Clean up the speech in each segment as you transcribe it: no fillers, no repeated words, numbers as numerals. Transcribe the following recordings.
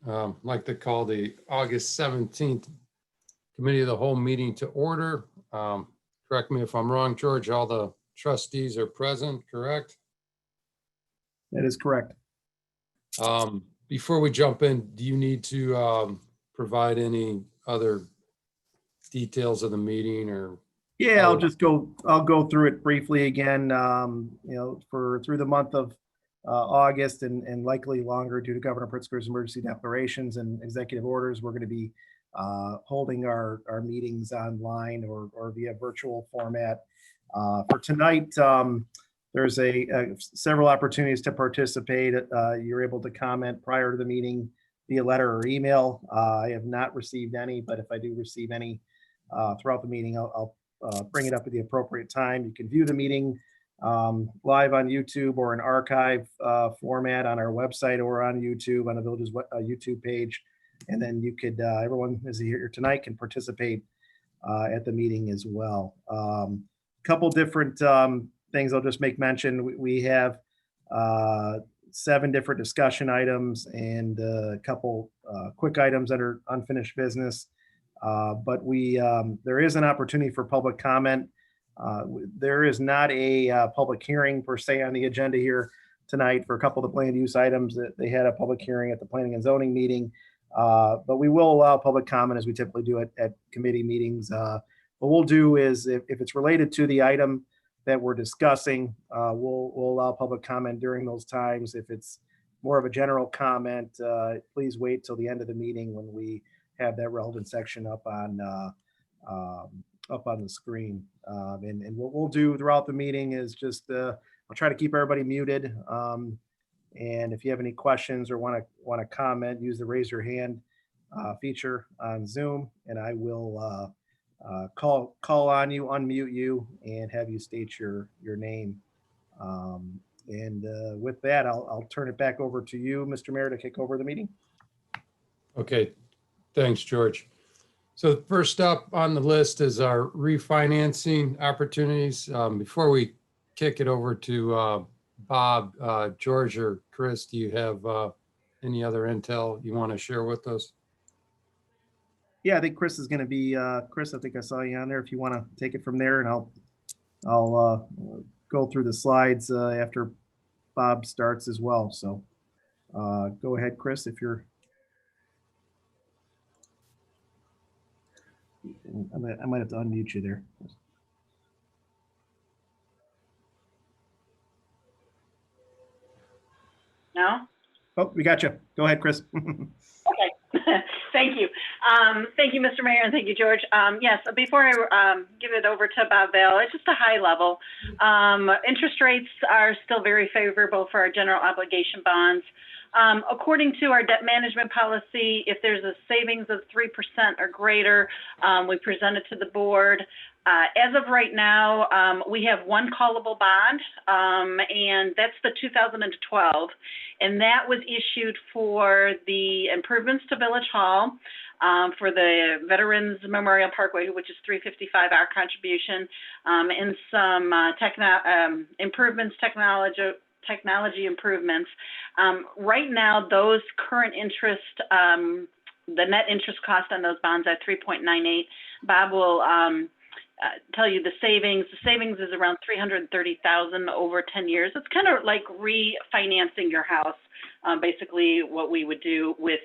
I'd like to call the August 17th Committee of the Whole meeting to order. Correct me if I'm wrong, George, all the trustees are present, correct? That is correct. Before we jump in, do you need to provide any other details of the meeting or? Yeah, I'll go through it briefly again, through the month of August and likely longer due to Governor Pritzker's emergency declarations and executive orders. We're going to be holding our meetings online or via virtual format. For tonight, there's several opportunities to participate. You're able to comment prior to the meeting via letter or email. I have not received any, but if I do receive any throughout the meeting, I'll bring it up at the appropriate time. You can view the meeting live on YouTube or an archive format on our website or on YouTube on the village's YouTube page. And then you could, everyone is here tonight can participate at the meeting as well. A couple different things I'll just make mention. We have 7 different discussion items and a couple quick items that are unfinished business. But there is an opportunity for public comment. There is not a public hearing per se on the agenda here tonight for a couple of the planned use items that they had a public hearing at the planning and zoning meeting. But we will allow public comment as we typically do at committee meetings. What we'll do is if it's related to the item that we're discussing, we'll allow public comment during those times. If it's more of a general comment, please wait till the end of the meeting when we have that relevant section up on the screen. And what we'll do throughout the meeting is just I'll try to keep everybody muted. And if you have any questions or want to comment, use the raise your hand feature on Zoom, and I will call on you, unmute you, and have you state your name. With that, I'll turn it back over to you, Mr. Mayor, to kick over the meeting. Okay, thanks, George. So first up on the list is our refinancing opportunities. Before we kick it over to Bob, George, or Chris, do you have any other intel you want to share with us? Yeah, I think Chris is going to be, Chris, I think I saw you on there. If you want to take it from there, and I'll go through the slides after Bob starts as well. So go ahead, Chris, if you're. I might have to unmute you there. No? Oh, we got you. Go ahead, Chris. Okay. Thank you. Thank you, Mr. Mayor, and thank you, George. Yes, before I give it over to Bob Vale, it's just a high level. Interest rates are still very favorable for our general obligation bonds. According to our debt management policy, if there's a savings of 3% or greater, we present it to the board. As of right now, we have one callable bond, and that's the 2012, and that was issued for the improvements to Village Hall, for the Veterans Memorial Parkway, which is 355, our contribution, and some technology improvements. Right now, those current interest, the net interest cost on those bonds are 3.98. Bob will tell you the savings. The savings is around $330,000 over 10 years. It's kind of like refinancing your house. Basically what we would do with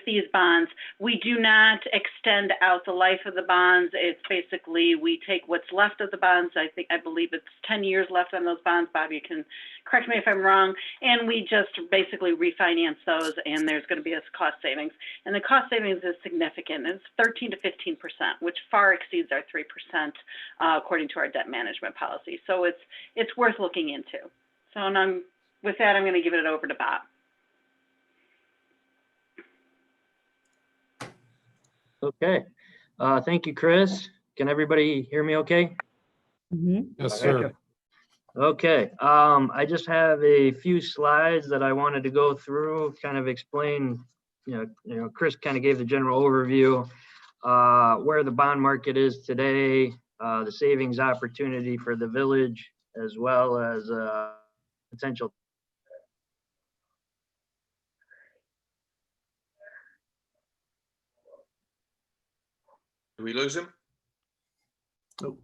these bonds. We do not extend out the life of the bonds. It's basically we take what's left of the bonds. I believe it's 10 years left on those bonds. Bob, you can correct me if I'm wrong. And we just basically refinance those, and there's going to be a cost savings. And the cost savings is significant. It's 13 to 15%, which far exceeds our 3% according to our debt management policy. So it's worth looking into. So with that, I'm going to give it over to Bob. Okay. Thank you, Chris. Can everybody hear me okay? Mm-hmm. Yes, sir. Okay. I just have a few slides that I wanted to go through, kind of explain, Chris kind of gave the general overview, where the bond market is today, the savings opportunity for the village, as well as potential Did we lose him? Oh,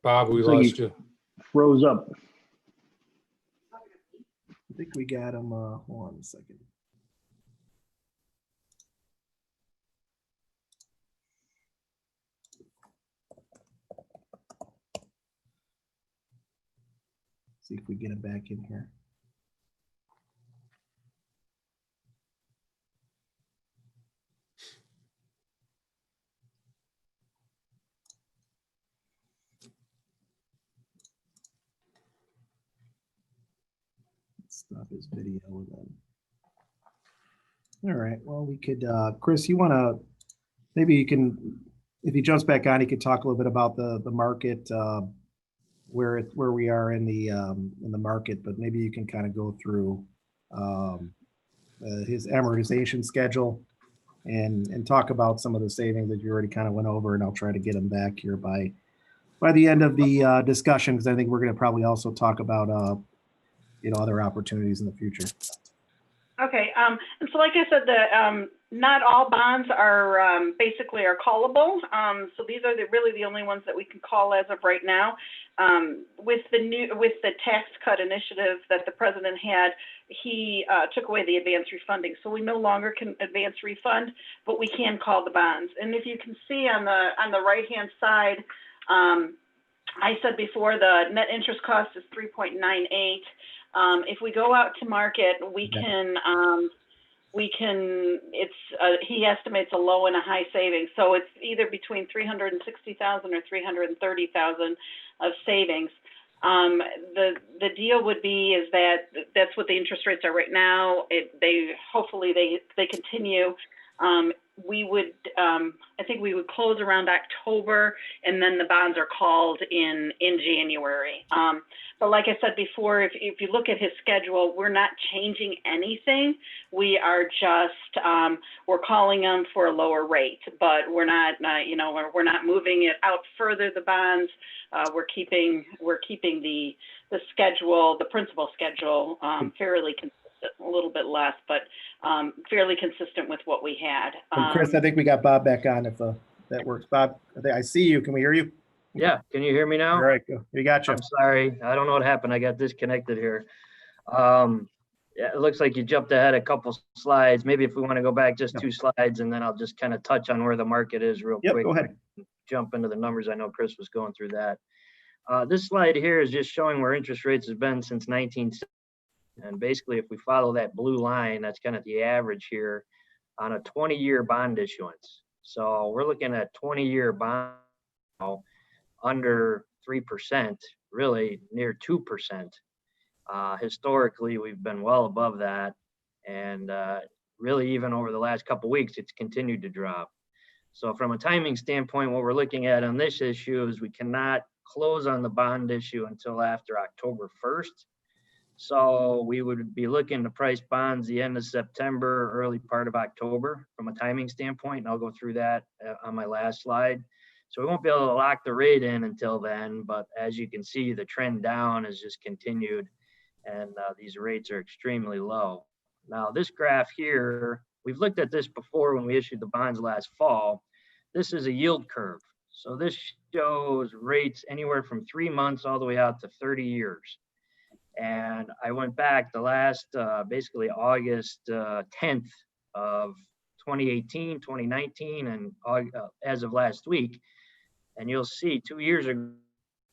Bob, we Looks like lost he you. froze up. I think we got him. Hold on a second. See if we get him back in here. Stop his video and then. All right, well, we could, Chris, you want to, maybe you can, if he jumps back on, he could talk a little bit about the market, where we are in the market, but maybe you can kind of go through his amortization schedule and talk about some of the savings that you already kind of went over, and I'll try to get him back here by the end of the discussion, because I think we're going to probably also talk about other opportunities in the future. Okay, and so like I said, not all bonds are basically are callable. So these are really the only ones that we can call as of right now. With the tax cut initiative that the president had, he took away the advance refunding. So we no longer can advance refund, but we can call the bonds. And if you can see on the right-hand side, I said before the net interest cost is 3.98. If we go out to market, we can, he estimates a low and a high savings. So it's either between 360,000 or 330,000 of savings. The deal would be is that that's what the interest rates are right now. Hopefully they continue. I think we would close around October, and then the bonds are called in January. But like I said before, if you look at his schedule, we're not changing anything. We are just we're calling them for a lower rate, but we're not we're not moving it out further. The bonds we're keeping the schedule, the principal schedule, fairly consistent. A little bit less, but fairly consistent with what we had. And Chris, I think we got Bob back on if that works. Bob, I see you. Can we hear you? Yeah, can you hear me now? All right, go. We got you. I'm sorry, I don't know what happened. I got disconnected here. Yeah, it looks like you jumped ahead a couple slides. Maybe if we want to go back just 2 slides, and then I'll just kind of touch on where the market is real quick. Go ahead. Jump into the numbers. I know Chris was going through that. This slide here is just showing where interest rates have been since 1970. And basically, if we follow that blue line, that's kind of the average here on a 20-year bond issuance. So we're looking at 20-year bond under 3%, really near 2%. Historically, we've been well above that. And really, even over the last couple of weeks, it's continued to drop. So from a timing standpoint, what we're looking at on this issue is we cannot close on the bond issue until after October 1st. So we would be looking to price bonds the end of September, early part of October from a timing standpoint. And I'll go through that on my last slide. So we won't be able to lock the rate in until then. But as you can see, the trend down has just continued, and these rates are extremely low. Now, this graph here, we've looked at this before when we issued the bonds last fall. This is a yield curve. So this shows rates anywhere from 3 months all the way out to 30 years. And I went back the last, basically August 10th of 2018, 2019, and as of last week. And you'll see 2 years ago,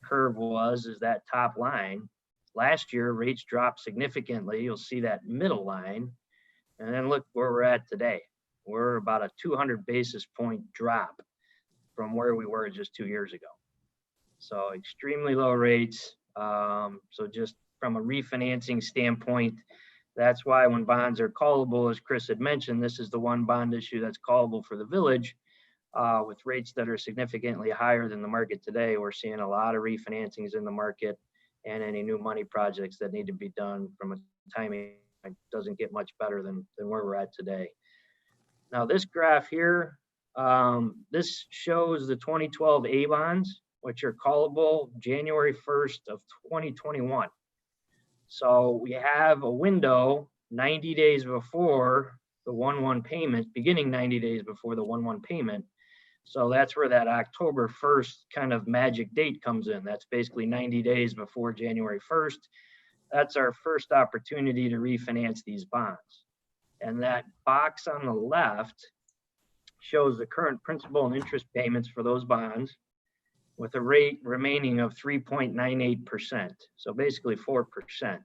curve is that top line. Last year, rates dropped significantly. You'll see that middle line. And then look where we're at today. We're about a 200 basis point drop from where we were just 2 years ago. So extremely low rates. So just from a refinancing standpoint, that's why when bonds are callable, as Chris had mentioned, this is the one bond issue that's callable for the village, with rates that are significantly higher than the market today. We're seeing a lot of refinancings in the market, and any new money projects that need to be done from a timing, it doesn't get much better than where we're at today. Now this graph here, this shows the 2012 A bonds, which are callable January 1st of 2021. So we have a window 90 days before the 1/1 payment, beginning 90 days before the 1/1 payment. So that's where that October 1st kind of magic date comes in. That's basically 90 days before January 1st. That's our first opportunity to refinance these bonds. And that box on the left shows the current principal and interest payments for those bonds with a rate remaining of 3.98%. So basically 4%.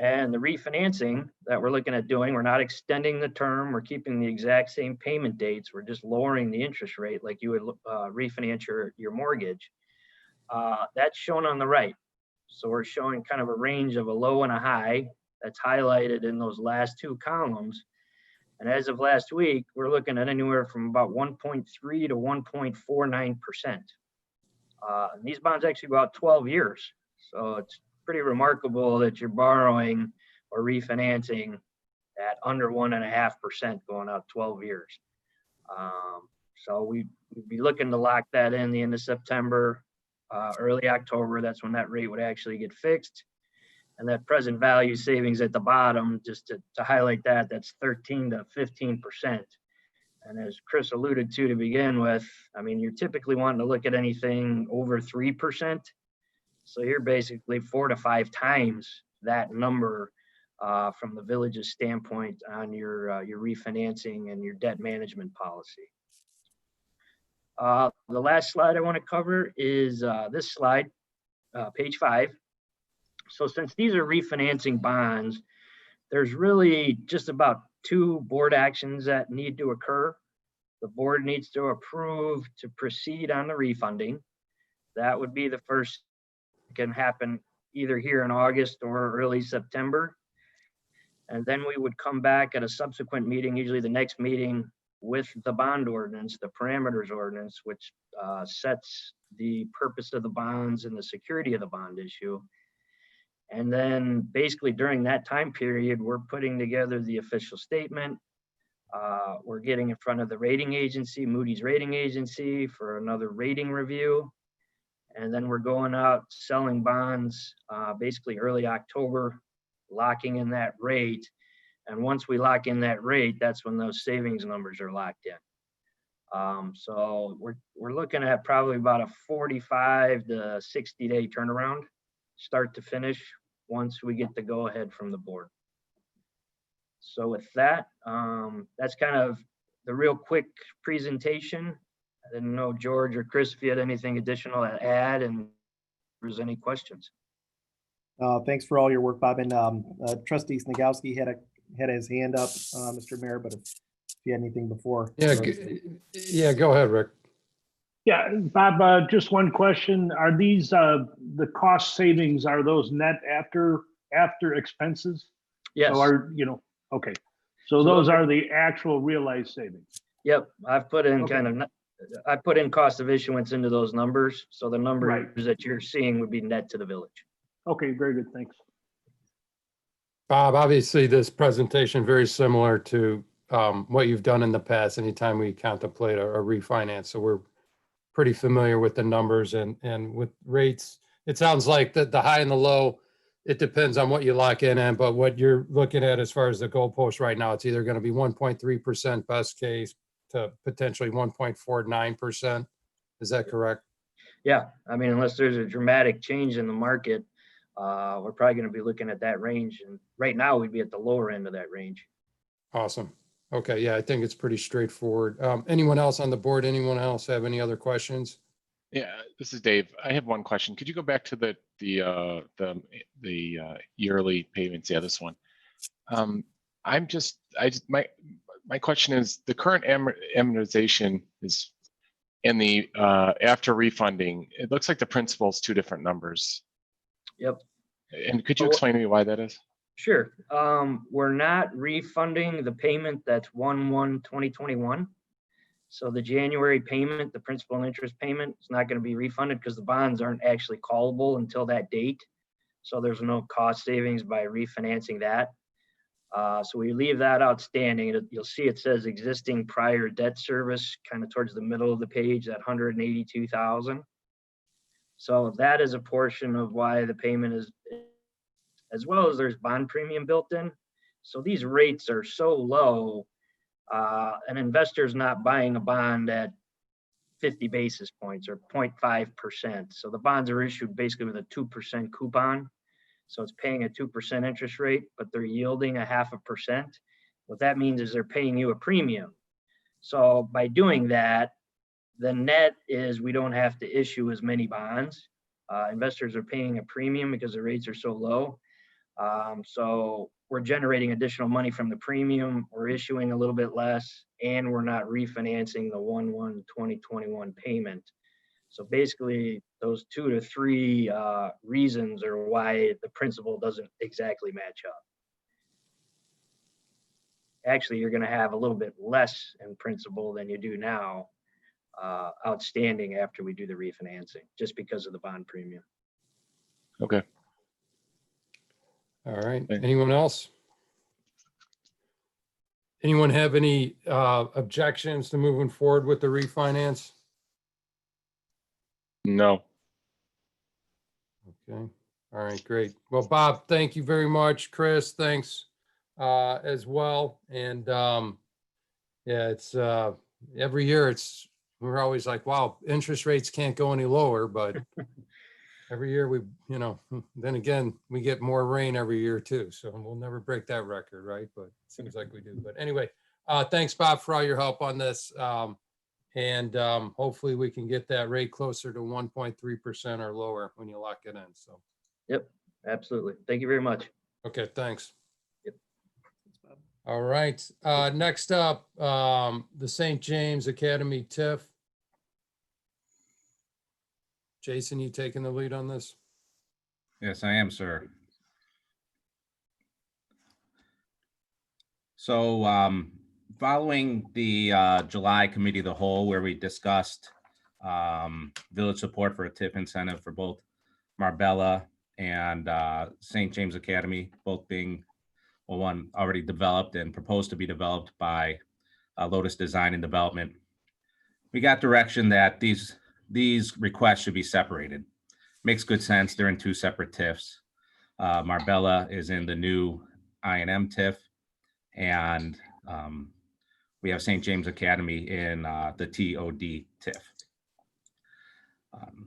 And the refinancing that we're looking at doing, we're not extending the term, we're keeping the exact same payment dates, we're just lowering the interest rate like you would refinance your mortgage. That's shown on the right. So we're showing kind of a range of a low and a high that's highlighted in those last two columns. And as of last week, we're looking at anywhere from about 1.3 to 1.49%. These bonds actually go out 12 years. So it's pretty remarkable that you're borrowing or refinancing at under 1.5% going out 12 years. So we'd be looking to lock that in the end of September, early October. That's when that rate would actually get fixed. And that present value savings at the bottom, just to highlight that, that's 13 to 15%. And as Chris alluded to begin with, I mean, you're typically wanting to look at anything over 3%. So you're basically 4 to 5 times that number from the village's standpoint on your refinancing and your debt management policy. The last slide I want to cover is this slide, page 5. So since these are refinancing bonds, there's really just about 2 board actions that need to occur. The board needs to approve to proceed on the refunding. That would be the first, can happen either here in August or early September. And then we would come back at a subsequent meeting, usually the next meeting, with the bond ordinance, the parameters ordinance, which sets the purpose of the bonds and the security of the bond issue. And then basically during that time period, we're putting together the official statement. We're getting in front of the rating agency, Moody's rating agency, for another rating review. And then we're going out selling bonds basically early October, locking in that rate. And once we lock in that rate, that's when those savings numbers are locked in. So we're looking at probably about a 45 to 60 day turnaround, start to finish, once we get the go ahead from the board. So with that, that's kind of the real quick presentation. I didn't know, George or Chris, if you had anything additional to add and if there's any questions. Thanks for all your work, Bob. And Trustee Snagowski had his hand up, Mr. Mayor, but if you had anything before. Yeah, go ahead, Rick. Yeah, Bob, just one question. Are these, the cost savings, are those net after expenses? Yes. So okay. So those are the actual realized savings. Yep. I've put in Okay. I put in cost of issuance into those numbers. So the numbers that you're seeing would be net to the village. Okay, very good. Thanks. Bob, obviously this presentation very similar to what you've done in the past anytime we contemplate a refinance. So we're pretty familiar with the numbers and with rates. It sounds like the high and the low, it depends on what you lock in at, but what you're looking at as far as the goalpost right now, it's either going to be 1.3% best case to potentially 1.49%. Is that correct? Yeah. I mean, unless there's a dramatic change in the market, we're probably going to be looking at that range. And right now we'd be at the lower end of that range. Awesome. Okay. Yeah, I think it's pretty straightforward. Anyone else on the board? Anyone else have any other questions? Yeah, this is Dave. I have one question. Could you go back to the yearly payments? Yeah, this one. My question is, the current amortization is in the after refunding. It looks like the principal is 2 different numbers. Yep. And could you explain to me why that is? Sure. We're not refunding the payment that's 1/1/2021. So the January payment, the principal and interest payment, is not going to be refunded because the bonds aren't actually callable until that date. So there's no cost savings by refinancing that. So we leave that outstanding. You'll see it says existing prior debt service kind of towards the middle of the page, that $182,000. So that is a portion of why the payment is, as well as there's bond premium built in. So these rates are so low, an investor's not buying a bond at 50 basis points or 0.5%. So the bonds are issued basically with a 2% coupon. So it's paying a 2% interest rate, but they're yielding a 0.5%. What that means is they're paying you a premium. So by doing that, the net is we don't have to issue as many bonds. Investors are paying a premium because the rates are so low. So we're generating additional money from the premium, we're issuing a little bit less, and we're not refinancing the 1/1/2021 payment. So basically, those 2 to 3 reasons are why the principal doesn't exactly match up. Actually, you're going to have a little bit less in principal than you do now, outstanding after we do the refinancing, just because of the bond premium. Okay. All right. Thanks. Anyone else? Anyone have any objections to moving forward with the refinance? No. Okay. All right, great. Well, Bob, thank you very much. Chris, thanks as well. And yeah, it's every year we're always like, wow, interest rates can't go any lower, but every year then again, we get more rain every year too. So we'll never break that record, right? But it seems like we do. But anyway, thanks, Bob, for all your help on this. And hopefully we can get that rate closer to 1.3% or lower when you lock it in. So, Yep, absolutely. Thank you very much. okay, thanks. Yep. All right. Next up, the St. James Academy TIF. Jason, you taking the lead on this? Yes, I am, sir. So following the July Committee of the Whole, where we discussed village support for a TIF incentive for both Marbella and St. James Academy, both being, well, one already developed and proposed to be developed by Lotus Design and Development, we got direction that these requests should be separated. Makes good sense. They're in 2 separate TIFs. Marbella is in the new I&M TIF, and we have St. James Academy in the TOD TIF.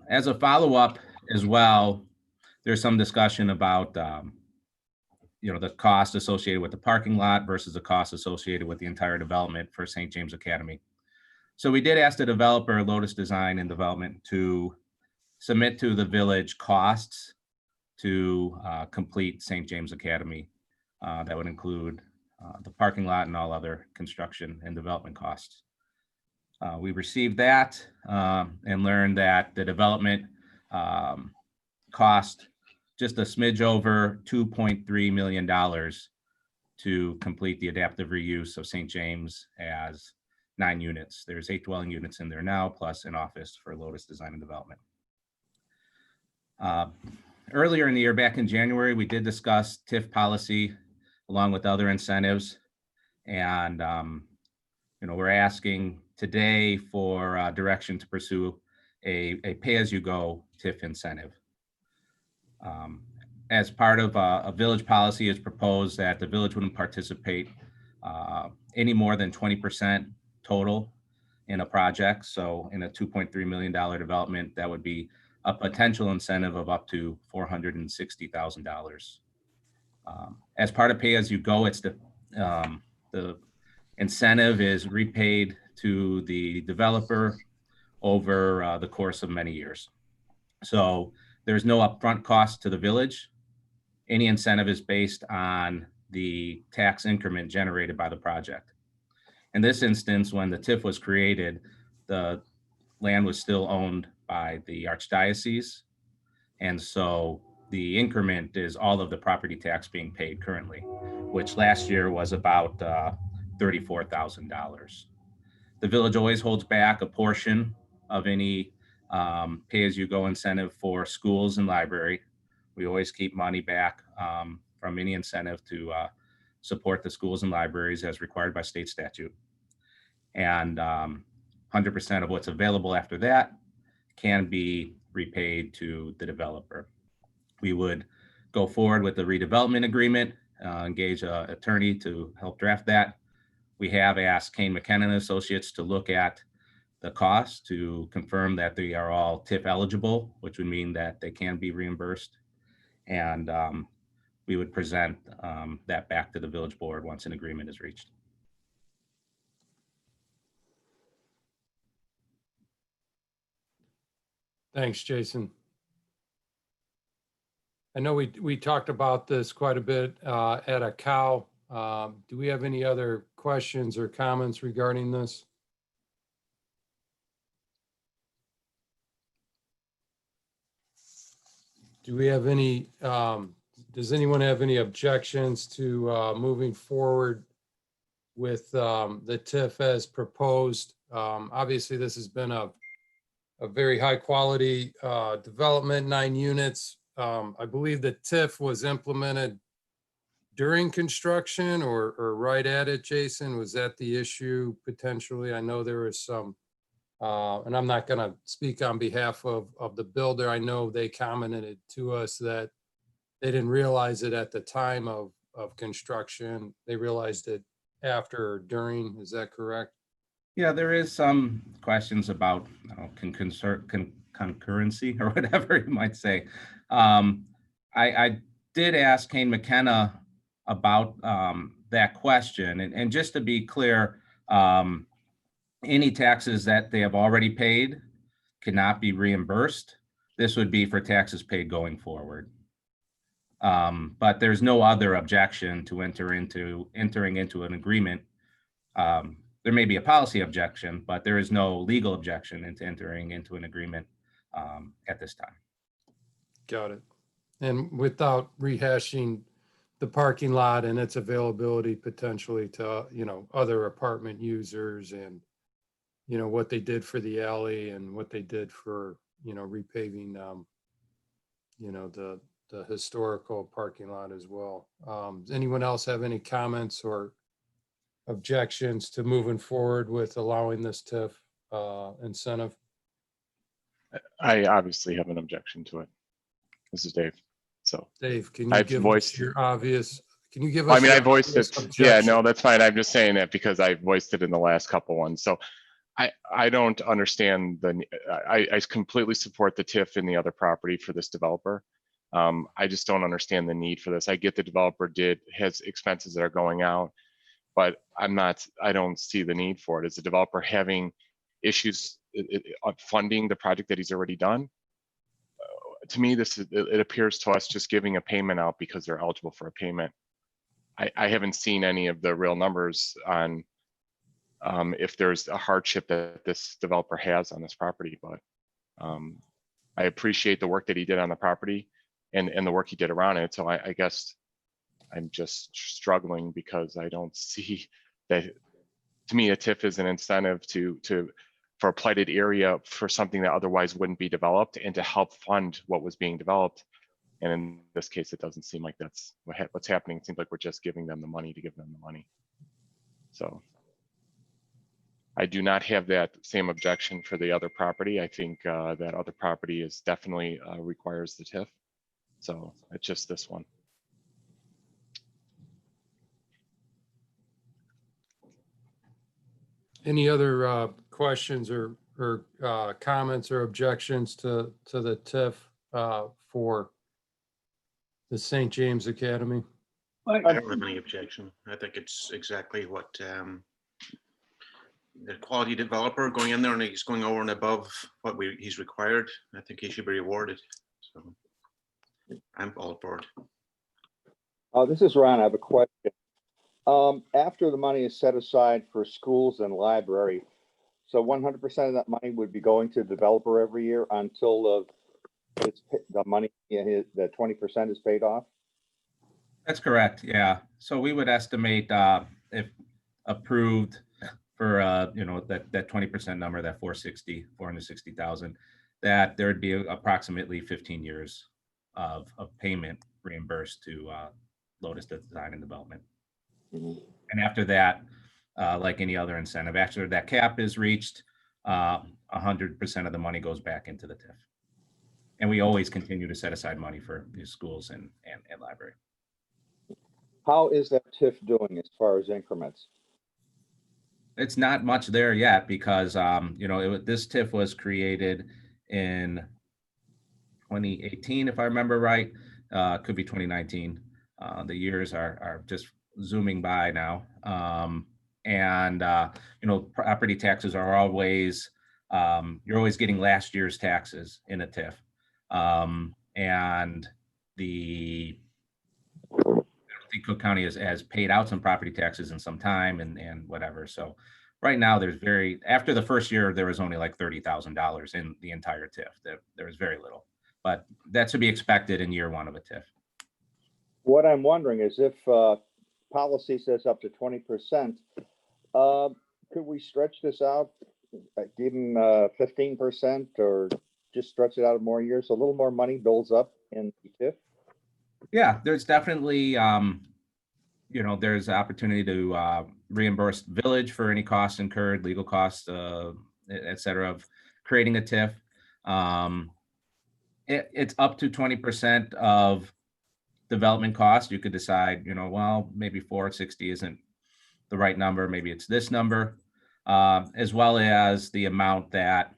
As a follow-up as well, there's some discussion about the cost associated with the parking lot versus the cost associated with the entire development for St. James Academy. So we did ask the developer, Lotus Design and Development, to submit to the village costs to complete St. James Academy. That would include the parking lot and all other construction and development costs. We received that and learned that the development cost just a smidge over $2.3 million to complete the adaptive reuse of St. James as 9 units. There's 8 dwelling units in there now, plus an office for Lotus Design and Development. Earlier in the year, back in January, we did discuss TIF policy along with other incentives. And, we're asking today for direction to pursue a pay-as-you-go TIF incentive. As part of a village policy, it's proposed that the village wouldn't participate any more than 20% total in a project. So in a $2.3 million development, that would be a potential incentive of up to $460,000. As part of pay-as-you-go, it's the incentive is repaid to the developer over the course of many years. So there's no upfront cost to the village. Any incentive is based on the tax increment generated by the project. In this instance, when the TIF was created, the land was still owned by the Archdiocese. And so the increment is all of the property tax being paid currently, which last year was about $34,000. The village always holds back a portion of any pay-as-you-go incentive for schools and library. We always keep money back from any incentive to support the schools and libraries as required by state statute. And 100% of what's available after that can be repaid to the developer. We would go forward with the redevelopment agreement engage an attorney to help draft that. We have asked Kane McKenna and Associates to look at the costs to confirm that they are all TIF eligible, which would mean that they can be reimbursed. And we would present that back to the village board once an agreement is reached. Thanks, Jason. I know we talked about this quite a bit at a cow. Do we have any other questions or comments regarding this? Do we have any, does anyone have any objections to moving forward with the TIF as proposed? Obviously, this has been a very high quality development, 9 units. I believe the TIF was implemented during construction or right at it, Jason? Was that the issue potentially? I know there was some, and I'm not gonna speak on behalf of the builder. I know they commented to us that they didn't realize it at the time of construction. They realized it after or during. Is that correct? Yeah, there is some questions about concurrency or whatever you might say. I did ask Kane McKenna about that question. And just to be clear, any taxes that they have already paid cannot be reimbursed. This would be for taxes paid going forward. But there's no other objection to entering into an agreement. There may be a policy objection, but there is no legal objection into entering into an agreement at this time. Got it. And without rehashing the parking lot and its availability potentially to, other apartment users and, what they did for the alley and what they did for, repaving, the historical parking lot as well. Does anyone else have any comments or objections to moving forward with allowing this TIF incentive? I obviously have an objection to it. This is Dave. So Dave, can you I've give us voiced- your obvious, can you give us? I mean, I your voiced obvious it. Yeah, objection? no, that's fine. I'm just saying that because I voiced it in the last couple ones. So I don't understand I completely support the TIF in the other property for this developer. I just don't understand the need for this. I get the developer has expenses that are going out, but I don't see the need for it. Is the developer having issues on funding the project that he's already done? To me, it appears to us just giving a payment out because they're eligible for a payment. I haven't seen any of the real numbers on if there's a hardship that this developer has on this property, but I appreciate the work that he did on the property and the work he did around it. So I guess I'm just struggling because I don't see that. To me, a TIF is an incentive for a blighted area for something that otherwise wouldn't be developed and to help fund what was being developed. And in this case, it doesn't seem like that's what's happening. It seems like we're just giving them the money to give them the money. So I do not have that same objection for the other property. I think that other property is definitely requires the TIF. So it's just this one. Any other questions or comments or objections to the TIF for the St. James Academy? I don't have any objection. I think it's exactly what the quality developer going in there, and he's going over and above what he's required. I think he should be rewarded. So I'm all for it. This is Ron. I have a question. After the money is set aside for schools and library, so 100% of that money would be going to the developer every year until the money, the 20% is paid off? That's correct. Yeah. So we would estimate if approved for that 20% number, that 460,000, that there would be approximately 15 years of payment reimbursed to Lotus Design and Development. Mm-hmm. And after that, like any other incentive, after that cap is reached, 100% of the money goes back into the TIF. And we always continue to set aside money for new schools and library. How is that TIF doing as far as increments? It's not much there yet because, you know, this TIF was created in 2018, if I remember right. Could be 2019. The years are just zooming by now. You know, property taxes are always, you're always getting last year's taxes in a TIF. And I don't think Cook County has paid out some property taxes in some time and whatever. So right now after the first year, there was only like $30,000 in the entire TIF. There was very little, but that should be expected in year one of a TIF. What I'm wondering is if policy says up to 20%, could we stretch this out, give them 15% or just stretch it out more years? So a little more money builds up in the TIF? Yeah, there's definitely, you know, there's opportunity to reimburse village for any costs incurred, legal costs, et cetera, of creating a TIF. It's up to 20% of development cost. You could decide, you know, well, maybe 460 isn't the right number. Maybe it's this number, as well as the amount that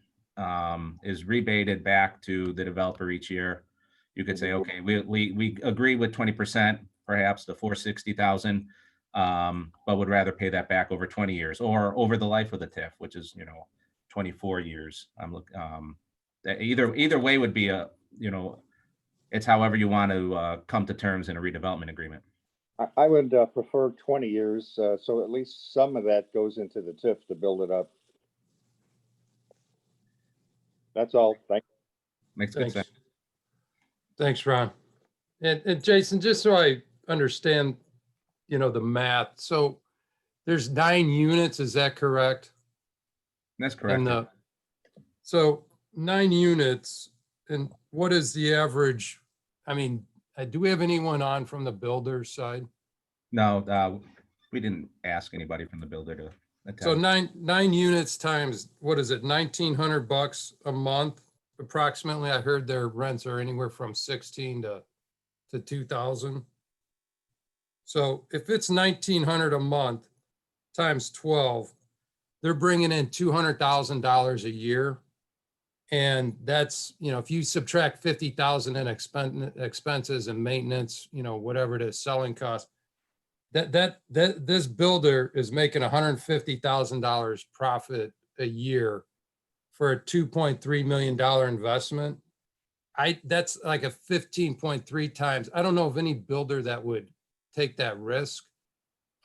is rebated back to the developer each year. You could say, okay, we agree with 20%, perhaps the 460,000, but would rather pay that back over 20 years or over the life of the TIF, which is, you know, 24 years. Either way would be you know, it's however you want to come to terms in a redevelopment agreement. I would prefer 20 years, so at least some of that goes into the TIF to build it up. That's all. Thank you. Makes good Thanks. sense. Thanks, Ron. And Jason, just so I understand, you know, the math. So there's 9 units, is that correct? That's correct. And so 9 units, and what is the average? I mean, do we have anyone on from the builder side? No, we didn't ask anybody from the builder to attend. So nine units times, what is it, $1,900 a month approximately? I heard their rents are anywhere from 16 to 2,000. So if it's 1,900 a month times 12, they're bringing in $200,000 a year. And that's, you know, if you subtract 50,000 in expenses and maintenance, you know, whatever it is, selling costs, that this builder is making $150,000 profit a year for a $2.3 million investment. That's like a 15.3 times. I don't know of any builder that would take that risk.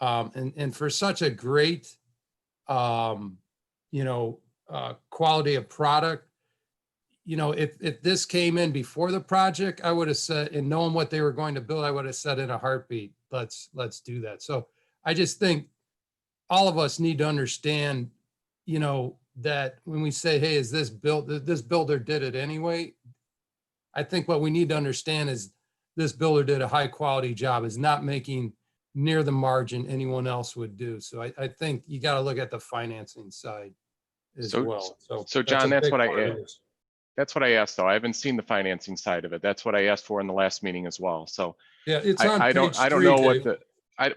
And for such a great, you know, quality of product, you know, if this came in before the project, I would have said, and knowing what they were going to build, I would have said in a heartbeat, let's do that. So I just think all of us need to understand, you know, that when we say, hey, is this this builder did it anyway? I think what we need to understand is this builder did a high quality job, is not making near the margin anyone else would do. So I think you got to look at the financing side as well. So John, that's what I asked, though. I haven't seen the financing side of it. That's what I asked for in the last meeting as well. So yeah, it's on I don't page 3, know what Dave.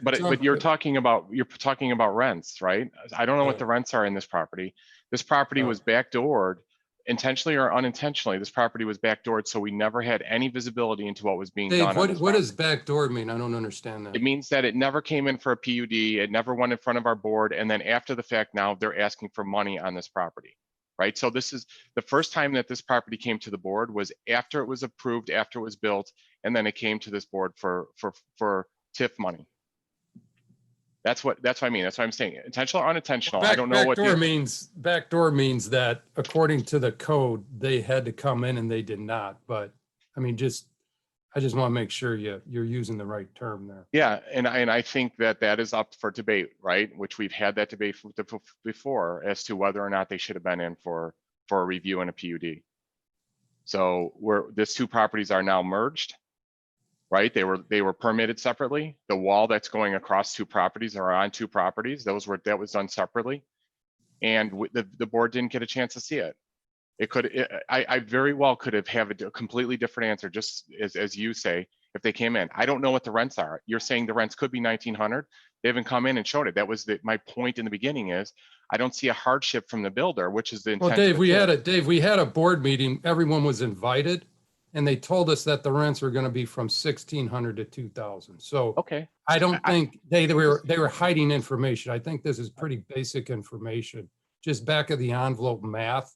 but you're talking about rents, right? I don't know what the rents are in this property. This property was backdoored, intentionally or unintentionally. This property was backdoored, so we never had any visibility into what was being done. Dave, what does backdoor mean? I don't understand that. It means that it never came in for a PUD. It never went in front of our board, and then after the fact, now they're asking for money on this property. Right. So this is the first time that this property came to the board was after it was approved, after it was built, and then it came to this board for TIF money. That's what I mean. That's what I'm saying. Intentional or unintentional. I don't know what backdoor means that according to the code, they had to come in and they did not. But I mean, I just want to make sure you're using the right term there. Yeah, and I think that is up for debate, right? Which we've had that debate before as to whether or not they should have been in for a review and a PUD. So these 2 properties are now merged, right? They were permitted separately. The wall that's going across 2 properties are on 2 properties. That was done separately, and the board didn't get a chance to see it. I very well could have a completely different answer, just as you say, if they came in. I don't know what the rents are. You're saying the rents could be 1,900. They haven't come in and showed it. That was my point in the beginning is I don't see a hardship from the builder, which is the intent. Well, Dave, of we had a board meeting. Everyone was invited, and they told us that the rents were going to be from 1,600 to 2,000. So Okay. I don't think they were hiding information. I think this is pretty basic information, just back of the envelope math.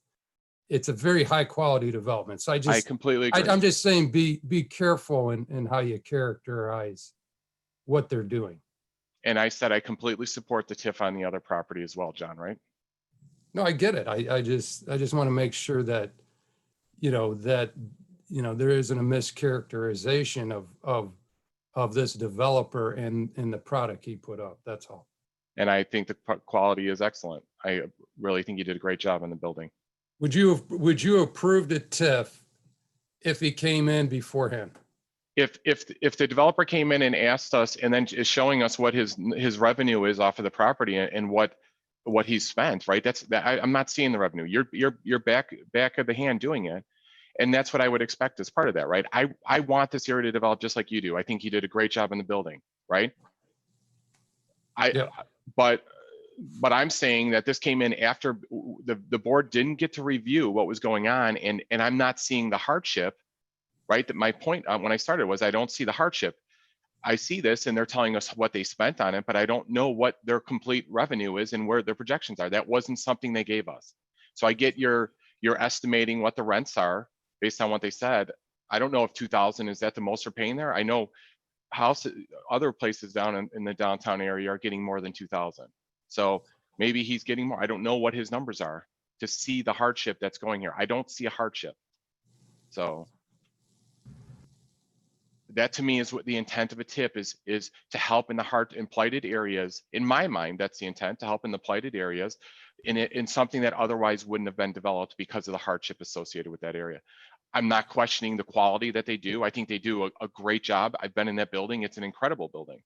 It's a very high quality development. So I completely agree. I'm just saying, be careful in how you characterize what they're doing. And I said I completely support the TIF on the other property as well, John, right? No, I get it. I just want to make sure that, there isn't a mischaracterization of this developer and the product he put up. That's all. And I think the quality is excellent. I really think you did a great job in the building. Would you approve the TIF if he came in beforehand? If the developer came in and asked us and then is showing us what his revenue is off of the property and what he's spent, right? I'm not seeing the revenue. You're back of the hand doing it. And that's what I would expect as part of that, right? I want this area to develop just like you do. I think you did a great job in the building, right? Yeah. But I'm saying that this came in after the board didn't get to review what was going on, and I'm not seeing the hardship, right? That my point when I started was I don't see the hardship. I see this and they're telling us what they spent on it, but I don't know what their complete revenue is and where their projections are. That wasn't something they gave us. So I get you're estimating what the rents are based on what they said. I don't know if 2,000 is that the most they're paying there. I know other places down in the downtown area are getting more than 2,000. So maybe he's getting more. I don't know what his numbers are to see the hardship that's going here. I don't see a hardship. So that to me is what the intent of a TIP is to help in the in plighted areas. In my mind, that's the intent, to help in the plighted areas in something that otherwise wouldn't have been developed because of the hardship associated with that area. I'm not questioning the quality that they do. I think they do a great job. I've been in that building. It's an incredible building.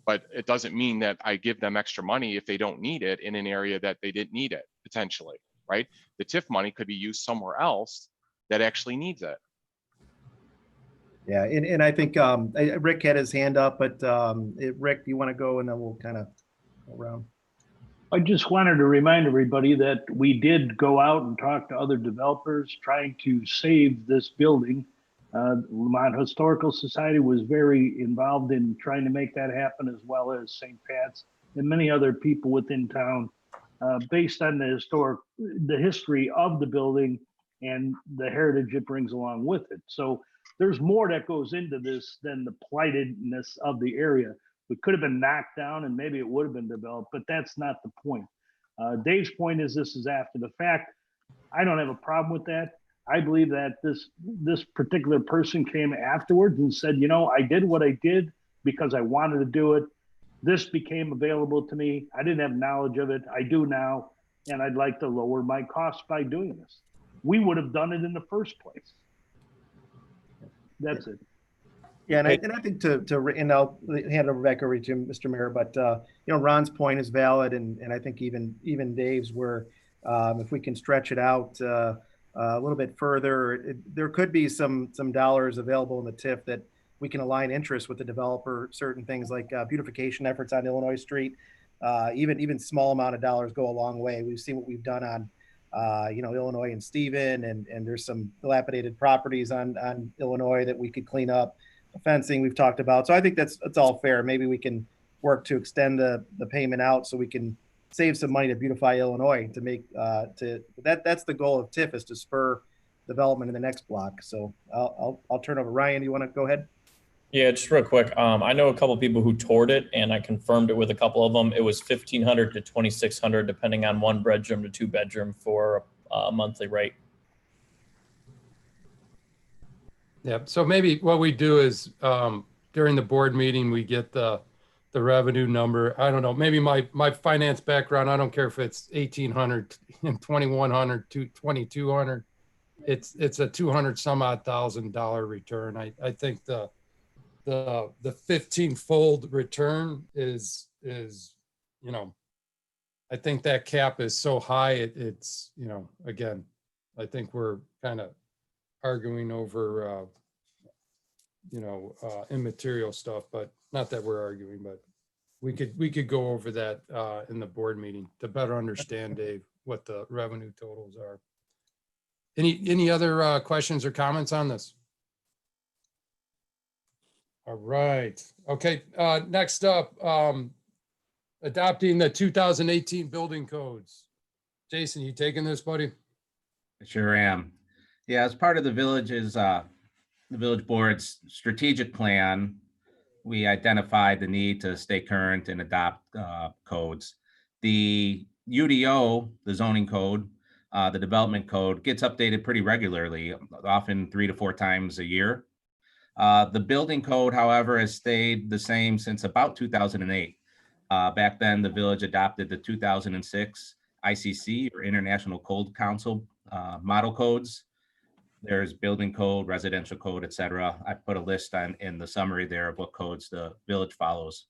But it doesn't mean that I give them extra money if they don't need it in an area that they didn't need it, potentially, right? The TIF money could be used somewhere else that actually needs it. Yeah, and I think Rick had his hand up, but Rick, do you want to go and then we'll kind of go around? I just wanted to remind everybody that we did go out and talk to other developers trying to save this building. Lamont Historical Society was very involved in trying to make that happen, as well as St. Pat's and many other people within town, based on the history of the building and the heritage it brings along with it. So there's more that goes into this than the plightedness of the area. It could have been knocked down and maybe it would have been developed, but that's not the point. Dave's point is this is after the fact. I don't have a problem with that. I believe that this particular person came afterwards and said, I did what I did because I wanted to do it. This became available to me. I didn't have knowledge of it. I do now, and I'd like to lower my costs by doing this. We would have done it in the first place. That's it. Yeah, and I think and I'll hand it back over to Mr. Mayor, but Ron's point is valid, and I think even Dave's, where if we can stretch it out a little bit further, there could be some dollars available in the TIF that we can align interests with the developer. Certain things like beautification efforts on Illinois Street, even small amount of dollars go a long way. We've seen what we've done on Illinois and Stephen, and there's some dilapidated properties on Illinois that we could clean up. The fencing we've talked about. So I think that's all fair. Maybe we can work to extend the payment out so we can save some money to beautify Illinois to make that's the goal of TIF, is to spur development in the next block. So I'll turn over. Ryan, you want to go ahead? Yeah, just real quick. I know a couple of people who toured it, and I confirmed it with a couple of them. It was $1,500 to $2,600, depending on 1 bedroom to 2 bedroom for a monthly rate. Yeah. So maybe what we do is during the board meeting, we get the revenue number. I don't know. Maybe my finance background, I don't care if it's 1,800 and 2,100 to 2,200. It's a 200 some odd $1,000 return. I think the 15-fold return is I think that cap is so high. It's again, I think we're kind of arguing over immaterial stuff, but not that we're arguing, but we could go over that in the board meeting to better understand, Dave, what the revenue totals are. Any other questions or comments on this? All right. Okay. Next up, adopting the 2018 building codes. Jason, you taking this, buddy? I sure am. Yeah, as part of the village board's strategic plan, we identified the need to stay current and adopt codes. The UDO, the zoning code, the development code gets updated pretty regularly, often 3 to 4 times a year. The building code, however, has stayed the same since about 2008. Back then, the village adopted the 2006 ICC, or International Code Council model codes. There's building code, residential code, et cetera. I put a list in the summary there of what codes the village follows.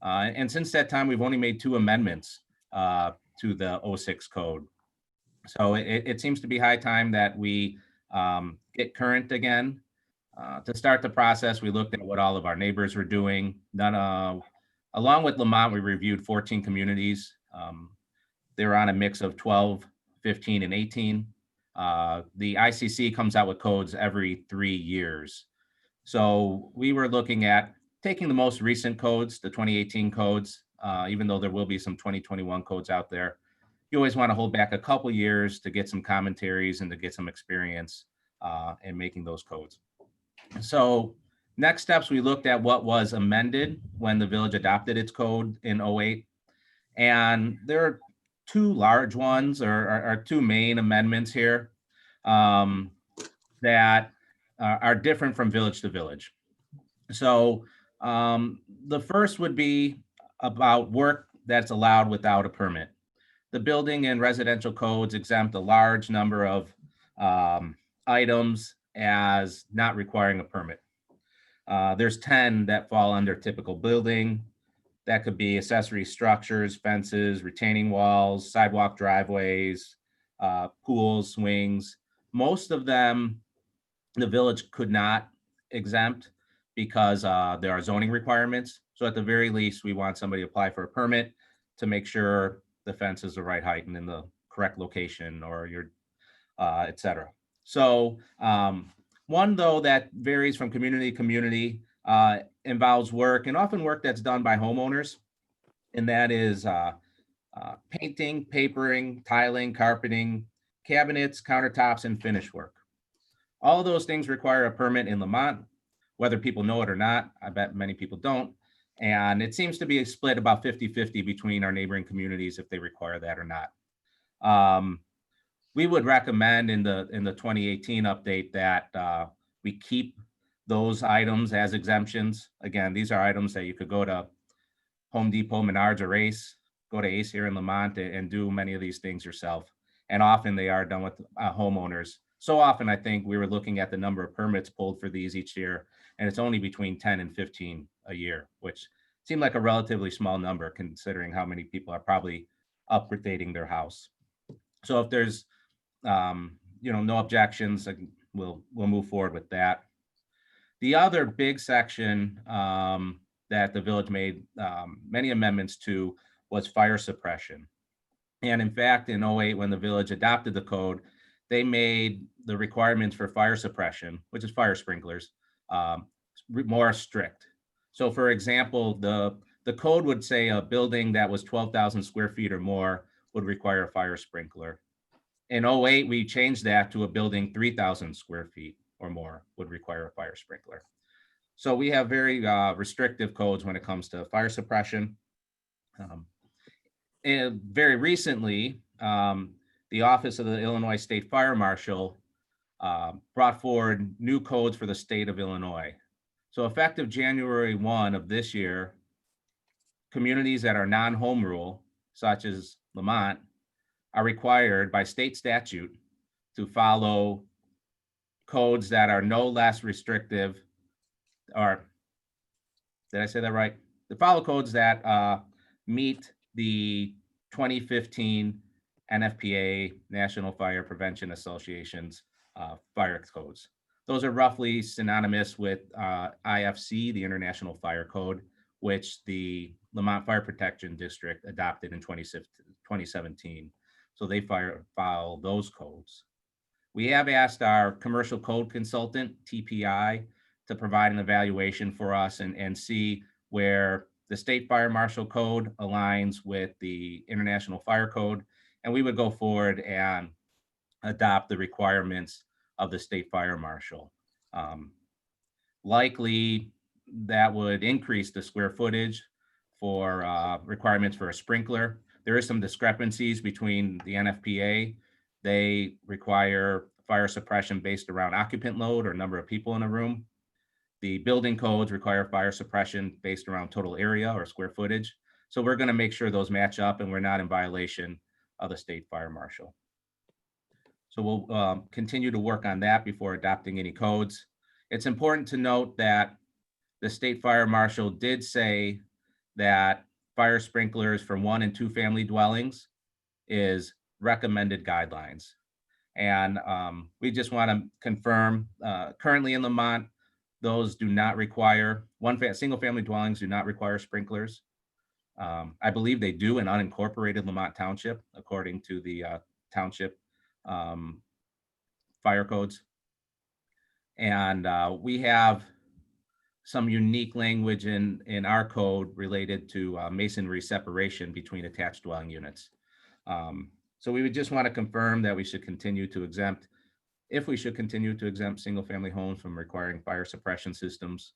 And since that time, we've only made 2 amendments to the 06 code. So it seems to be high time that we get current again. To start the process, we looked at what all of our neighbors were doing. Along with Lamont, we reviewed 14 communities. They were on a mix of 12, 15, and 18. The ICC comes out with codes every 3 years. So we were looking at taking the most recent codes, the 2018 codes, even though there will be some 2021 codes out there. You always want to hold back a couple years to get some commentaries and to get some experience in making those codes. So next steps, we looked at what was amended when the village adopted its code in 08. And there are 2 large ones, or 2 main amendments here that are different from village to village. So the first would be about work that's allowed without a permit. The building and residential codes exempt a large number of items as not requiring a permit. There's 10 that fall under typical building. That could be accessory structures, fences, retaining walls, sidewalk driveways, pools, swings. Most of them, the village could not exempt because there are zoning requirements. So at the very least, we want somebody to apply for a permit to make sure the fence is the right height and in the correct location, or your, et cetera. So one, though, that varies from community to community, involves work, and often work that's done by homeowners. And that is painting, papering, tiling, carpeting, cabinets, countertops, and finish work. All of those things require a permit in Lamont, whether people know it or not. I bet many people don't. And it seems to be a split about 50-50 between our neighboring communities if they require that or not. We would recommend in the 2018 update that we keep those items as exemptions. Again, these are items that you could go to Home Depot, Menards, or Ace, go to Ace here in Lamont and do many of these things yourself. And often they are done with homeowners. So often, I think we were looking at the number of permits pulled for these each year, and it's only between 10 and 15 a year, which seemed like a relatively small number considering how many people are probably updating their house. So if there's no objections, we'll move forward with that. The other big section that the village made many amendments to was fire suppression. And in fact, in 08, when the village adopted the code, they made the requirements for fire suppression, which is fire sprinklers, more strict. So for example, the code would say a building that was 12,000 square feet or more would require a fire sprinkler. In 08, we changed that to a building 3,000 square feet or more would require a fire sprinkler. So we have very restrictive codes when it comes to fire suppression. And very recently, the Office of the Illinois State Fire Marshal brought forward new codes for the state of Illinois. So effective January 1 of this year, communities that are non-home rule, such as Lamont, are required by state statute to follow codes that are no less restrictive, or did I say that right? To follow codes that meet the 2015 NFPA, National Fire Prevention Association's fire codes. Those are roughly synonymous with IFC, the International Fire Code, which the Lamont Fire Protection District adopted in 2017. So they follow those codes. We have asked our commercial code consultant, TPI, to provide an evaluation for us and see where the state fire marshal code aligns with the International Fire Code, and we would go forward and adopt the requirements of the state fire marshal. Likely that would increase the square footage for requirements for a sprinkler. There is some discrepancies between the NFPA. They require fire suppression based around occupant load or number of people in a room. The building codes require fire suppression based around total area or square footage. So we're going to make sure those match up and we're not in violation of the state fire marshal. So we'll continue to work on that before adopting any codes. It's important to note that the state fire marshal did say that fire sprinklers for 1 and 2 family dwellings is recommended guidelines. And we just want to confirm, currently in Lamont, those do not require, single family dwellings do not require sprinklers. I believe they do in unincorporated Lamont Township, according to the township fire codes. And we have some unique language in our code related to masonry separation between attached dwelling units. So we would just want to confirm that we should continue to exempt, if we should continue to exempt single family homes from requiring fire suppression systems.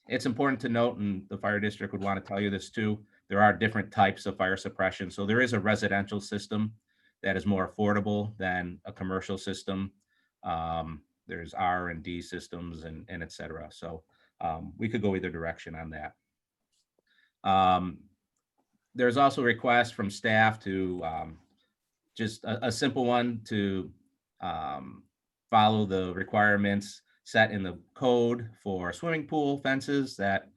It's important to note, and the fire district would want to tell you this too, there are different types of fire suppression. So there is a residential system that is more affordable than a commercial system. There's R&D systems and et cetera. So we could go either direction on that. There's also requests from staff to just a simple one to follow the requirements set in the code for swimming pool fences, that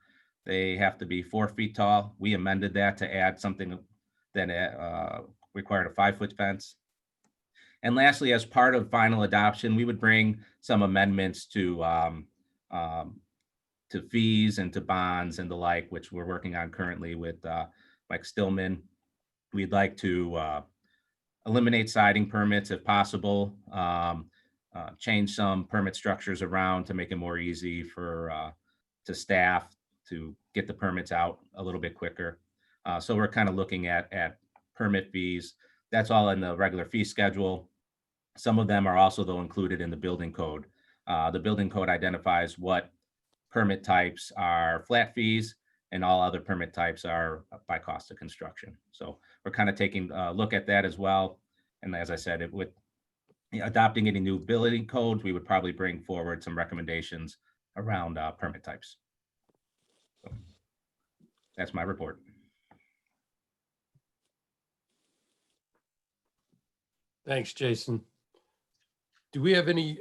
they have to be 4 feet tall. We amended that to add something that required a 5-foot fence. And lastly, as part of final adoption, we would bring some amendments to fees and to bonds and the like, which we're working on currently with Mike Stillman. We'd like to eliminate siding permits if possible, change some permit structures around to make it more easy for to staff to get the permits out a little bit quicker. So we're kind of looking at permit fees. That's all in the regular fee schedule. Some of them are also though included in the building code. The building code identifies what permit types are flat fees and all other permit types are by cost of construction. So we're kind of taking a look at that as well. And as I said, with adopting any new building codes, we would probably bring forward some recommendations around permit types. So that's my report. Thanks, Jason. Do we have any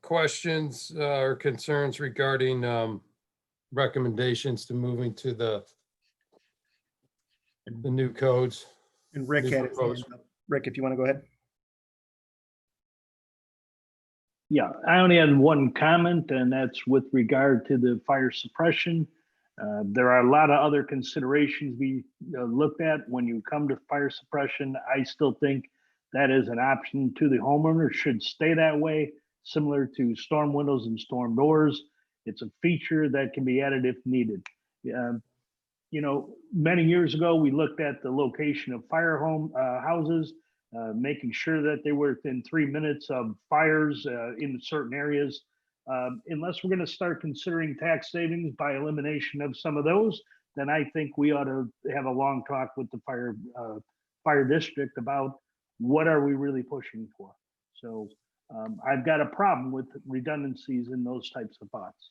questions or concerns regarding recommendations to moving to the new codes? And Rick had his hand up. Rick, if you want to go ahead. Yeah, I only had one comment, and that's with regard to the fire suppression. There are a lot of other considerations we looked at when you come to fire suppression. I still think that is an option to the homeowner, should stay that way, similar to storm windows and storm doors. It's a feature that can be added if needed. You know, many years ago, we looked at the location of fire houses, making sure that they were within 3 minutes of fires in certain areas. Unless we're going to start considering tax savings by elimination of some of those, then I think we ought to have a long talk with the fire district about what are we really pushing for. So I've got a problem with redundancies in those types of thoughts.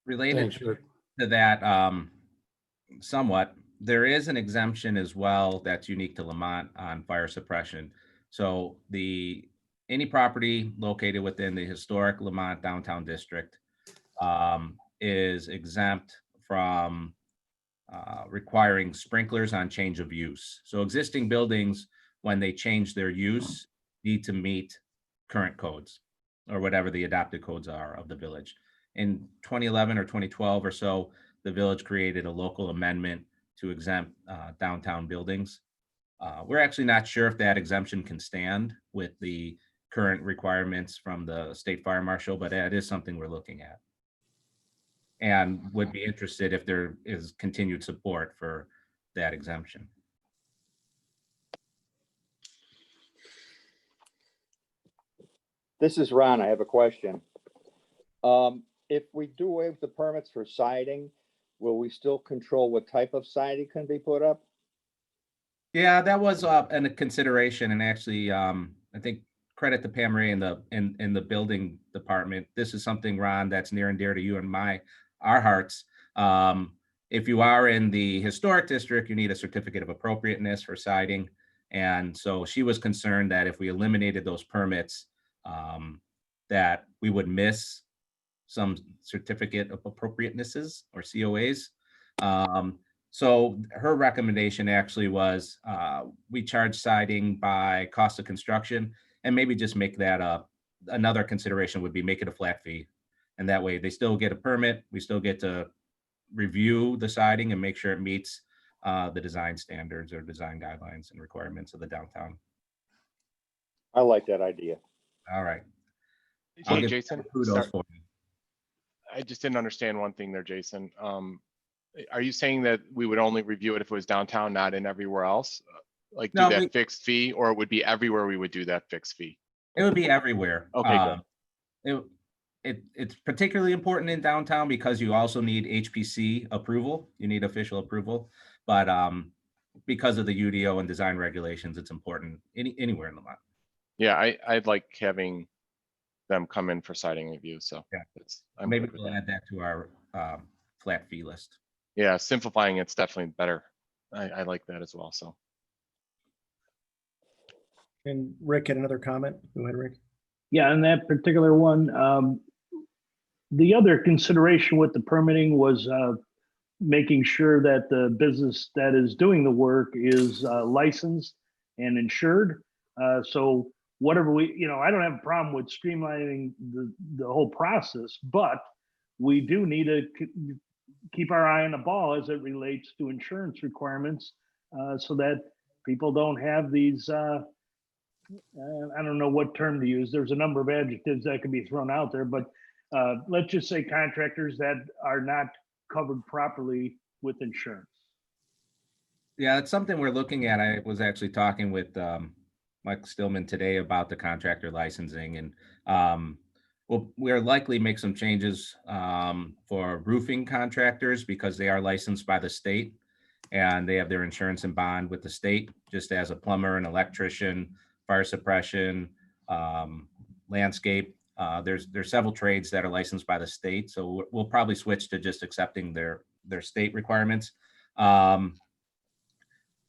Related Thanks, Rick. to that, somewhat, there is an exemption as well that's unique to Lamont on fire suppression. So any property located within the historic Lamont downtown district is exempt from requiring sprinklers on change of use. So existing buildings, when they change their use, need to meet current codes or whatever the adopted codes are of the village. In 2011 or 2012 or so, the village created a local amendment to exempt downtown buildings. We're actually not sure if that exemption can stand with the current requirements from the state fire marshal, but that is something we're looking at. And would be interested if there is continued support for that exemption. This is Ron. I have a question. If we do away with the permits for siding, will we still control what type of siding can be put up? Yeah, that was a consideration, and actually, I think credit to Pam Ray in the building department. This is something, Ron, that's near and dear to you and our hearts. If you are in the historic district, you need a certificate of appropriateness for siding, and so she was concerned that if we eliminated those permits, that we would miss some certificate of appropriatenesses or COAs. So her recommendation actually was we charge siding by cost of construction, and maybe just make that another consideration would be make it a flat fee. And that way they still get a permit. We still get to review the siding and make sure it meets the design standards or design guidelines and requirements of the downtown. I like that idea. All right. Hey, Jason, Kudos sorry, for you. I just didn't understand one thing there, Jason. Are you saying that we would only review it if it was downtown, not in everywhere else? Like do No, that fixed fee, or it would be everywhere we would do that fixed fee? It would be everywhere. Okay, good. It's particularly important in downtown because you also need HPC approval. You need official approval, but because of the UDO and design regulations, it's important anywhere in the lot. Yeah, I'd like having them come in for siding review. So yeah, I'm maybe good with we'll that. add that to our flat fee list. Yeah, simplifying it's definitely better. I like that as well. So. And Rick had another comment. Go ahead, Rick. Yeah, on that particular one, the other consideration with the permitting was making sure that the business that is doing the work is licensed and insured. So whatever I don't have a problem with streamlining the whole process, but we do need to keep our eye on the ball as it relates to insurance requirements, so that people don't have these, I don't know what term to use. There's a number of adjectives that can be thrown out there, but let's just say contractors that are not covered properly with insurance. Yeah, it's something we're looking at. I was actually talking with Mike Stillman today about the contractor licensing, and we'll likely make some changes for roofing contractors because they are licensed by the state and they have their insurance and bond with the state, just as a plumber, an electrician, fire suppression, landscape. There's several trades that are licensed by the state, so we'll probably switch to just accepting their state requirements.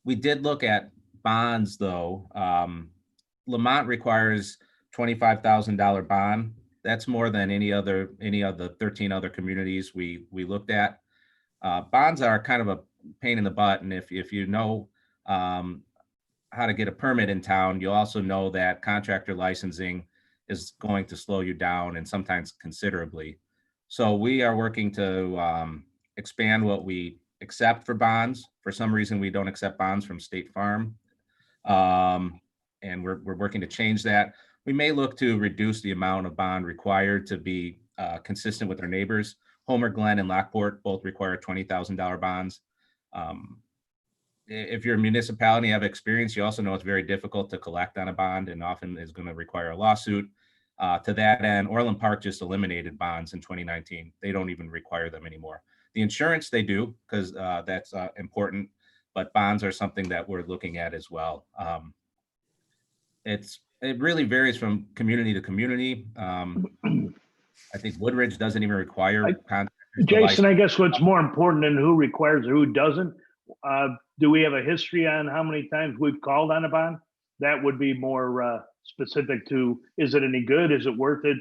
We did look at bonds though. Lamont requires $25,000 bond. That's more than any of the 13 other communities we looked at. Bonds are kind of a pain in the butt, and if you know how to get a permit in town, you also know that contractor licensing is going to slow you down and sometimes considerably. So we are working to expand what we accept for bonds. For some reason, we don't accept bonds from State Farm. And we're working to change that. We may look to reduce the amount of bond required to be consistent with our neighbors. Homer Glen and Lockport both require $20,000 bonds. If you're a municipality and have experience, you also know it's very difficult to collect on a bond and often is going to require a lawsuit. To that end, Orland Park just eliminated bonds in 2019. They don't even require them anymore. The insurance they do, because that's important, but bonds are something that we're looking at as well. It really varies from community to community. I think Woodridge doesn't even require contractors. Jason, I guess what's more important than who requires or who doesn't, do we have a history on how many times we've called on a bond? That would be more specific to, is it any good? Is it worth it?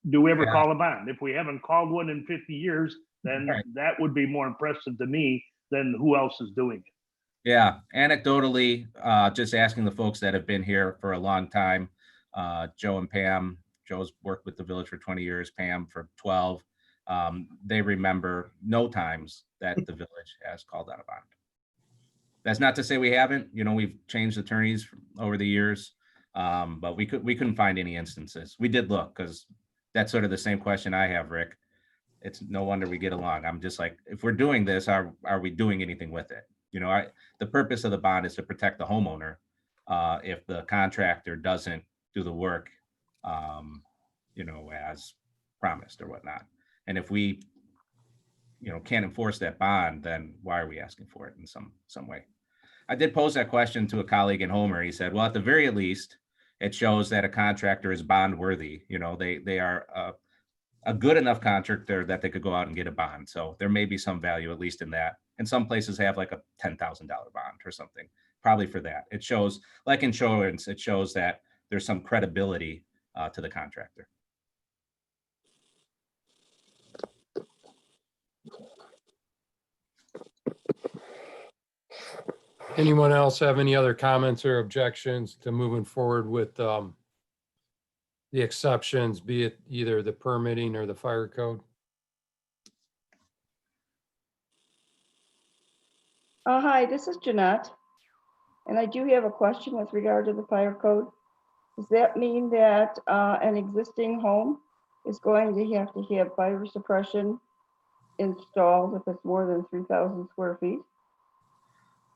Do we ever call a bond? If we haven't called one in 50 years, then that would be more impressive to me than who else is doing it. Yeah, anecdotally, just asking the folks that have been here for a long time, Joe and Pam. Joe's worked with the village for 20 years, Pam for 12. They remember no times that the village has called out a bond. That's not to say we haven't. You know, we've changed attorneys over the years, but we couldn't find any instances. We did look, because that's sort of the same question I have, Rick. It's no wonder we get along. I'm just like, if we're doing this, are we doing anything with it? You know, the purpose of the bond is to protect the homeowner if the contractor doesn't do the work, you know, as promised or whatnot. And if we, you know, can't enforce that bond, then why are we asking for it in some way? I did pose that question to a colleague in Homer. He said, well, at the very least, it shows that a contractor is bond worthy. You know, they are a good enough contractor that they could go out and get a bond. So there may be some value, at least in that. And some places have like a $10,000 bond or something, probably for that. It shows, like insurance, it shows that there's some credibility to the contractor. Anyone else have any other comments or objections to moving forward with the exceptions, be it either the permitting or the fire code? Hi, this is Jeanette. And I do have a question with regard to the fire code. Does that mean that an existing home is going to have fire suppression installed if it's more than 3,000 square feet?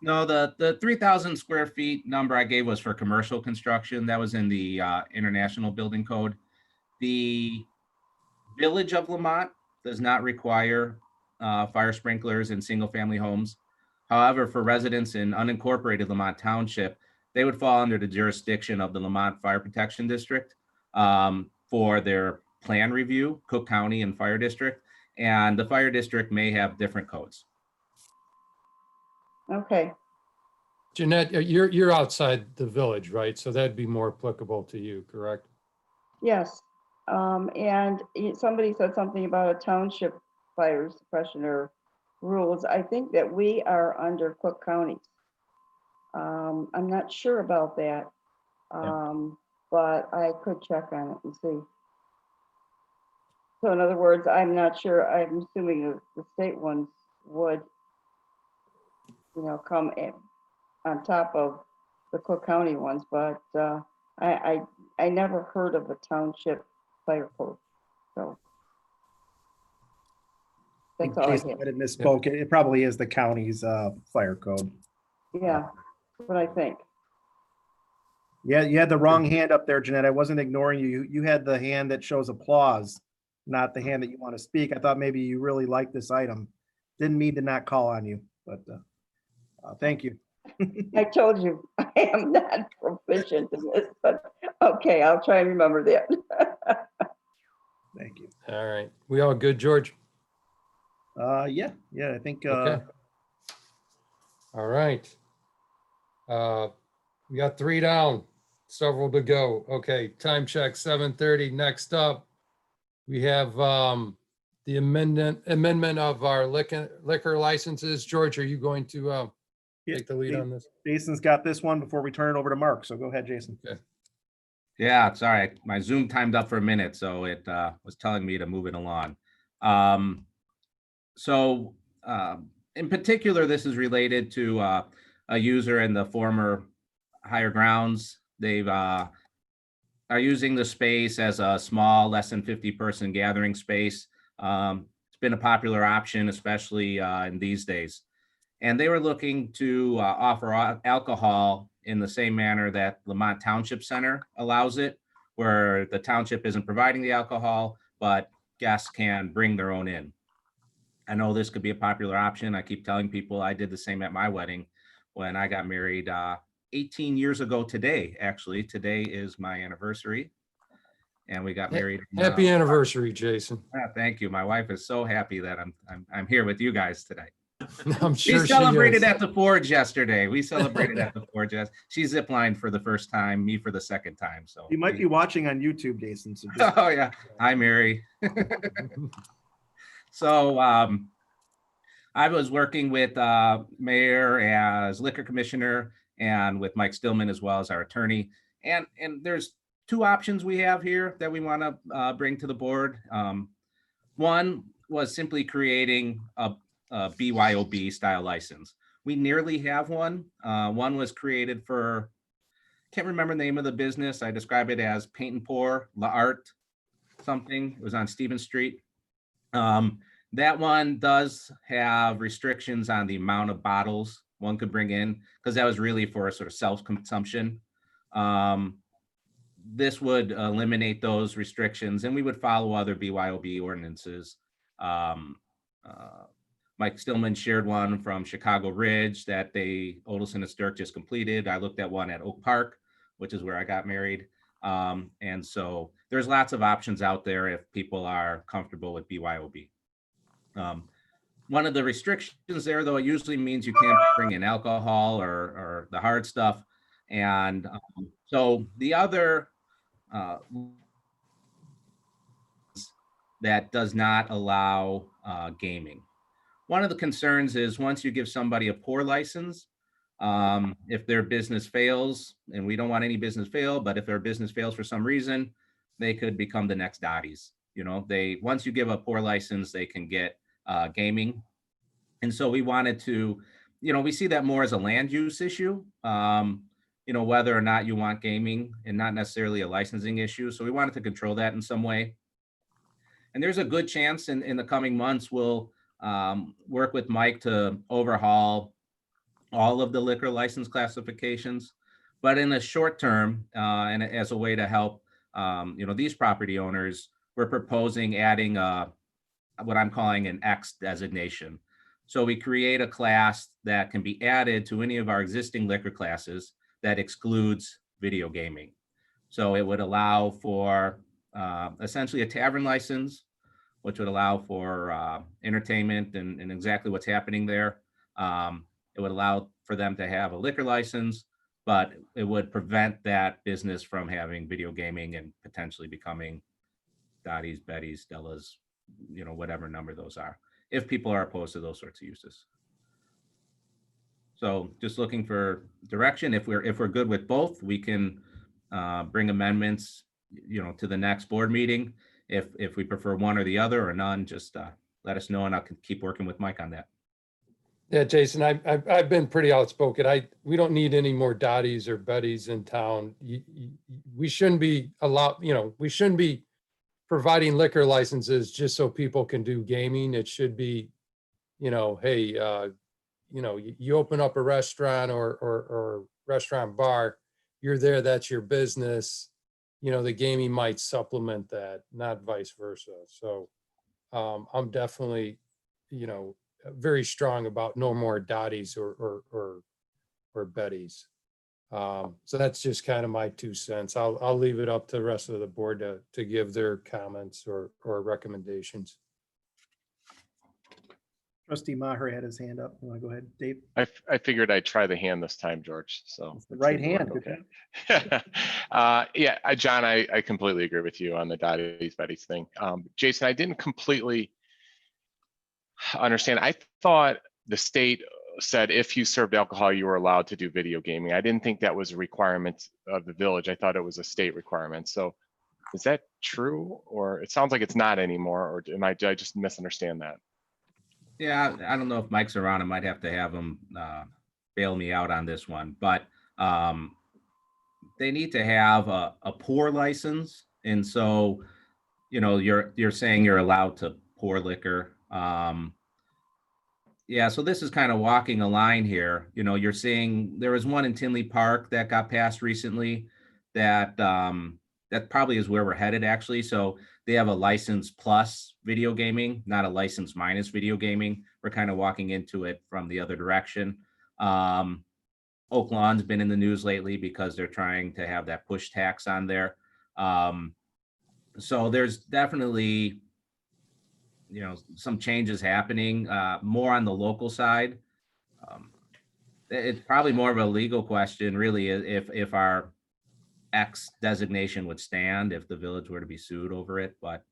No, the 3,000 square feet number I gave was for commercial construction. That was in the International Building Code. The Village of Lamont does not require fire sprinklers in single-family homes. However, for residents in unincorporated Lamont Township, they would fall under the jurisdiction of the Lamont Fire Protection District for their plan review, Cook County and Fire District, and the Fire District may have different codes. Okay, Jeanette, you're outside the village, right? So that'd be more applicable to you, correct? yes. And somebody said something about a township fire suppression or rules. I think that we are under Cook County. I'm not sure about that, but I could check on it and see. So in other words, I'm not sure, I'm assuming the state ones would, you know, come in on top of the Cook County ones, but I never heard of a township fire code, so. That's all I Jason have. might have misspoke. It probably is the county's fire code. Yeah, that's what I think. Yeah, you had the wrong hand up there, Jeanette. I wasn't ignoring you. You had the hand that shows applause, not the hand that you want to speak. I thought maybe you really liked this item. Didn't mean to not call on you, but thank you. I told you, I am not proficient in this, but okay, I'll try and remember that. Thank you. All right. We all good, George? Yeah, I think, Okay. All right. We got 3 down, several to go. Okay, time check, 7:30. Next up, we have the amendment of our liquor licenses. George, are you going to take the lead on this? Jason's got this one before we turn it over to Mark. So go ahead, Jason. Okay. Yeah, sorry. My Zoom timed up for a minute, so it was telling me to move it along. In particular, this is related to a user in the former Higher Grounds. They've are using the space as a small, less than 50-person gathering space. It's been a popular option, especially in these days. And they were looking to offer alcohol in the same manner that Lamont Township Center allows it, where the township isn't providing the alcohol, but guests can bring their own in. I know this could be a popular option. I keep telling people I did the same at my wedding when I got married 18 years ago today. Actually, today is my anniversary. And we got married. Happy anniversary, Jason. Thank you. My wife is so happy that I'm here with you guys today. I'm sure we celebrated at the Forge yesterday. We celebrated at the Forge. She ziplined for the first time, me for the second time. So You might be watching on YouTube, Jason. So just, oh yeah. Hi, Mary. So I was working with Mayor as liquor commissioner and with Mike Stillman as well as our attorney. And there's two options we have here that we want to bring to the board. One was simply creating a BYOB style license. We nearly have one. One was created for, can't remember the name of the business. I describe it as Paint and Pour, La Art, something. It was on Stevens Street. That one does have restrictions on the amount of bottles one could bring in, because that was really for a sort of self-consumption. This would eliminate those restrictions, and we would follow other BYOB ordinances. Mike Stillman shared one from Chicago Ridge that Olison and Stirk just completed. I looked at one at Oak Park, which is where I got married. And so there's lots of options out there if people are comfortable with BYOB. One of the restrictions there, though, it usually means you can't bring in alcohol or the hard stuff. And so the other that does not allow gaming. One of the concerns is once you give somebody a pour license, if their business fails, and we don't want any business fail, but if their business fails for some reason, they could become the next Dottie's. You know, once you give a pour license, they can get gaming. And so we wanted to, we see that more as a land use issue, whether or not you want gaming and not necessarily a licensing issue. So we wanted to control that in some way. And there's a good chance in the coming months, we'll work with Mike to overhaul all of the liquor license classifications. But in the short term, and as a way to help, these property owners, we're proposing adding what I'm calling an X designation. So we create a class that can be added to any of our existing liquor classes that excludes video gaming. So it would allow for essentially a tavern license, which would allow for entertainment and exactly what's happening there. It would allow for them to have a liquor license, but it would prevent that business from having video gaming and potentially becoming Dottie's, Betty's, Stella's, whatever number those are, if people are opposed to those sorts of uses. So just looking for direction. If we're good with both, we can bring amendments, to the next board meeting. If we prefer one or the other or none, just let us know, and I can keep working with Mike on that. Yeah, Jason, I've been pretty outspoken. We don't need any more Dottie's or Betty's in town. We shouldn't be we shouldn't be providing liquor licenses just so people can do gaming. It should be, hey, you open up a restaurant or restaurant bar, you're there, that's your business. The gaming might supplement that, not vice versa. So I'm definitely, very strong about no more Dottie's or Betty's. So that's just kind of my 2 cents. I'll leave it up to the rest of the board to give their comments or recommendations. Trustee Maher had his hand up. You want to go ahead, Dave? I figured I'd try the hand this time, George. So It's the right hand. Okay. Yeah, John, I completely agree with you on the Dottie's, Betty's thing. Jason, I didn't completely understand. I thought the state said if you served alcohol, you were allowed to do video gaming. I didn't think that was a requirement of the village. I thought it was a state requirement. So is that true? Or it sounds like it's not anymore, or did I just misunderstand that? Yeah, I don't know if Mike's around. I might have to have him bail me out on this one, but they need to have a pour license. And so, you're saying you're allowed to pour liquor. Yeah, so this is kind of walking a line here. You're saying there was one in Tinley Park that got passed recently that that probably is where we're headed, actually. So they have a license plus video gaming, not a license minus video gaming. We're kind of walking into it from the other direction. Oak Lawn's been in the news lately because they're trying to have that push tax on there. So there's definitely, some changes happening, more on the local side. It's probably more of a legal question, really, if our X designation would stand if the village were to be sued over it. But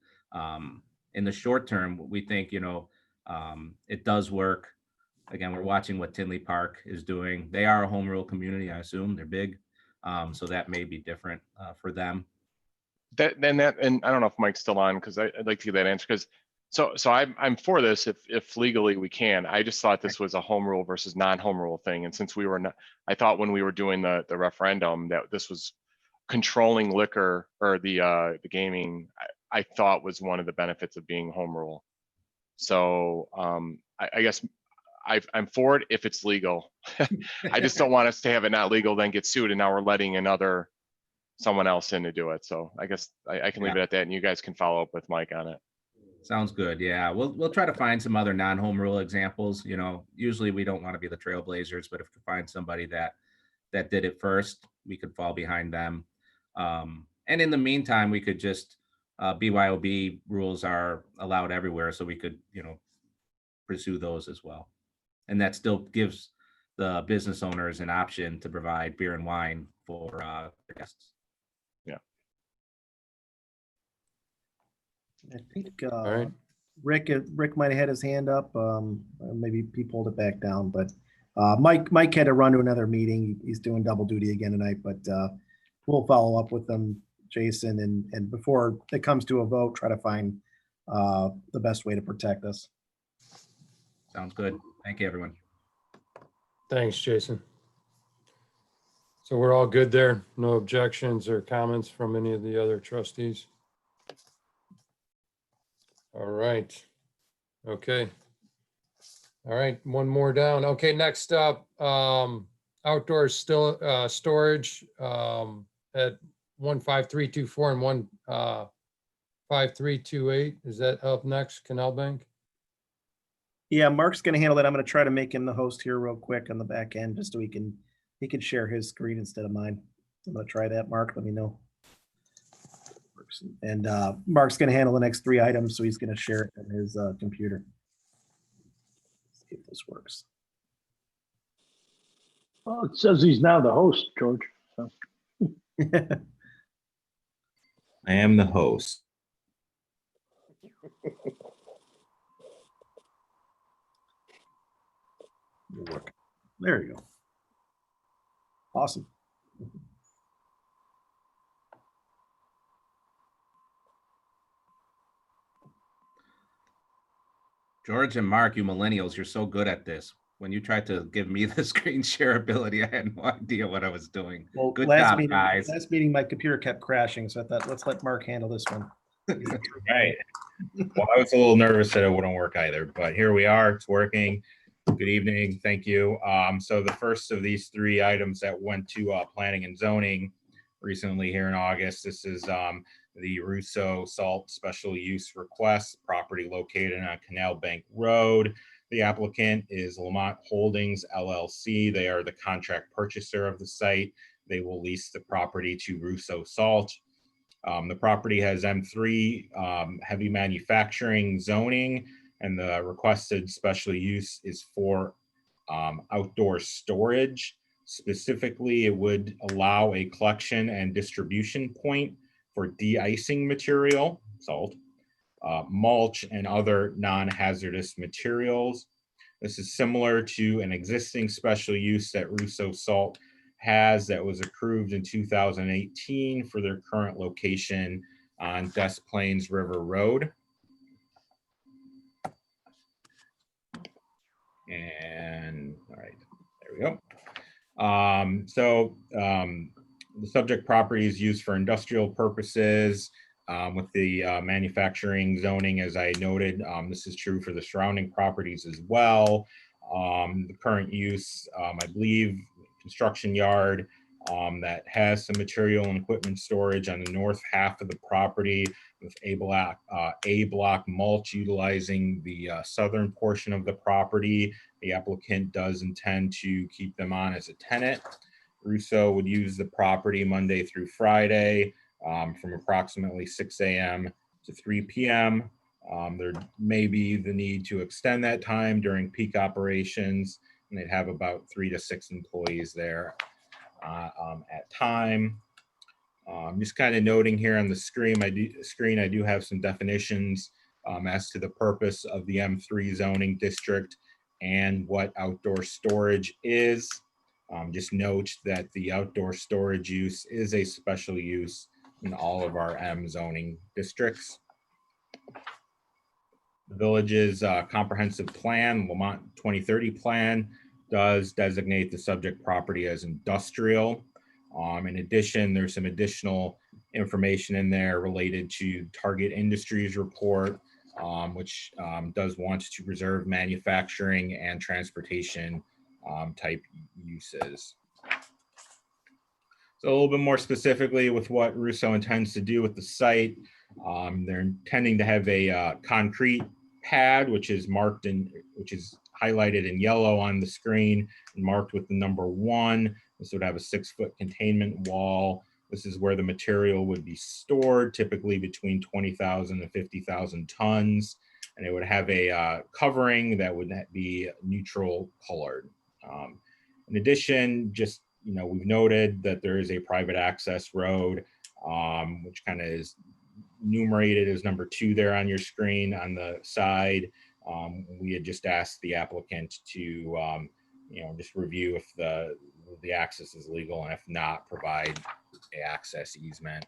in the short term, we think, it does work. Again, we're watching what Tinley Park is doing. They are a home rule community, I assume. They're big. So that may be different for them. and I don't know if Mike's still on, because I'd like to get that answer, because so I'm for this if legally we can. I just thought this was a home rule versus non-home rule thing. And since we were not, I thought when we were doing the referendum that this was controlling liquor or the gaming, I thought was one of the benefits of being home rule. So I guess I'm for it if it's legal. I just don't want us to have it not legal, then get sued, and now we're letting someone else in to do it. So I guess I can leave it at that, and you guys can follow up with Mike on it. Sounds good. Yeah, we'll try to find some other non-home rule examples. You know, usually we don't want to be the trailblazers, but if we find somebody that did it first, we could fall behind them. And in the meantime, we could just BYOB rules are allowed everywhere, so we could, you know, pursue those as well. And that still gives the business owners an option to provide beer and wine for their guests. Yeah. I think All right. Rick might have had his hand up. Maybe he pulled it back down, but Mike had to run to another meeting. He's doing double duty again tonight, but we'll follow up with them, Jason, and before it comes to a vote, try to find the best way to protect us. Sounds good. Thank you, everyone. Thanks, Jason. So we're all good there? No objections or comments from any of the other trustees? All right. Okay. All right, one more down. Okay, next up, outdoor storage at 15324 and 15328. Is that up next, Canal Bank? Yeah, Mark's going to handle that. I'm going to try to make him the host here real quick on the back end, just so he can share his screen instead of mine. I'm going to try that. Mark, let me know. And Mark's going to handle the next 3 items, so he's going to share it on his computer. Let's see if this works. Well, it says he's now the host, George. So. I am the host. There you go. Awesome. George and Mark, you millennials, you're so good at this. When you tried to give me the screen share ability, I had no idea what I was doing. Well, Good job, guys. Last meeting, my computer kept crashing, so I thought, let's let Mark handle this one. Right. Well, I was a little nervous that it wouldn't work either, but here we are. It's working. Good evening. Thank you. So the first of these 3 items that went to planning and zoning recently here in August, this is the Russo salt special use request, property located on Canal Bank Road. The applicant is Lamont Holdings LLC. They are the contract purchaser of the site. They will lease the property to Russo Salt. The property has M3 heavy manufacturing zoning, and the requested special use is for outdoor storage. Specifically, it would allow a collection and distribution point for de-icing material, salt, mulch, and other non-hazardous materials. This is similar to an existing special use that Russo Salt has that was approved in 2018 for their current location on Des Plaines River Road. And all right, there we go. The subject property is used for industrial purposes with the manufacturing zoning, as I noted. This is true for the surrounding properties as well. The current use, I believe, construction yard that has some material and equipment storage on the north half of the property with A block mulch utilizing the southern portion of the property. The applicant does intend to keep them on as a tenant. Russo would use the property Monday through Friday from approximately 6 a.m. to 3 p.m. There may be the need to extend that time during peak operations, and they'd have about 3 to 6 employees there at time. Just kind of noting here on the screen, I do have some definitions as to the purpose of the M3 zoning district and what outdoor storage is. Just note that the outdoor storage use is a special use in all of our M zoning districts. The village's comprehensive plan, Lamont 2030 plan, does designate the subject property as industrial. In addition, there's some additional information in there related to Target Industries report, which does want to preserve manufacturing and transportation type uses. So a little bit more specifically with what Russo intends to do with the site, they're intending to have a concrete pad, which is highlighted in yellow on the screen and marked with the number 1. This would have a 6-foot containment wall. This is where the material would be stored, typically between 20,000 and 50,000 tons. And it would have a covering that would be neutral colored. In addition, just, we've noted that there is a private access road, which kind of is enumerated as number 2 there on your screen on the side. We had just asked the applicant to, just review if the access is legal, and if not, provide an access easement.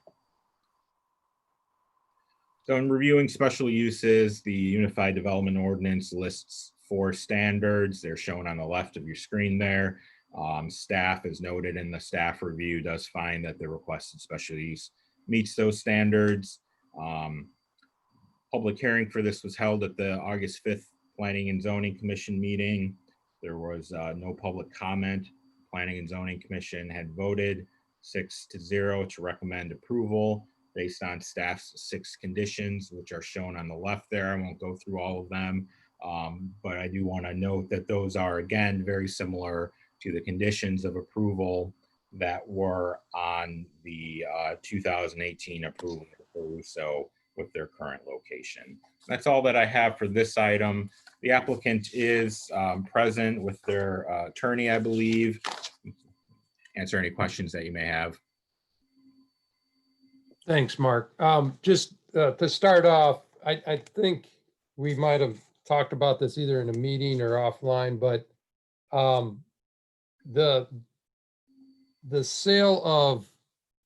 So in reviewing special uses, the Unified Development Ordinance lists 4 standards. They're shown on the left of your screen there. Staff, as noted in the staff review, does find that the requested special use meets those standards. Public hearing for this was held at the August 5th Planning and Zoning Commission meeting. There was no public comment. Planning and Zoning Commission had voted 6-0 to recommend approval based on staff's 6 conditions, which are shown on the left there. I won't go through all of them, but I do want to note that those are, again, very similar to the conditions of approval that were on the 2018 approval for Russo with their current location. That's all that I have for this item. The applicant is present with their attorney, I believe. Answer any questions that you may have. Thanks, Mark. Just to start off, I think we might have talked about this either in a meeting or offline, but the sale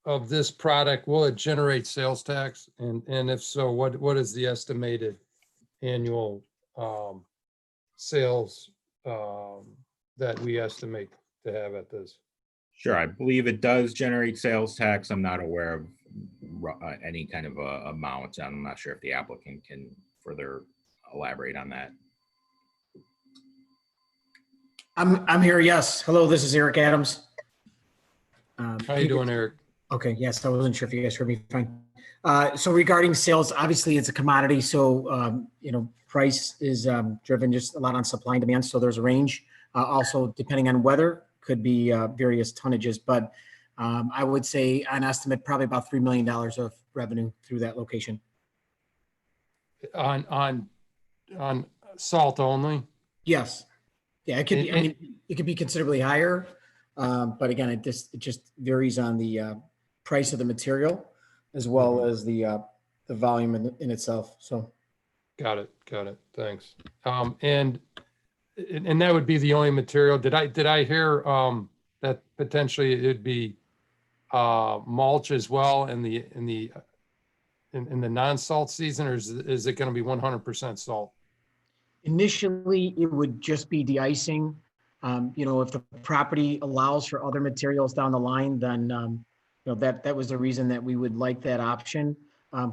of this product, will it generate sales tax? And if so, what is the estimated annual sales that we estimate to have at this? Sure, I believe it does generate sales tax. I'm not aware of any kind of amount. I'm not sure if the applicant can further elaborate on that. I'm here, yes. Hello, this is Eric Adams. How you doing, Eric? Okay, yes, I wasn't sure if you guys heard me fine. So regarding sales, obviously it's a commodity, so price is driven just a lot on supply and demand, so there's a range. Also, depending on weather, could be various tonnages, but I would say an estimate probably about $3 million of revenue through that location. On salt only? Yes. Yeah, it could be. I mean, it could be considerably higher, but again, it just varies on the price of the material as well as the volume in itself. So, got it. Thanks. And that would be the only material. Did I hear that potentially it'd be mulch as well in the non-salt season, or is it going to be 100% salt? initially, it would just be de-icing. If the property allows for other materials down the line, then that was the reason that we would like that option.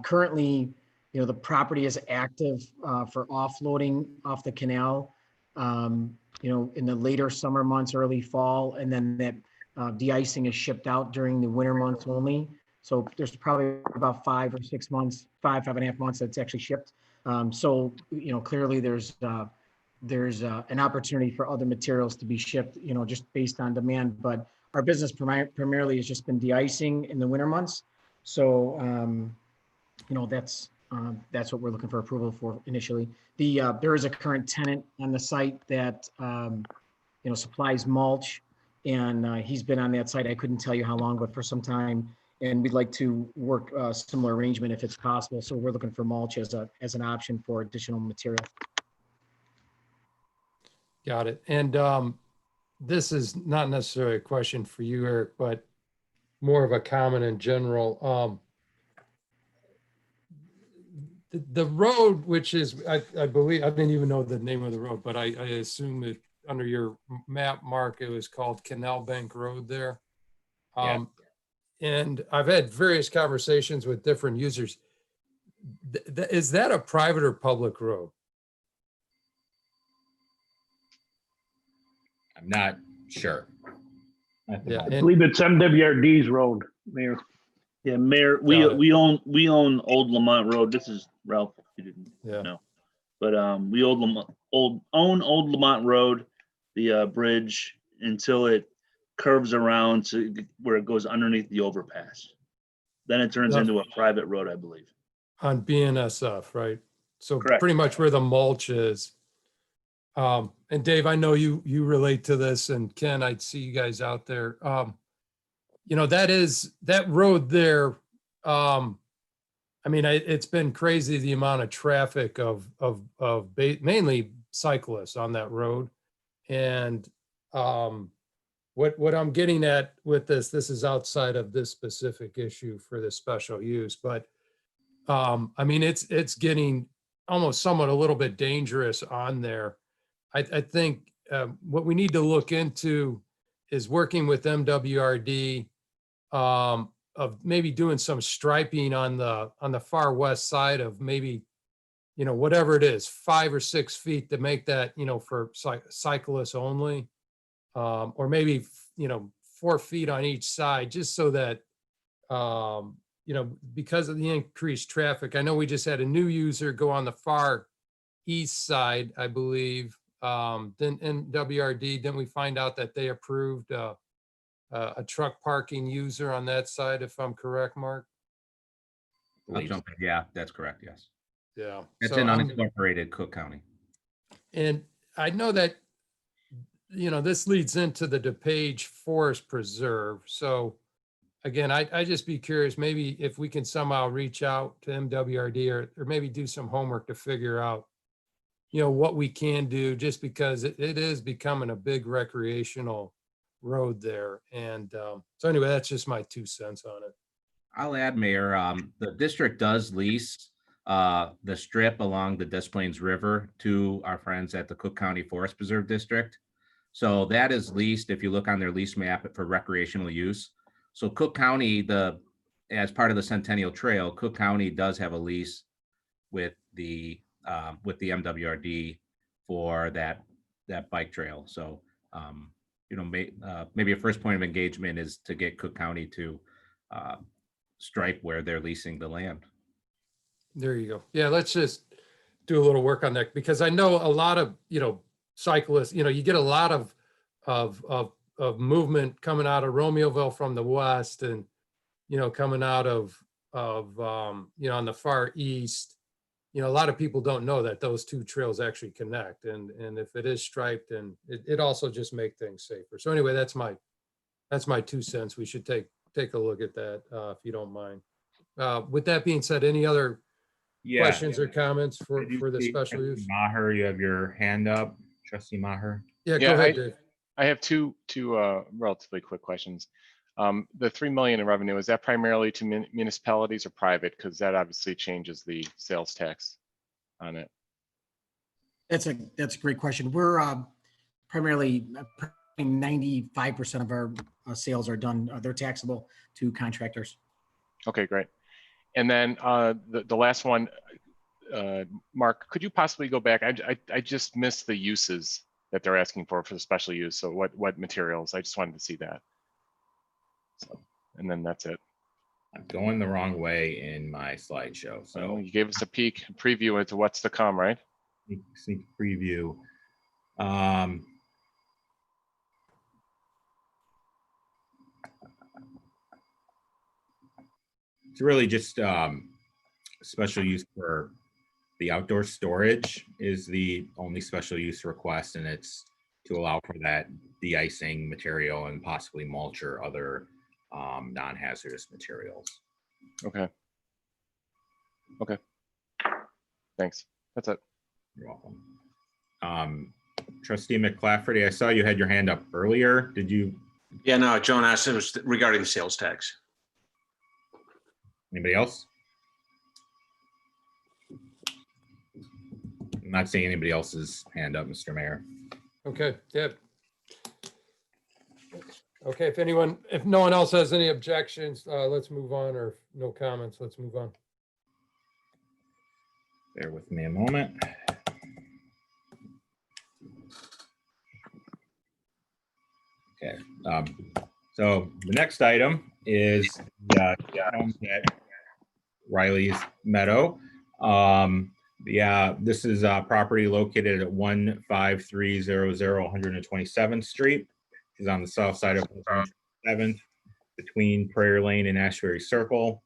Currently, the property is active for offloading off the canal, in the later summer months, early fall, and then that de-icing is shipped out during the winter months only. So there's probably about 5 or 6 months, 5.5 months that's actually shipped. Clearly there's an opportunity for other materials to be shipped, just based on demand. But our business primarily has just been de-icing in the winter months. So, that's what we're looking for approval for initially. There is a current tenant on the site that, supplies mulch, and he's been on that site. I couldn't tell you how long, but for some time. And we'd like to work a similar arrangement if it's possible. So we're looking for mulch as an option for additional material. Got it. And this is not necessarily a question for you, Eric, but more of a comment in general. the road, which is, I believe, I didn't even know the name of the road, but I assume it under your map, Mark, it was called Canal Bank Road there. Yeah. And I've had various conversations with different users. Is that a private or public road? I'm not sure. At the Yeah, I moment. believe it's MWRD's road, Mayor. Yeah, Mayor, Got it. we own Old Lamont Road. This is Ralph, if you didn't Yeah. know. But we own Old Lamont Road, the bridge, until it curves around to where it goes underneath the overpass. Then it turns Yeah. into a private road, I believe. On BNSF, right? So Correct. pretty much where the mulch is. And Dave, I know you relate to this, and Ken, I'd see you guys out there. You know, that road there. I mean, it's been crazy the amount of traffic of mainly cyclists on that road. And what I'm getting at with this is outside of this specific issue for this special use, but I mean, it's getting almost somewhat a little bit dangerous on there. I think what we need to look into is working with MWRD of maybe doing some striping on the far west side of maybe, you know, whatever it is, 5 or 6 feet to make that, you know, for cyclists only, or maybe, you know, 4 feet on each side, just so that, you know, because of the increased traffic. I know we just had a new user go on the far east side, I believe. Then in WRD, then we find out that they approved a truck parking user on that side, if I'm correct, Mark? I'll jump in. Yeah, that's correct. Yes. Yeah. That's So in I'm- unincorporated Cook County. And I know that, you know, this leads into the DePage Forest Preserve. So again, I just be curious, maybe if we can somehow reach out to MWRD or maybe do some homework to figure out, you know, what we can do, just because it is becoming a big recreational road there. And so anyway, that's just my 2 cents on it. I'll add, Mayor, the district does lease the strip along the Des Plaines River to our friends at the Cook County Forest Preserve District. So that is leased, if you look on their lease map, for recreational use. So Cook County, as part of the Centennial Trail, Cook County does have a lease with the MWRD for that bike trail. So you know, maybe a first point of engagement is to get Cook County to stripe where they're leasing the land. There you go. Yeah, let's just do a little work on that, because I know a lot of, you know, cyclists, you know, you get a lot of movement coming out of Romeoville from the west, and, you know, coming out of you know, on the far east. You know, a lot of people don't know that those 2 trails actually connect, and if it is striped, and it also just make things safer. So anyway, that's my 2 cents. We should take a look at that, if you don't mind. With that being said, any other Yeah. questions or comments for Did you the see special Trustee use? Maher, you have your hand up, Trustee Maher. Yeah, Yeah, go ahead, Dave. I have two relatively quick questions. The 3 million in revenue, is that primarily to municipalities or private? Because that obviously changes the sales tax on it. That's a great question. We're primarily 95% of our sales are done. They're taxable to contractors. Okay, great. And then the last one, Mark, could you possibly go back? I just missed the uses that they're asking for the special use. So what materials? I just wanted to see that. So, and then that's it. I'm going the wrong way in my slideshow. So So you gave us a preview into what's to come, right? sneak preview. It's really just special use for the outdoor storage is the only special use request, and it's to allow for that de-icing material and possibly mulch or other non-hazardous materials. Okay. Okay. Thanks. That's it. You're welcome. Trustee McClafferty, I saw you had your hand up earlier. Did you? Yeah, no, John asked, it was regarding sales tax. Anybody else? I'm not seeing anybody else's hand up, Mr. Mayor. Okay, Deb. Okay, if no one else has any objections, let's move on, or no comments, let's move on. Bear with me a moment. Okay, so the next item is homes at Riley's Meadow. This is a property located at 15300 127th Street. It's on the south side of 7th between Prairie Lane and Ashbury Circle.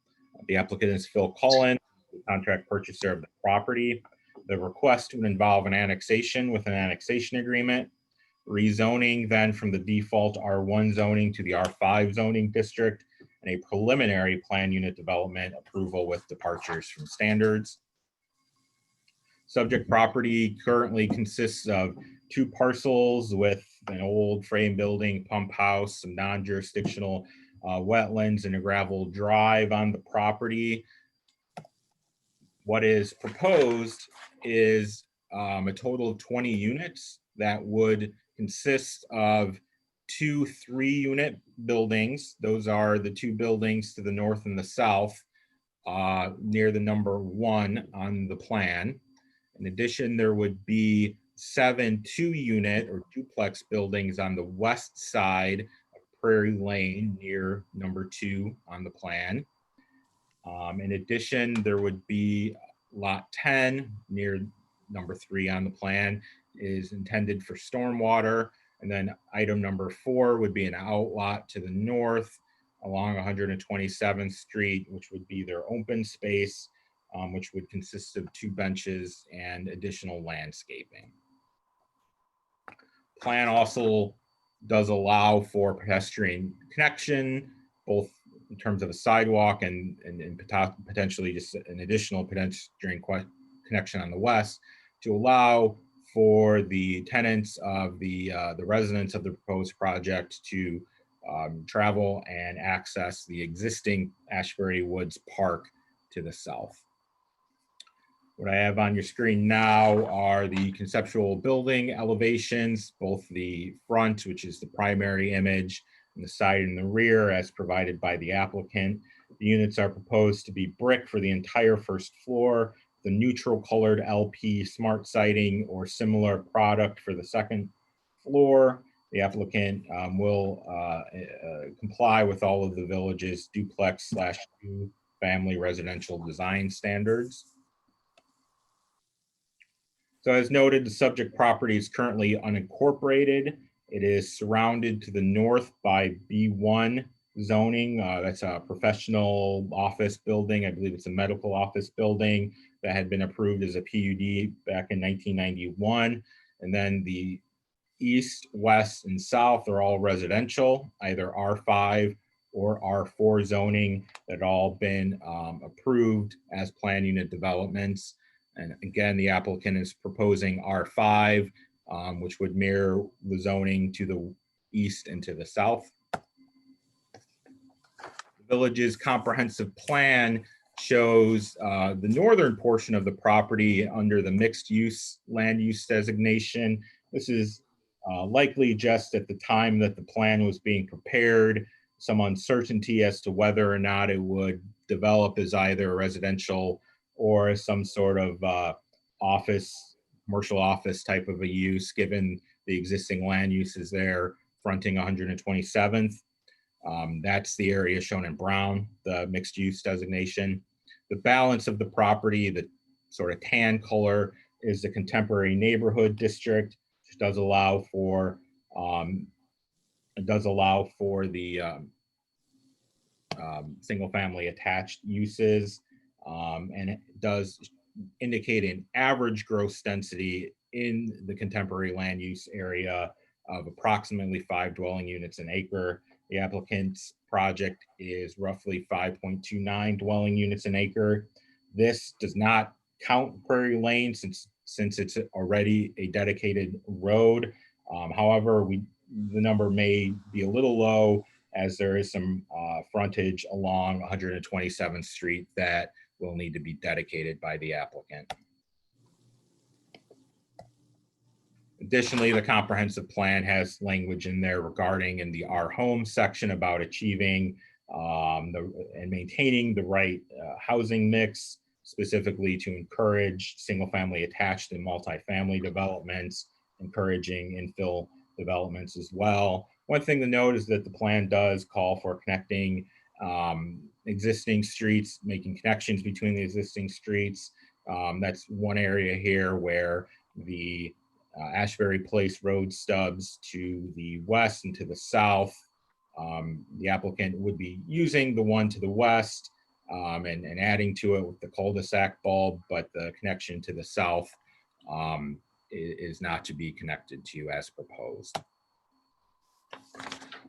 The applicant is Phil Cullen, the contract purchaser of the property. The request would involve an annexation with an annexation agreement, rezoning then from the default R1 zoning to the R5 zoning district, and a preliminary plan unit development approval with departures from standards. Subject property currently consists of 2 parcels with an old frame building, pump house, some non-jurisdictional wetlands, and a gravel drive on the property. What is proposed is a total of 20 units that would consist of 2 3-unit buildings. Those are the 2 buildings to the north and the south near the number 1 on the plan. In addition, there would be 7 2-unit or duplex buildings on the west side of Prairie Lane near number 2 on the plan. In addition, there would be lot 10 near number 3 on the plan is intended for stormwater. And then item number 4 would be an outlot to the north along 127th Street, which would be their open space, which would consist of 2 benches and additional landscaping. Plan also does allow for pedestrian connection, both in terms of a sidewalk and potentially just an additional pedestrian connection on the west to allow for the tenants of the residents of the proposed project to travel and access the existing Ashbury Woods Park to the south. What I have on your screen now are the conceptual building elevations, both the front, which is the primary image, and the side and the rear as provided by the applicant. The units are proposed to be brick for the entire first floor, the neutral colored LP smart siding or similar product for the second floor. The applicant will comply with all of the village's duplex/2 family residential design standards. So as noted, the subject property is currently unincorporated. It is surrounded to the north by B1 zoning. That's a professional office building. I believe it's a medical office building that had been approved as a PUD back in 1991. And then the east, west, and south are all residential, either R5 or R4 zoning that all been approved as plan unit developments. And again, the applicant is proposing R5, which would mirror the zoning to the east and to the south. The village's comprehensive plan shows the northern portion of the property under the mixed use land use designation. This is likely just at the time that the plan was being prepared, some uncertainty as to whether or not it would develop as either a residential or some sort of office, commercial office type of a use, given the existing land uses there fronting 127th. That's the area shown in brown, the mixed use designation. The balance of the property, the sort of tan color, is the contemporary neighborhood district, which does allow for the single family attached uses, and it does indicate an average gross density in the contemporary land use area of approximately 5 dwelling units an acre. The applicant's project is roughly 5.29 dwelling units an acre. This does not count Prairie Lane since it's already a dedicated road. However, the number may be a little low as there is some frontage along 127th Street that will need to be dedicated by the applicant. Additionally, the comprehensive plan has language in there regarding in the Our Home section about achieving and maintaining the right housing mix, specifically to encourage single-family attached and multifamily developments, encouraging infill developments as well. One thing to note is that the plan does call for connecting existing streets, making connections between the existing streets. That's one area here where the Ashbury Place road stubs to the west and to the south. The applicant would be using the one to the west and adding to it with the cul-de-sac bulb, but the connection to the south is not to be connected to as proposed.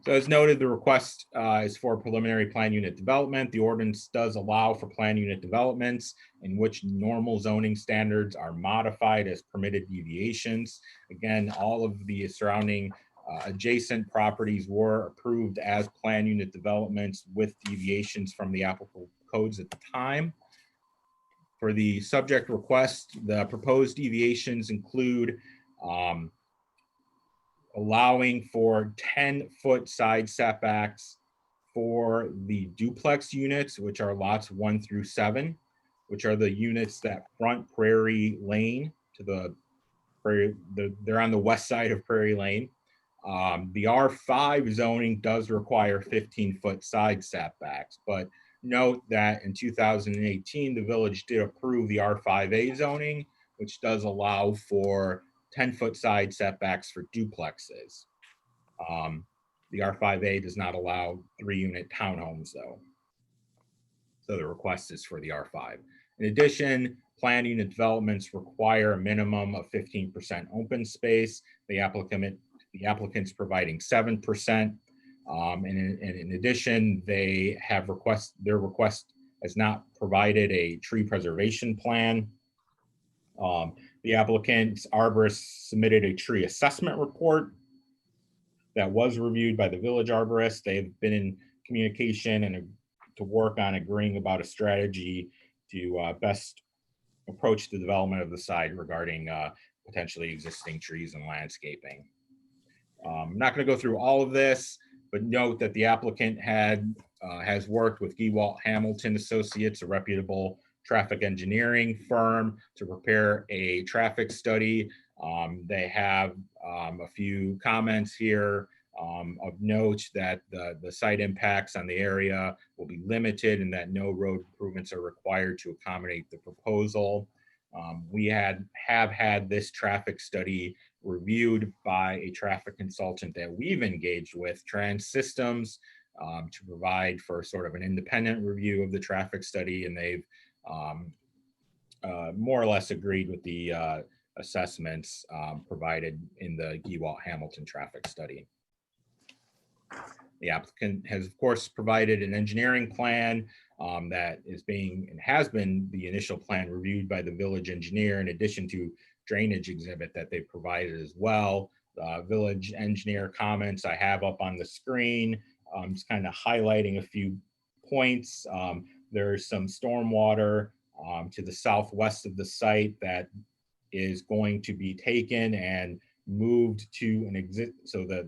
So as noted, the request is for preliminary plan unit development. The ordinance does allow for plan unit developments in which normal zoning standards are modified as permitted deviations. Again, all of the surrounding adjacent properties were approved as plan unit developments with deviations from the applicable codes at the time. For the subject request, the proposed deviations include allowing for 10-foot side setbacks for the duplex units, which are lots 1 through 7, which are the units that front Prairie Lane to the Prairie, they're on the west side of Prairie Lane. The R5 zoning does require 15-foot side setbacks, but note that in 2018, the village did approve the R5A zoning, which does allow for 10-foot side setbacks for duplexes. The R5A does not allow 3-unit townhomes though. So the request is for the R5. In addition, plan unit developments require a minimum of 15% open space. The applicant's providing 7%. And in addition, they have their request has not provided a tree preservation plan. The applicant's arborist submitted a tree assessment report that was reviewed by the village arborist. They've been in communication and to work on agreeing about a strategy to best approach the development of the site regarding potentially existing trees and landscaping. I'm not going to go through all of this, but note that the applicant has worked with Gewalt Hamilton Associates, a reputable traffic engineering firm, to prepare a traffic study. They have a few comments here of note that the site impacts on the area will be limited and that no road improvements are required to accommodate the proposal. We have had this traffic study reviewed by a traffic consultant that we've engaged with, Trans Systems, to provide for sort of an independent review of the traffic study, and they've more or less agreed with the assessments provided in the Gewalt Hamilton traffic study. The applicant has, of course, provided an engineering plan that is being and has been the initial plan reviewed by the village engineer, in addition to drainage exhibit that they provided as well. Village engineer comments I have up on the screen. Just kind of highlighting a few points. There's some stormwater to the southwest of the site that is going to be taken and moved to an exit, so the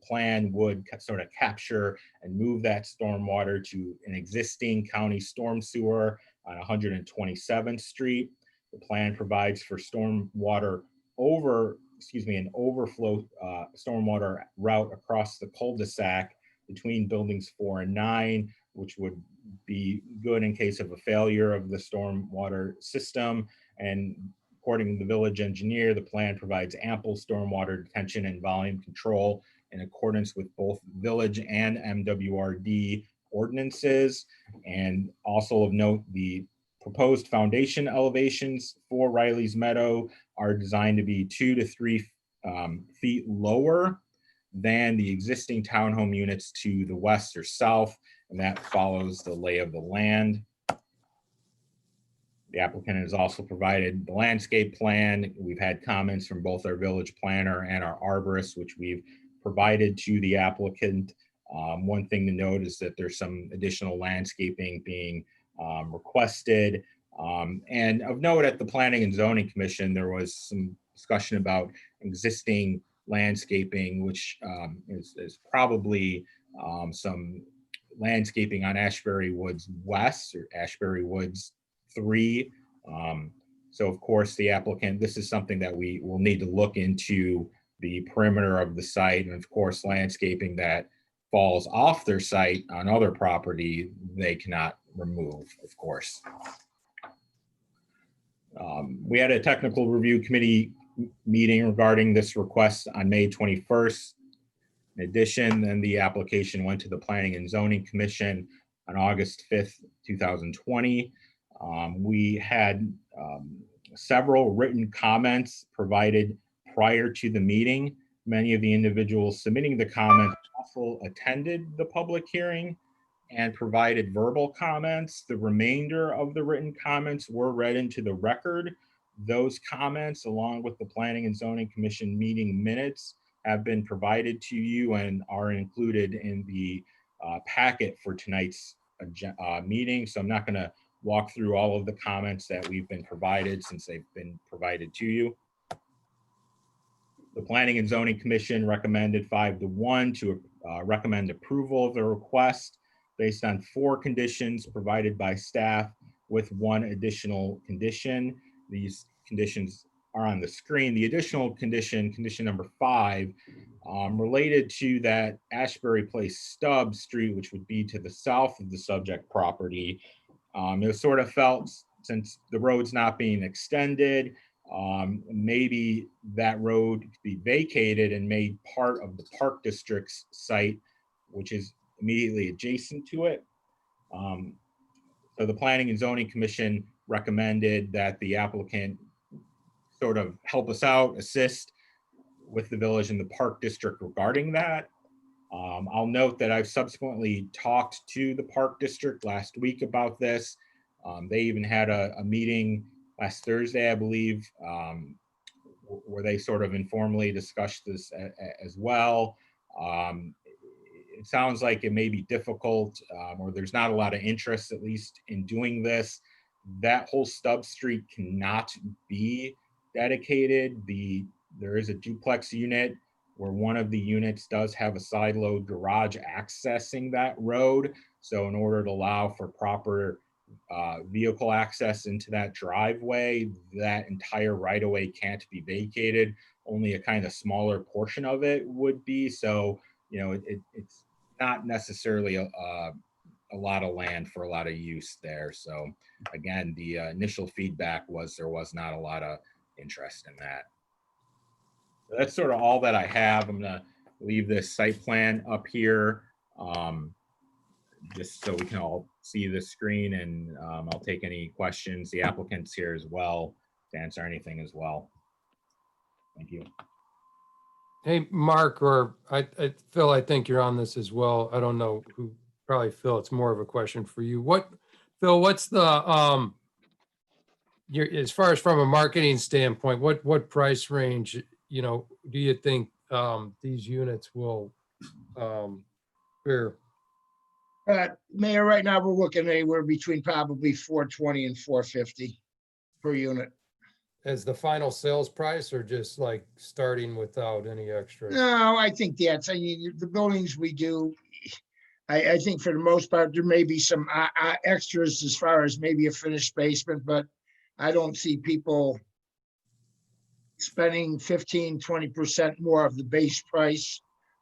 plan would sort of capture and move that stormwater to an existing county storm sewer on 127th Street. The plan provides for stormwater an overflow stormwater route across the cul-de-sac between buildings 4 and 9, which would be good in case of a failure of the stormwater system. And according to the village engineer, the plan provides ample stormwater detention and volume control in accordance with both village and MWRD ordinances. And also of note, the proposed foundation elevations for Riley's Meadow are designed to be 2 to 3 feet lower than the existing townhome units to the west or south, and that follows the lay of the land. The applicant has also provided the landscape plan. We've had comments from both our village planner and our arborist, which we've provided to the applicant. One thing to note is that there's some additional landscaping being requested. And of note, at the Planning and Zoning Commission, there was some discussion about existing landscaping, which is probably some landscaping on Ashbury Woods West or Ashbury Woods 3. So of course the applicant, this is something that we will need to look into the perimeter of the site, and of course landscaping that falls off their site on other property, they cannot remove, of course. We had a technical review committee meeting regarding this request on May 21st. In addition, then the application went to the Planning and Zoning Commission on August 5th, 2020. We had several written comments provided prior to the meeting. Many of the individuals submitting the comments also attended the public hearing and provided verbal comments. The remainder of the written comments were read into the record. Those comments, along with the Planning and Zoning Commission meeting minutes, have been provided to you and are included in the packet for tonight's meeting. So I'm not going to walk through all of the comments that we've been provided since they've been provided to you. The Planning and Zoning Commission recommended 5-1 to recommend approval of the request based on 4 conditions provided by staff with 1 additional condition. These conditions are on the screen. The additional condition, condition number 5, related to that Ashbury Place stub street, which would be to the south of the subject property. It was sort of felt, since the road's not being extended, maybe that road could be vacated and made part of the Park District's site, which is immediately adjacent to it. So the Planning and Zoning Commission recommended that the applicant sort of help us out, assist with the village and the Park District regarding that. I'll note that I've subsequently talked to the Park District last week about this. They even had a meeting last Thursday, I believe, where they sort of informally discussed this as well. It sounds like it may be difficult, or there's not a lot of interest, at least, in doing this. That whole stub street cannot be dedicated. There is a duplex unit where one of the units does have a side load garage accessing that road. So in order to allow for proper vehicle access into that driveway, that entire right-of-way can't be vacated. Only a kind of smaller portion of it would be. So, you know, it's not necessarily a lot of land for a lot of use there. So again, the initial feedback was there was not a lot of interest in that. So that's sort of all that I have. I'm gonna leave this site plan up here just so we can all see the screen, and I'll take any questions. The applicant's here as well to answer anything as well. Thank you. Hey, Mark, or Phil, I think you're on this as well. I don't know who, probably Phil, it's more of a question for you. Phil, what's the, as far as from a marketing standpoint, what price range, you know, do you think these units will bear? Mayor, right now we're looking anywhere between probably $420 and $450 per unit. As the final sales price, or just like starting without any extra? No, I think that's, I mean, the buildings we do, I think for the most part, there may be some extras as far as maybe a finished basement, but I don't see people spending 15-20% more of the base price.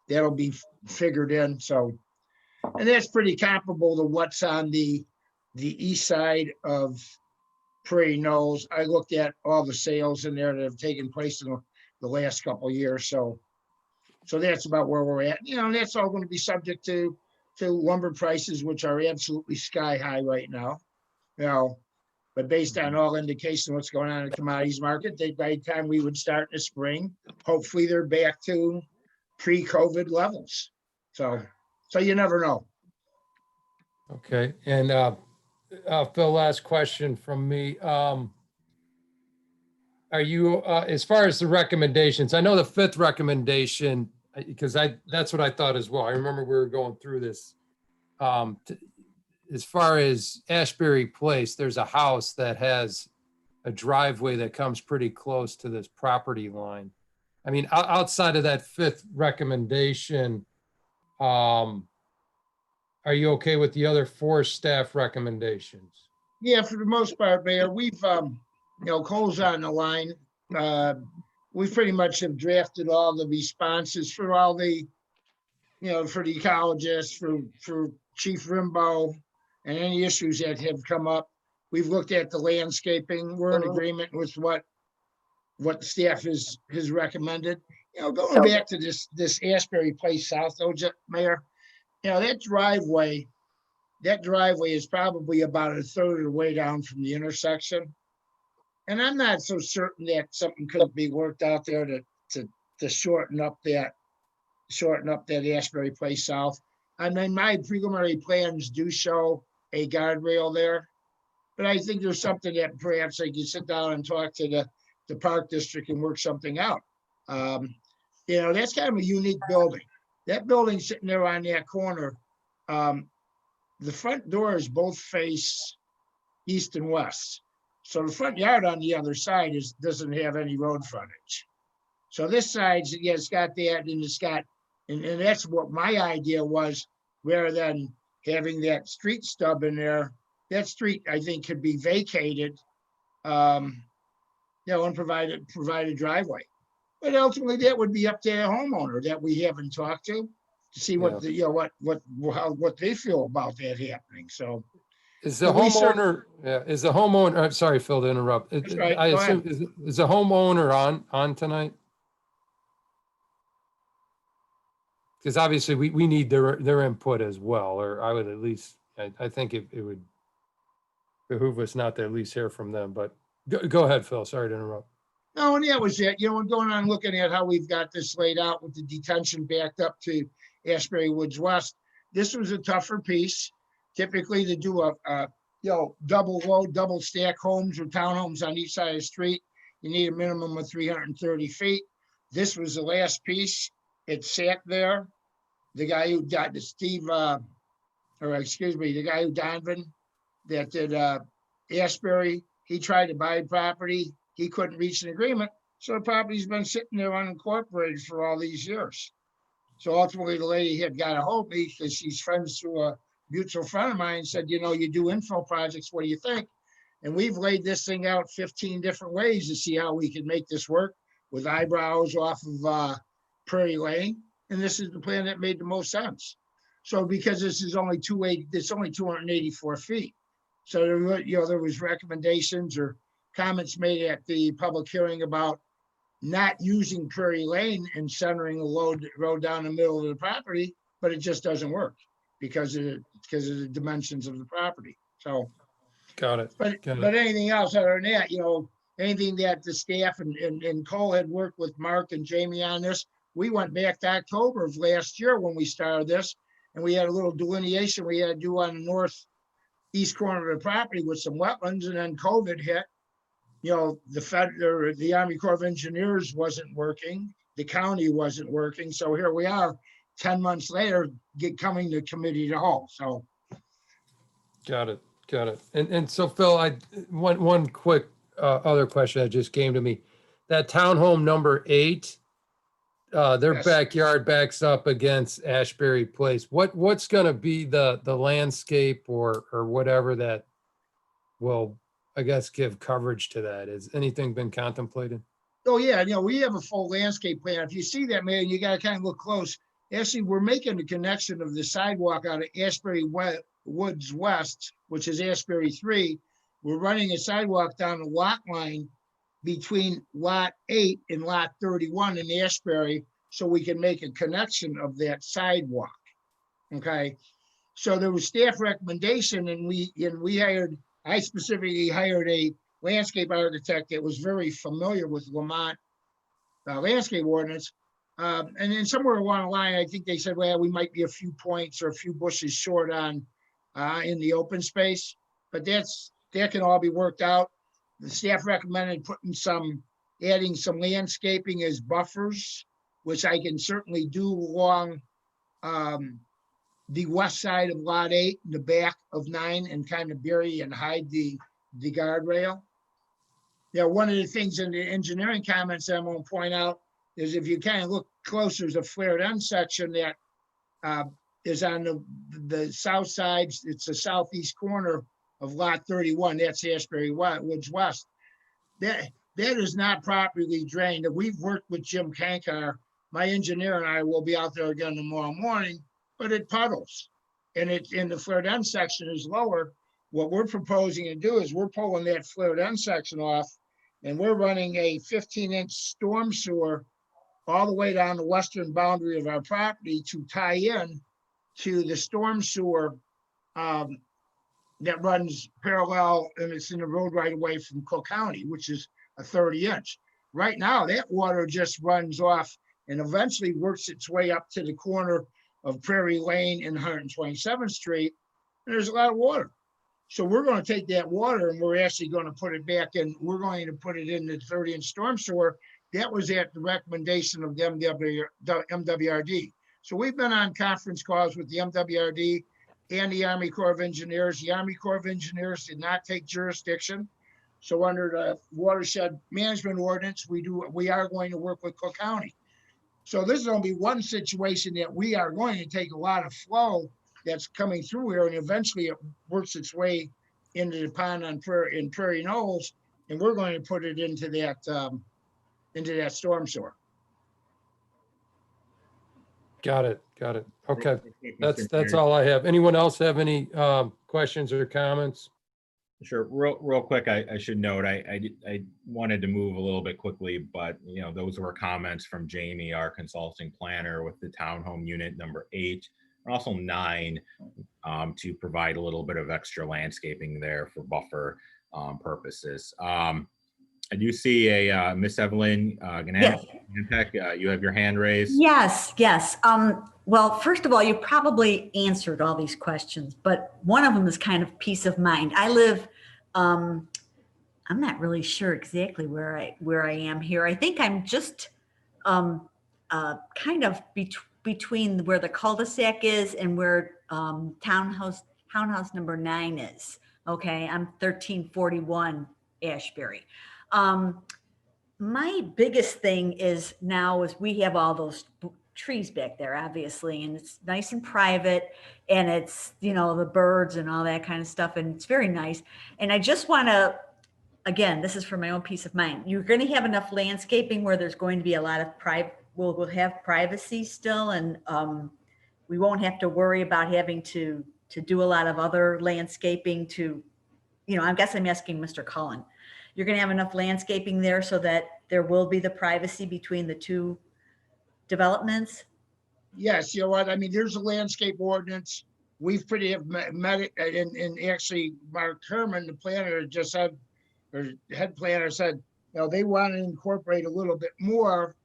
That'll be figured in. So, and that's pretty comparable to what's on the east side of Prairie Knolls. I looked at all the sales in there that have taken place in the last couple of years. So that's about where we're at. You know, that's all going to be subject to lumber prices, which are absolutely sky high right now. You know, but based on all indication of what's going on in the commodities market, by the time we would start in the spring, hopefully they're back to pre-COVID levels. So you never know. Okay, and Phil, last question from me. Are you, as far as the recommendations, I know the 5th recommendation, because that's what I thought as well. I remember we were going through this. As far as Ashbury Place, there's a house that has a driveway that comes pretty close to this property line. I mean, outside of that fifth recommendation, are you okay with the other four staff recommendations? Yeah, for the most part, Mayor, we've, Cole's on the line. We pretty much have drafted all the responses for all the, for the ecologists, for Chief Rimbaud, and any issues that have come up. We've looked at the landscaping. We're in agreement with what the staff has recommended. Going back to this Asbury Place South, though, Mayor, that driveway is probably about a third of the way down from the intersection. And I'm not so certain that something couldn't be worked out there to shorten up that Asbury Place South. I mean, my preliminary plans do show a guardrail there, but I think there's something that perhaps I can sit down and talk to the Park District and work something out. That's kind of a unique building. That building sitting there on that corner, the front doors both face east and west. So the front yard on the other side doesn't have any road frontage. So this side, yeah, it's got that, and it's got, and that's what my idea was, rather than having that street stub in there. That street, I think, could be vacated, and provide a driveway. But ultimately, that would be up to a homeowner that we haven't talked to see what what they feel about that happening. So, is the homeowner? Is the homeowner? I'm sorry, Phil, to interrupt. Right, I assume is the homeowner on tonight? Because obviously we need their input as well, or I would at least, I think it would behoove us not to at least hear from them, but go ahead, Phil, sorry to interrupt. No, and that was it. We're going on looking at how we've got this laid out with the detention backed up to Asbury Woods West. This was a tougher piece. Typically to do a double stack homes or townhomes on each side of the street, you need a minimum of 330 feet. This was the last piece. It sat there. The guy who got the guy who Donovan that did Asbury, he tried to buy property. He couldn't reach an agreement. So the property's been sitting there unincorporated for all these years. So ultimately the lady had got a hold of me because she's friends through a mutual friend of mine and said, you do infill projects, what do you think? And we've laid this thing out 15 different ways to see how we can make this work with eyebrows off of Prairie Lane. And this is the plan that made the most sense. So because this is only 284 feet. So there was recommendations or comments made at the public hearing about not using Prairie Lane and centering the road down the middle of the property, but it just doesn't work because of the dimensions of the property. So, got it. But anything else other than that, anything that the staff and Cole had worked with Mark and Jamie on this, we went back to October of last year when we started this, and we had a little delineation we had to do on the northeast corner of the property with some wetlands, and then COVID hit. The Army Corps of Engineers wasn't working, the county wasn't working, so here we are 10 months later coming to committee to halt. So got it. And so Phil, one quick other question that just came to me. That townhome number 8, their Yes. backyard backs up against Asbury Place. What's going to be the landscape or whatever that will, I guess, give coverage to that? Has anything been contemplated? Oh yeah, we have a full landscape plan. If you see that, man, you got to kind of look close. Actually, we're making the connection of the sidewalk out of Asbury Woods West, which is Asbury 3. We're running a sidewalk down the lot line between lot 8 and lot 31 in Asbury, so we can make a connection of that sidewalk. Okay, so there was staff recommendation, and I specifically hired a landscape architect that was very familiar with Lamont landscape ordinance. And then somewhere along the line, I think they said, well, we might be a few points or a few bushes short on in the open space, but that can all be worked out. The staff recommended adding some landscaping as buffers, which I can certainly do along the west side of lot 8 and the back of 9 and kind of bury and hide the guardrail. One of the things in the engineering comments I'm going to point out, is if you kind of look closer, there's a flared end section that is on the south side. It's the southeast corner of lot 31. That's Ashbury Woods West. That is not properly drained. And we've worked with Jim Kankar. My engineer and I will be out there again tomorrow morning, but it puddles. And it's in the flared end section is lower. What we're proposing to do is we're pulling that flared end section off, and we're running a 15-inch storm sewer all the way down the western boundary of our property to tie in to the storm sewer that runs parallel, and it's in the road right away from Cook County, which is a 30-inch. Right now, that water just runs off and eventually works its way up to the corner of Prairie Lane and 127th Street, and there's a lot of water. So we're going to take that water and we're actually going to put it back in. We're going to put it in the 30-inch storm sewer. That was at the recommendation of the MWRD. So we've been on conference calls with the MWRD and the Army Corps of Engineers. The Army Corps of Engineers did not take jurisdiction. So under the watershed management ordinance, we are going to work with Cook County. So this is going to be one situation that we are going to take a lot of flow that's coming through here, and eventually it works its way into the pond on Prairie Knolls, and we're going to put it into that storm sewer. Got it. Okay, that's all I have. Anyone else have any questions or comments? Sure. Real quick, I should note, I wanted to move a little bit quickly, but those were comments from Jamie, our consulting planner, with the townhome unit number 8, and also 9, to provide a little bit of extra landscaping there for buffer purposes. I do see a Miss Evelyn Gantek, you have your hand raised. Yes. Well, first of all, you probably answered all these questions, but one of them is kind of peace of mind. I live, I'm not really sure exactly where I am here. I think I'm just kind of between where the cul-de-sac is and where townhouse number 9 is. Okay, I'm 1341 Ashbury. My biggest thing is we have all those trees back there, obviously, and it's nice and private, and it's, the birds and all that kind of stuff, and it's very nice. And I just want to, again, this is for my own peace of mind. You're going to have enough landscaping where there's going to be a lot of we'll have privacy still, and we won't have to worry about having to do a lot of other landscaping to, I guess I'm asking Mr. Cullen. You're going to have enough landscaping there so that there will be the privacy between the two developments? Yes, you know what? I mean, there's a landscape ordinance. We've pretty have met it, and actually Mark Herman, the planner, just said, or head planner said, they want to incorporate a little bit more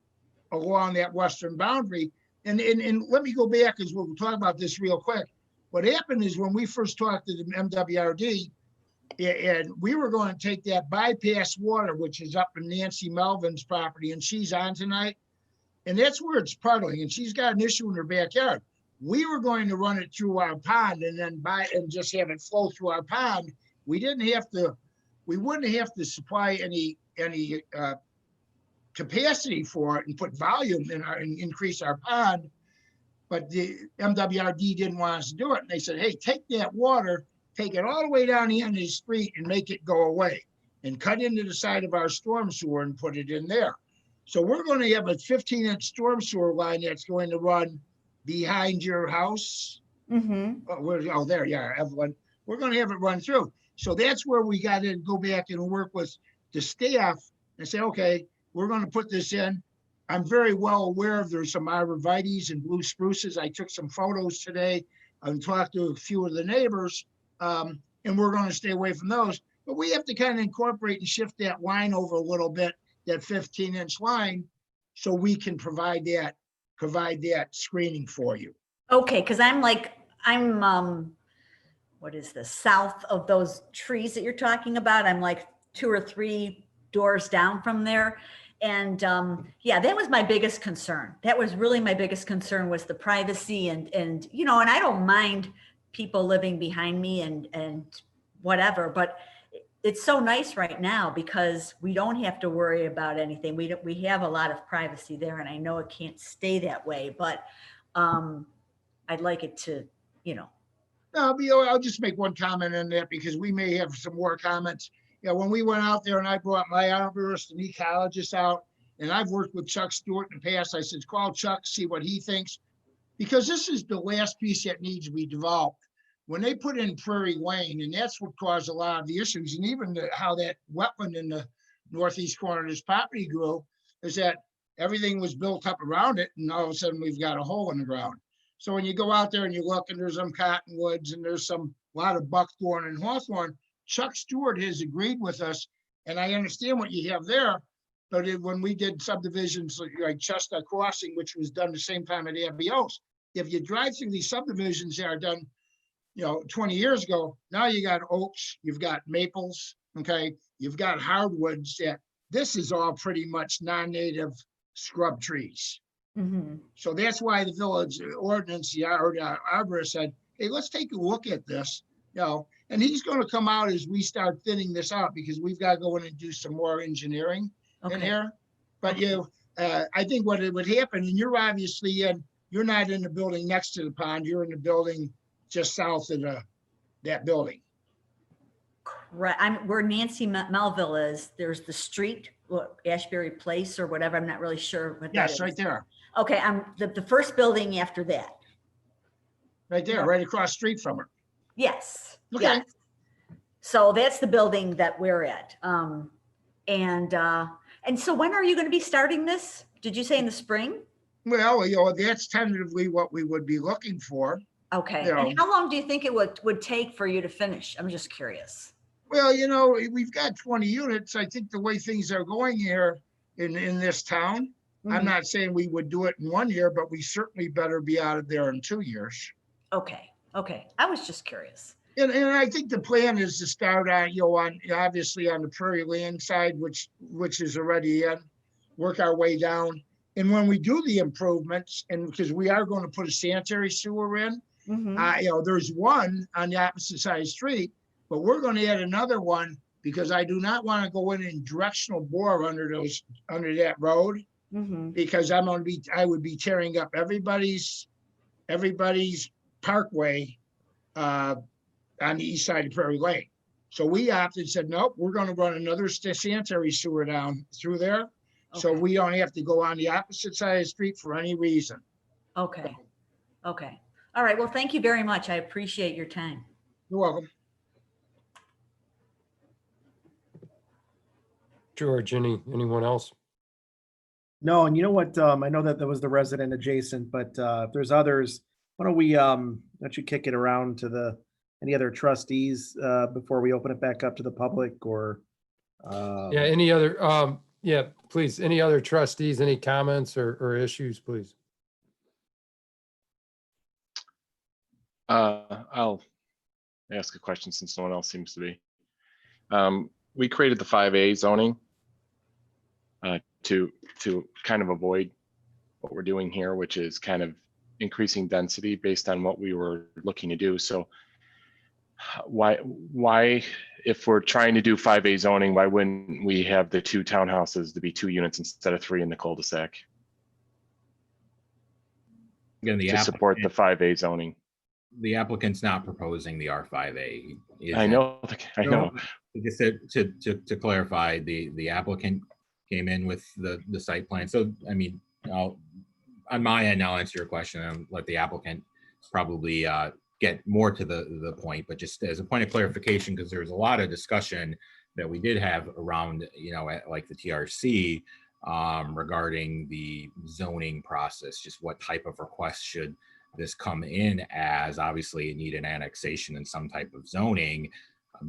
along that western boundary. And let me go back, because we'll talk about this real quick. What happened is when we first talked to the MWRD, and we were going to take that bypass water, which is up in Nancy Melvin's property, and she's on tonight, and that's where it's puddling, and she's got an issue in her backyard. We were going to run it through our pond and then just have it flow through our pond. We wouldn't have to supply any capacity for it and put volume in and increase our pond. But the MWRD didn't want us to do it. And they said, hey, take that water, take it all the way down the end of the street and make it go away, and cut into the side of our storm sewer and put it in there. So we're going to have a 15-inch storm sewer line that's going to run behind your house. Mm-hmm. There, yeah, Evelyn. We're going to have it run through. So that's where we got to go back and work with the staff and say, okay, we're going to put this in. I'm very well aware of there's some arborvitaes and blue spruces. I took some photos today and talked to a few of the neighbors, and we're going to stay away from those. But we have to kind of incorporate and shift that line over a little bit, that 15-inch line, so we can provide that screening for you. Okay, because I'm what is this, south of those trees that you're talking about? I'm like 2 or 3 doors down from there. And yeah, that was my biggest concern. That was really my biggest concern, was the privacy and and I don't mind people living behind me and whatever, but it's so nice right now because we don't have to worry about anything. We have a lot of privacy there, and I know it can't stay that way, but I'd like it to, I'll just make one comment on that because we may have some more comments. When we went out there and I brought my arborist and ecologist out, and I've worked with Chuck Stewart in the past, I said, call Chuck, see what he thinks, because this is the last piece that needs to be developed. When they put in Prairie Lane, and that's what caused a lot of the issues, and even how that wetland in the northeast corner of this property grew, is that everything was built up around it, and all of a sudden we've got a hole in the ground. So when you go out there and you look, and there's some cottonwoods, and there's a lot of buckthorn and hawthorn, Chuck Stewart has agreed with us, and I understand what you have there, but when we did subdivisions like Chestnut Crossing, which was done the same time at Abios, if you drive through these subdivisions that are done 20 years ago, now you got oaks, you've got maples, okay, you've got hardwoods. That this is all pretty much non-native scrub trees. So that's why the village ordinance, the arborist said, hey, let's take a look at this, and he's going to come out as we start thinning this out, because we've got to go in and do some more engineering in here. But I think what it would happen, and you're obviously you're not in the building next to the pond, you're in the building just south of that building. Correct. Where Nancy Melville is, there's the street, Ashbury Place or whatever. I'm not really sure what that is. Yes, right there. Okay, I'm the first building after that. Right there, right across the street from her. Yes. Okay. Yes. So that's the building that we're at. And so when are you going to be starting this? Did you say in the spring? Well, that's tentatively what we would be looking for. Okay. And how long do you think it would take for you to finish? I'm just curious. Well, we've got 20 units. I think the way things are going here in this town, I'm not saying we would do it in 1 year, but we certainly better be out of there in 2 years. Okay. I was just curious. And I think the plan is to start on, obviously on the Prairie Land side, which is already in, work our way down. And when we do the improvements, and because we are going to put a sanitary sewer in, there's one on the opposite side of the street, but we're going to add another one because I do not want to go in and directional bore under that road, because I would be tearing up everybody's parkway on the east side of Prairie Lane. So we opted, said, nope, we're going to run another sanitary sewer down through there. Okay. So we don't have to go on the opposite side of the street for any reason. Okay. All right. Well, thank you very much. I appreciate your time. You're welcome. George, anyone else? No, and you know what? I know that was the resident adjacent, but if there's others, why don't we let you kick it around to any other trustees before we open it back up to the public, or any other please, any other trustees, any comments or issues, please? I'll ask a question since no one else seems to be. We created the 5A zoning to kind of avoid what we're doing here, which is kind of increasing density based on what we were looking to do. So why, if we're trying to do 5A zoning, why wouldn't we have the 2 townhouses to be 2 units instead of 3 in the cul-de-sac? Again, to support the 5A zoning. The applicant's not proposing the R5A. I know. Just to clarify, the applicant came in with the site plan. So, I mean, on my end, I'll answer your question and let the applicant probably get more to the point, but just as a point of clarification, because there was a lot of discussion that we did have around, at like the TRC regarding the zoning process, just what type of request should this come in as. Obviously, it need an annexation and some type of zoning.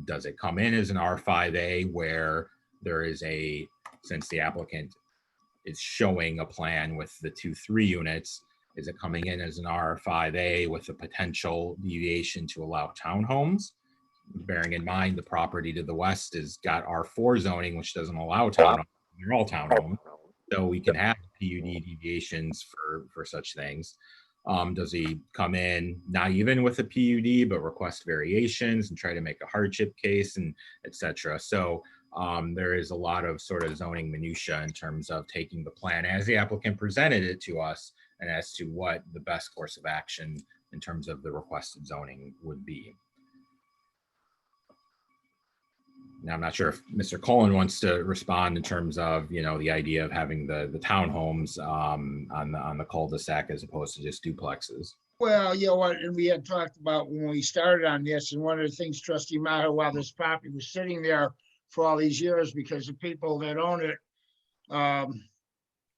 Does it come in as an R5A where there is since the applicant is showing a plan with the 2-3 units, is it coming in as an R5A with a potential deviation to allow townhomes? Bearing in mind the property to the west has got R4 zoning, which doesn't allow townhomes. They're all townhomes. So we can have PUD deviations for such things. Does he come in not even with a PUD, but request variations and try to make a hardship case and et cetera? So there is a lot of sort of zoning minutia in terms of taking the plan as the applicant presented it to us and as to what the best course of action in terms of the requested zoning would be. Now, I'm not sure if Mr. Cullen wants to respond in terms of, you know, the idea of having the townhomes on the cul-de-sac as opposed to just duplexes. Well, you know what, and we had talked about when we started on this, and one of the things, Trustee Maher, while this property was sitting there for all these years, because the people that own it,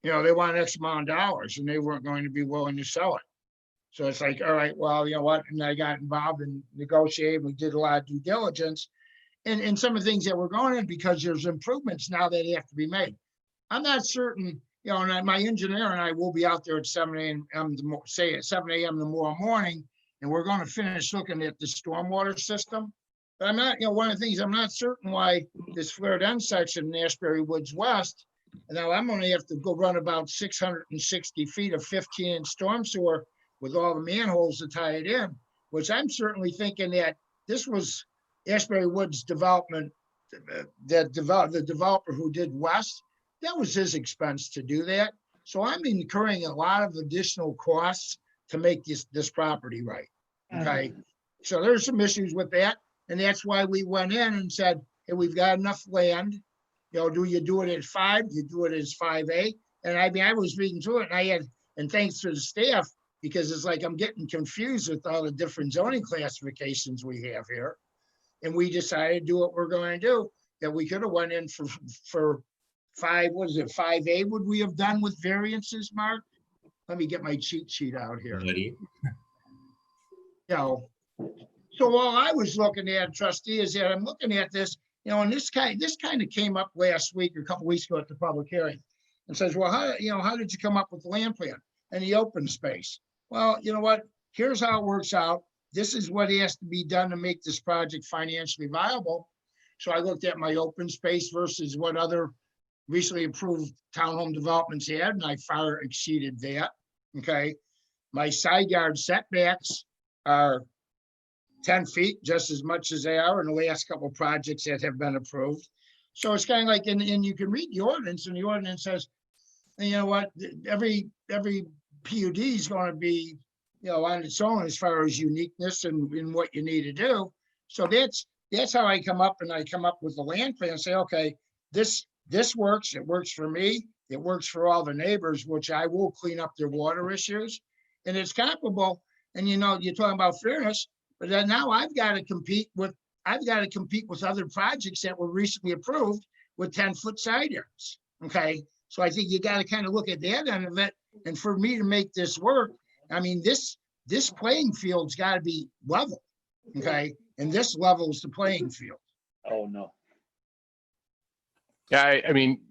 you know, they want X amount of dollars and they weren't going to be willing to sell it. So it's like, all right, well, you know what, and I got involved and negotiated, we did a lot of due diligence. And some of the things that we're going in, because there's improvements now that have to be made. I'm not certain, you know, and my engineer and I will be out there at 7 a.m. say at 7 a.m. tomorrow morning, and we're going to finish looking at the stormwater system. But I'm not, you know, one of the things, I'm not certain why this flared end section in Ashbury Woods West, and now I'm going to have to go run about 660 feet of 15-inch storm sewer with all the manholes to tie it in, which I'm certainly thinking that this was Ashbury Woods development, the developer who did West, that was his expense to do that. So I'm incurring a lot of additional costs to make this property right. Okay. So there's some issues with that. And that's why we went in and said, hey, we've got enough land. You know, do you do it at 5? You do it as 5A. And I mean, I was reading through it and I had, and thanks to the staff, because it's like I'm getting confused with all the different zoning classifications we have here. And we decided to do what we're going to do, that we could have went in for 5, what is it, 5A would we have done with variances, Mark? Let me get my cheat sheet out here. Ready? You know, so all I was looking at, trustee, is that I'm looking at this, you know, and this kind of came up last week or a couple weeks ago at the public hearing and says, well, how did you come up with the land plan and the open space? Well, you know what, here's how it works out. This is what has to be done to make this project financially viable. So I looked at my open space versus what other recently approved townhome developments had, and I far exceeded that. Okay. My side yard setbacks are 10 feet, just as much as they are in the last couple of projects that have been approved. So it's kind of like, and you can read the ordinance, and the ordinance says, you know what, every PUD is going to be, you know, on its own as far as uniqueness and what you need to do. So that's how I come up, and I come up with the land plan and say, okay, this works. It works for me. It works for all the neighbors, which I will clean up their water issues. And it's comparable. And you know, you're talking about fairness, but then now I've got to compete with other projects that were recently approved with 10-foot side yards. Okay. So I think you got to kind of look at that end of it. And for me to make this work, I mean, this playing field's got to be level. Okay. And this levels the playing field. Oh, no. Yeah, I mean,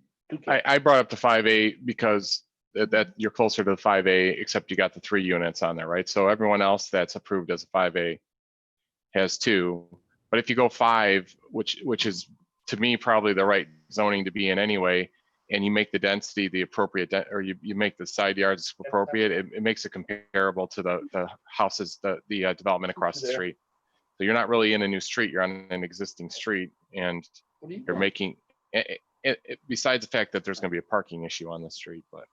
I brought up the 5A because that you're closer to the 5A, except you got the 3 units on there, right? So everyone else that's approved as a 5A has 2. But if you go 5, which is to me probably the right zoning to be in anyway, and you make the density the appropriate, or you make the side yards appropriate, it makes it comparable to the houses, the development across the street. So you're not really in a new street, you're on an existing street, and you're making besides the fact that there's going to be a parking issue on the street, but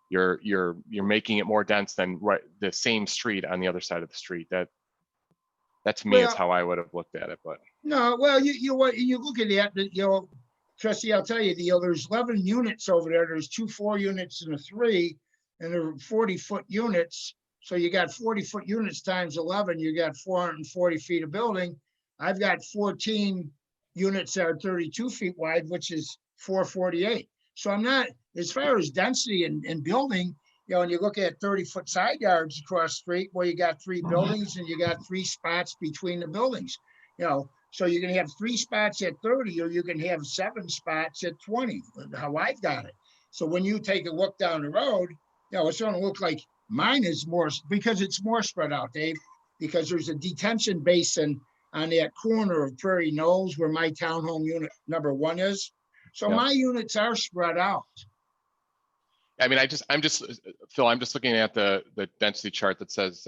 you're making it more dense than the same street on the other side of the street. That to me is how I would have looked at it. But no, well, you look at that, you know, trustee, I'll tell you, there's 11 units over there. There's 2 4 units and a 3, and they're 40-foot units. So you got 40-foot units times 11, you got 440 feet of building. I've got 14 units that are 32 feet wide, which is 448. So I'm not, as far as density and building, you know, and you look at 30-foot side yards across the street, where you got 3 buildings and you got 3 spots between the buildings, you know, so you can have 3 spots at 30, or you can have 7 spots at 20, how I've got it. So when you take a look down the road, you know, it's going to look like mine is more, because it's more spread out, Dave, because there's a detention basin on that corner of Prairie Knolls where my townhome unit number 1 is. So my units are spread out. I mean, Phil, I'm just looking at the density chart that says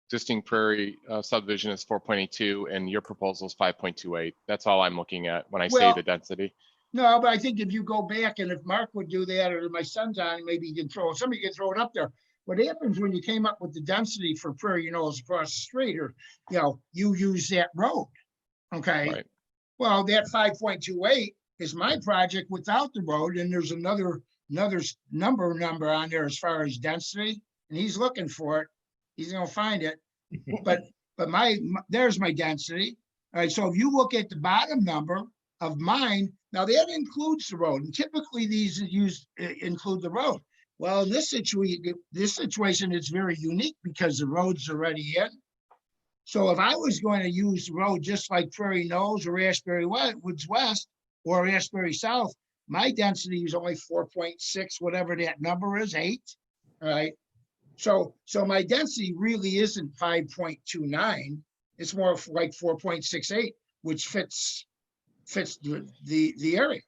existing prairie subdivision is 4.82 and your proposal is 5.28. That's all I'm looking at when I say Well, the density. No, but I think if you go back and if Mark would do that, or my son's on, maybe somebody can throw it up there. What happens when you came up with the density for Prairie Knolls across the street, or, you use that road, okay? Right. Well, that 5.28 is my project without the road, and there's another number on there as far as density, and he's looking for it. He's gonna find it. But there's my density. All right, so if you look at the bottom number of mine, now that includes the road, and typically these include the road. Well, in this situation, it's very unique because the road's already in. So if I was going to use the road just like Prairie Knolls or Ashbury Woods West or Ashbury South, my density is only 4.6, whatever that number is, 8. All right. So my density really isn't 5.29. It's more like 4.68, which fits the area.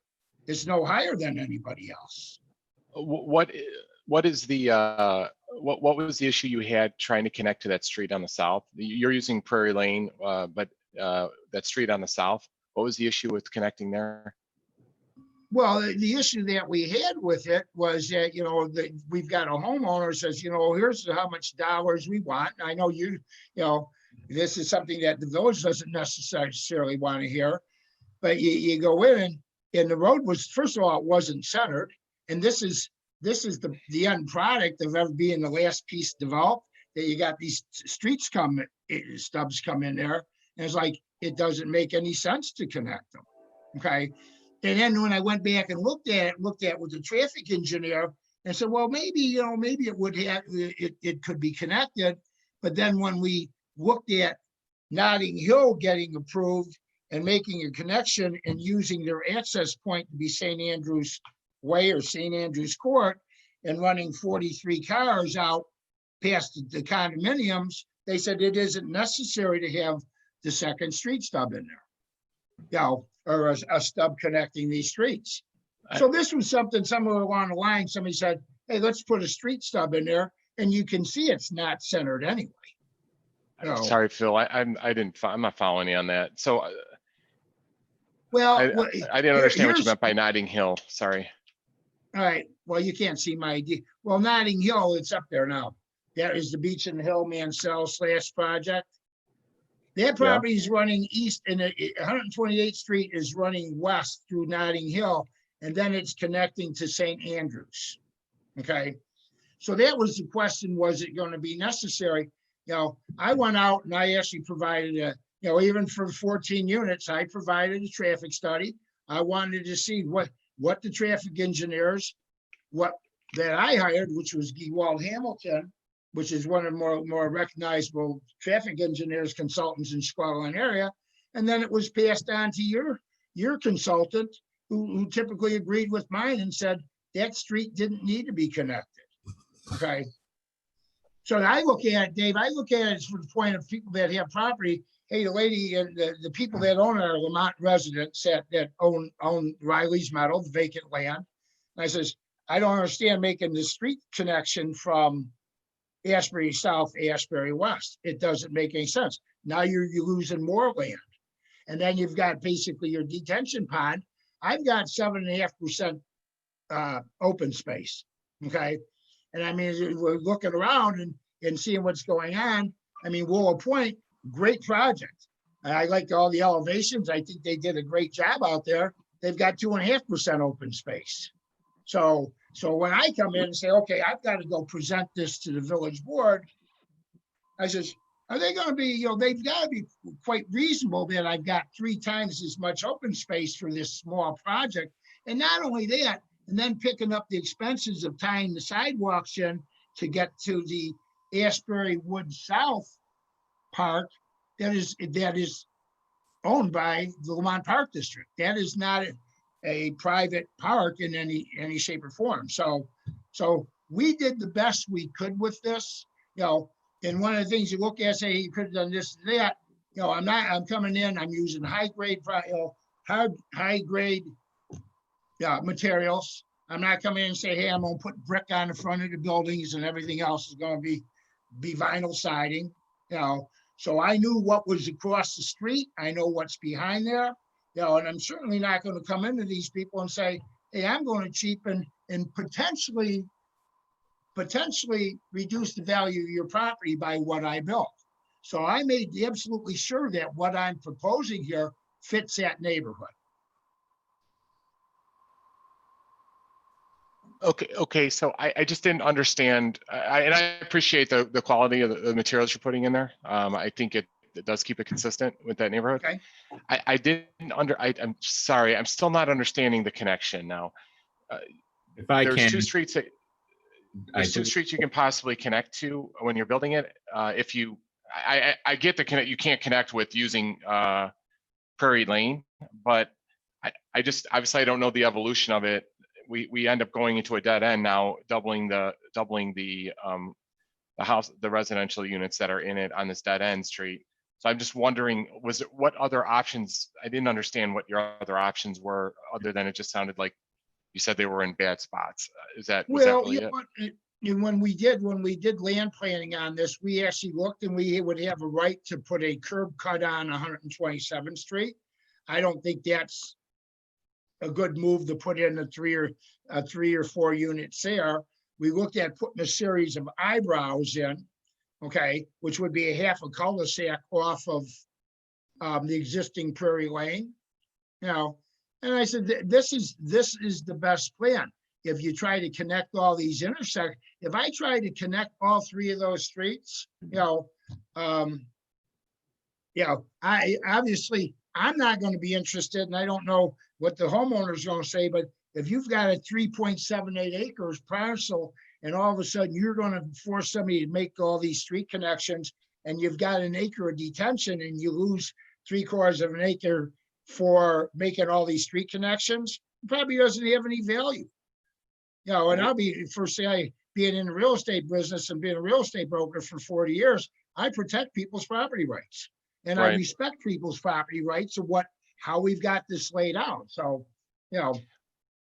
It's no higher than anybody else. What is the what was the issue you had trying to connect to that street on the south? You're using Prairie Lane, but that street on the south, what was the issue with connecting there? Well, the issue that we had with it was that, we've got a homeowner says, here's how much dollars we want. I know this is something that the village doesn't necessarily want to hear, but you go in and the road was, first of all, it wasn't centered. And this is the end product of ever being the last piece developed, that you got these stubs come in there. And it's like, it doesn't make any sense to connect them. Okay. And then when I went back and looked at with the traffic engineer and said, well, maybe it would have, it could be connected. But then when we looked at Notting Hill getting approved and making a connection and using their access point to be St. Andrews Way or St. Andrews Court and running 43 cars out past the condominiums, they said it isn't necessary to have the second street stub in there, or a stub connecting these streets. So this was somewhere along the line, somebody said, hey, let's put a street stub in there, and you can see it's not centered anyway. Sorry, Phil, I'm not following you on that. So well, I didn't understand what you meant by Notting Hill. Sorry. All right. Well, you can't see my ID. Well, Notting Hill, it's up there now. That is the Beach and Hill Mansell / project. That property is running east, and 128th Street is running west through Notting Hill, and then it's connecting to St. Andrews. Okay. So that was the question, was it going to be necessary? I went out and I actually provided even for 14 units, I provided a traffic study. I wanted to see what the traffic engineers, that I hired, which was Gewald Hamilton, which is one of the more recognizable traffic engineers, consultants in Chicagoland area. And then it was passed on to your consultant who typically agreed with mine and said that street didn't need to be connected. Okay. So I look at it, Dave, I look at it from the point of people that have property. Hey, the lady and the people that own our Lamont residents that own Riley's Meadow, the vacant land. And I says, I don't understand making the street connection from Ashbury South, Ashbury West. It doesn't make any sense. Now you're losing more land. And then you've got basically your detention pond. I've got 7.5% open space. Okay. And I mean, we're looking around and seeing what's going on. I mean, Willow Point, great project. I liked all the elevations. I think they did a great job out there. They've got 2.5% open space. So when I come in and say, okay, I've got to go present this to the village board, I says, are they going to be, they've got to be quite reasonable that I've got 3 times as much open space for this small project. And not only that, and then picking up the expenses of tying the sidewalks in to get to the Ashbury Woods South Park that is owned by the Lamont Park District. That is not a private park in any shape or form. So we did the best we could with this, and one of the things you look at, say, you could have done this, that, I'm coming in, I'm using high grade materials. I'm not coming in and say, hey, I'm gonna put brick on the front of the buildings and everything else is gonna be vinyl siding, you know. So I knew what was across the street. I know what's behind there, you know, and I'm certainly not gonna come into these people and say, hey, I'm gonna cheapen and potentially reduce the value of your property by what I built. So I made absolutely sure that what I'm proposing here fits that neighborhood. Okay. So I just didn't understand, and I appreciate the quality of the materials you're putting in there. I think it does keep it consistent with that neighborhood. Okay. I'm sorry, I'm still not understanding the connection now. If I There's can, two streets that, there's two streets you can possibly connect to when you're building it. If you, I get the connect, you can't connect with using Prairie Lane, but I just, obviously I don't know the evolution of it. We end up going into a dead end now, doubling the house, the residential units that are in it on this dead end street. So I'm just wondering, what other options? I didn't understand what your other options were, other than it just sounded like you said they were in bad spots. Was that really it? When we did land planning on this, we actually looked and we would have a right to put a curb cut on 127th Street. I don't think that's a good move to put in a three or four units there. We looked at putting a series of eyebrows in, okay, which would be a half a cul-de-sac off of the existing Prairie Lane, you know. And I said, this is the best plan. If you try to connect all these intersections, if I try to connect all three of those streets, I obviously I'm not going to be interested, and I don't know what the homeowner's going to say, but if you've got a 3.78 acres parcel and all of a sudden you're going to force somebody to make all these street connections and you've got an acre of detention and you lose 3/4 of an acre for making all these street connections, it probably doesn't have any value. You know, and I'll be being in the real estate business and being a real estate broker for 40 years, I protect people's property rights. And I respect people's property rights of how we've got this laid out. So, you know.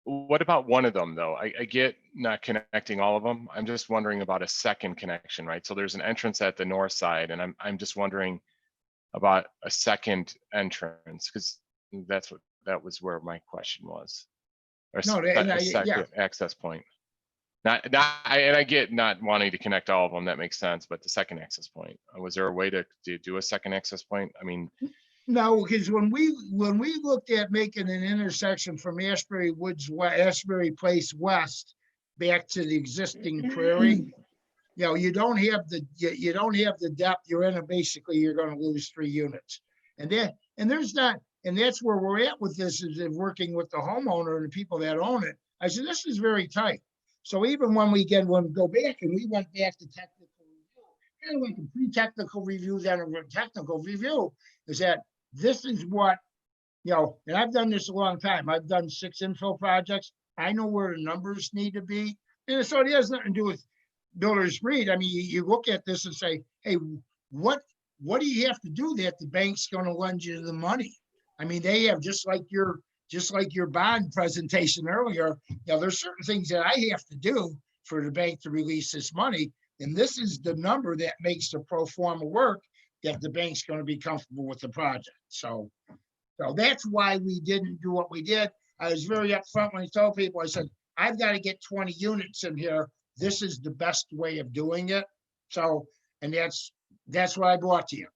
What about one of them though? I get not connecting all of them. I'm just wondering about a second connection, right? So there's an entrance at the north side, and I'm just wondering about a second entrance, because that was where my question was. Or a second access point. And I get not wanting to connect all of them, that makes sense, but the second access point, was there a way to do a second access point? I mean, no, because when we looked at making an intersection from Ashbury Place West back to the existing Prairie, you know, you don't have the depth. You're in basically you're going to lose 3 units, and that's where we're at with this, is working with the homeowner and the people that own it. I said, this is very tight. So even when we go back and we went back to technical review, kind of like a pre-technical review, then a technical review, is that this is what, you know, and I've done this a long time. I've done 6 infill projects. I know where the numbers need to be. And so it has nothing to do with builder's greed. I mean, you look at this and say, hey, what do you have to do that the bank's going to lend you the money? I mean, they have, just like your bond presentation earlier, you know, there's certain things that I have to do for the bank to release this money. And this is the number that makes the pro forma work, that the bank's going to be comfortable with the project. So that's why we didn't do what we did. I was very upfront when I told people, I said, I've got to get 20 units in here. This is the best way of doing it. So, and that's what I brought to you.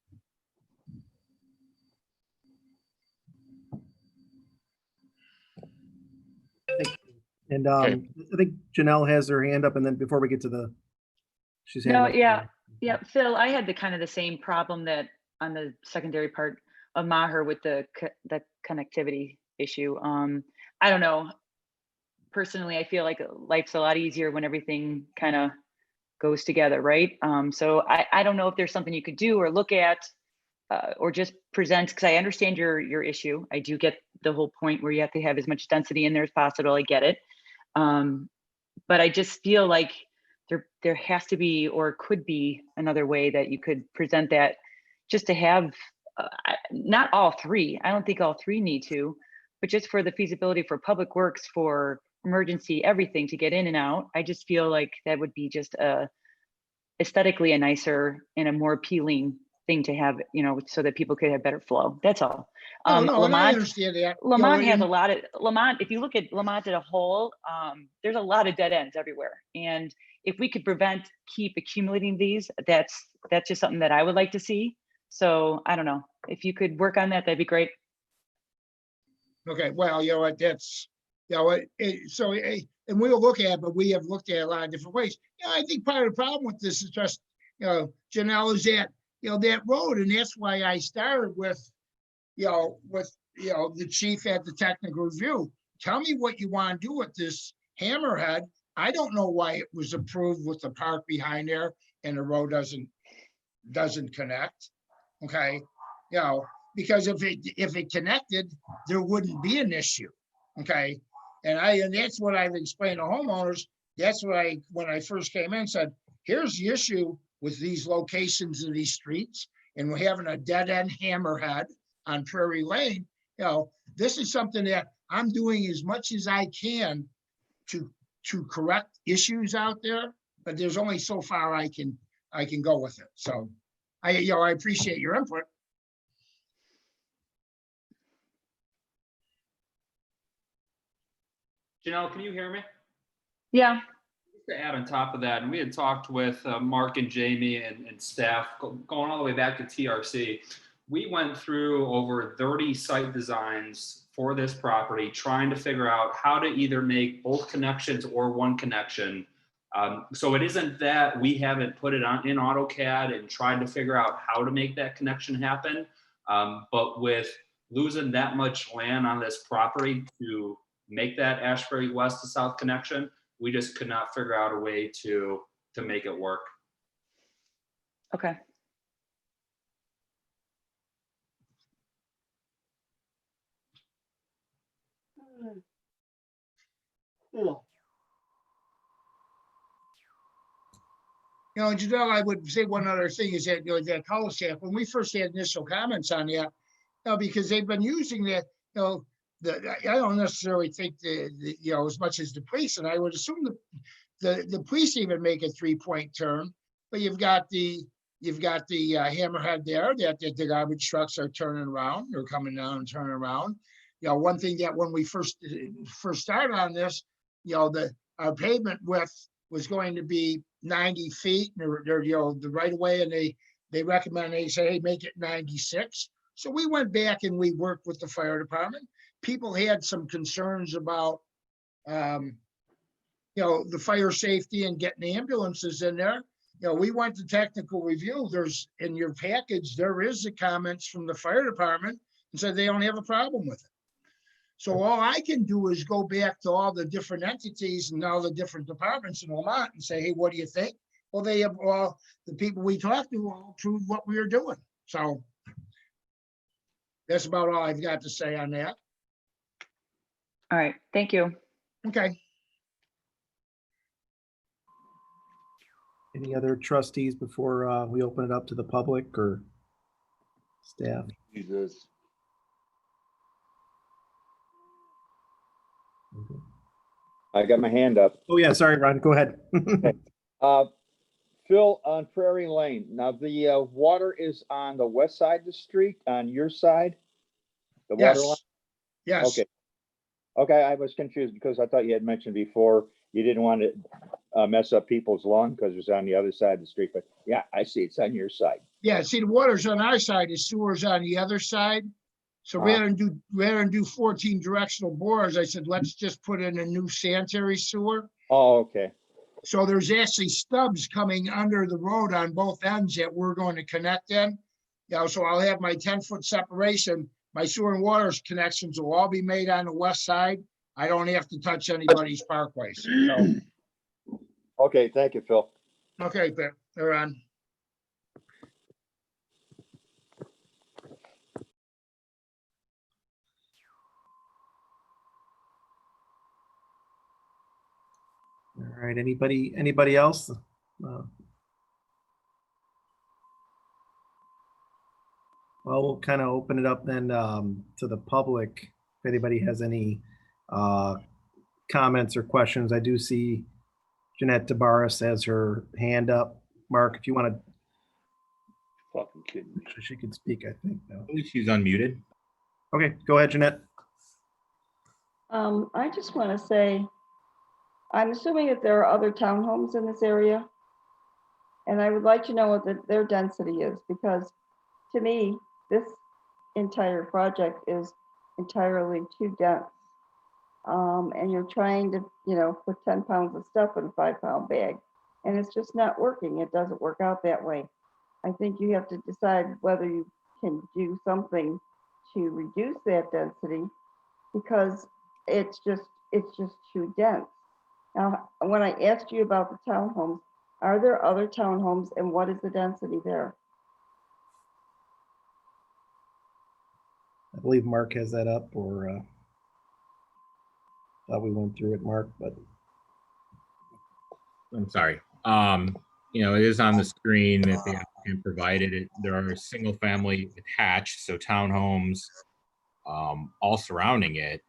And I think Janelle has her hand up, and then before we get to she's no, yeah, Phil, I had the same problem that on the secondary part of Maher with the connectivity issue. I don't know. Personally, I feel like life's a lot easier when everything kind of goes together, right? So I don't know if there's something you could do or look at, or just present, because I understand your issue. I do get the whole point where you have to have as much density in there as possible. I get it. But I just feel like there has to be, or could be, another way that you could present that, just to have, not all 3. I don't think all 3 need to, but just for the feasibility for public works, for emergency, everything to get in and out. I just feel like that would be just aesthetically a nicer and a more appealing thing to have, so that people could have better flow. That's all. No, and I Lamont, understand that. Lamont has a lot of, Lamont, if you look at Lamont as a whole, there's a lot of dead ends everywhere. And if we could keep accumulating these, that's just something that I would like to see. So I don't know, if you could work on that, that'd be great. Okay, well, you know what, that's, and we'll look at it, but we have looked at it a lot of different ways. I think part of the problem with this is just, Janelle, is that, that road, and that's why I started with the chief at the technical review. Tell me what you want to do with this hammerhead. I don't know why it was approved with the park behind there and the road doesn't connect. Okay, because if it connected, there wouldn't be an issue. Okay, and that's what I've explained to homeowners. That's what when I first came in, said, here's the issue with these locations of these streets, and we're having a dead end hammerhead on Prairie Lane. This is something that I'm doing as much as I can to correct issues out there, but there's only so far I can go with it. So I appreciate your input. Janelle, can you hear me? Yeah. Just to add on top of that, and we had talked with Mark and Jamie and staff going all the way back to TRC. We went through over 30 site designs for this property, trying to figure out how to either make both connections or one connection. So it isn't that we haven't put it in AutoCAD and tried to figure out how to make that connection happen. But with losing that much land on this property to make that Ashbury west to south connection, we just could not figure out a way to make it work. Okay. Janelle, I would say one other thing is that, that cul-de-sac, when we first had initial comments on that, because they've been using that, I don't necessarily think as much as the police, and I would assume the police even make a 3-point turn, but you've got the hammerhead there that the garbage trucks are turning around or coming down and turning around. One thing that when we first started on this, our pavement width was going to be 90 feet, or the right of way, and they recommend, they say, hey, make it 96. So we went back and we worked with the fire department. People had some concerns about, the fire safety and getting ambulances in there. We went to technical review. There's in your package, there is the comments from the fire department and said they don't have a problem with it. So all I can do is go back to all the different entities and all the different departments in Lamont and say, hey, what do you think? Well, they have all the people we talked to all approved what we were doing. So that's about all I've got to say on that. All right, thank you. Okay. Any other trustees before we open it up to the public or staff? Jesus. I got my hand up. Oh yeah, sorry, Ron, go ahead. Phil, on Prairie Lane, now the water is on the west side of the street, on your side? The Yes. water line? Yes. Okay. Okay, I was confused because I thought you had mentioned before you didn't want to mess up people's lawn because it's on the other side of the street, but yeah, I see it's on your side. Yeah, see, the water's on our side, the sewer's on the other side. So rather than do 14 directional bores, I said, let's just put in a new sanitary sewer. Oh, okay. So there's actually stubs coming under the road on both ends that we're going to connect in. So I'll have my 10-foot separation. My sewer and water connections will all be made on the west side. I don't have to touch anybody's parkways. So, okay, thank you, Phil. Okay, they're on. All right, anybody else? Well, we'll kind of open it up then to the public. If anybody has any comments or questions, I do see Jeanette Tabaris has her hand up. Mark, if you want to, Fucking kidding me. she could speak, I think. No. I believe she's unmuted. Okay, go ahead, Jeanette. I just want to say, I'm assuming that there are other townhomes in this area. And I would like to know what their density is, because to me, this entire project is entirely too dense. And you're trying to, put 10 pounds of stuff in a 5-pound bag, and it's just not working. It doesn't work out that way. I think you have to decide whether you can do something to reduce that density, because it's just too dense. Now, when I asked you about the townhomes, are there other townhomes, and what is the density there? I believe Mark has that up, or thought we went through it, Mark, but I'm sorry. It is on the screen that the applicant provided. There are single family attached, so townhomes, all surrounding it,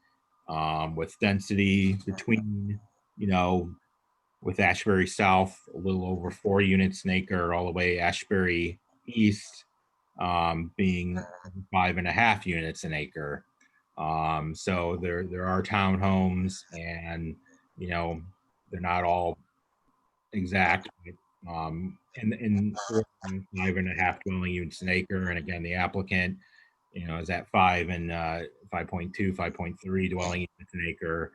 with density between, with Ashbury South, a little over 4 units an acre, all the way Ashbury East, being 5.5 units an acre. So there are townhomes, and they're not all exact, but, and 5.5 dwelling units an acre. And again, the applicant, is at 5 and 5.2, 5.3 dwelling units an acre,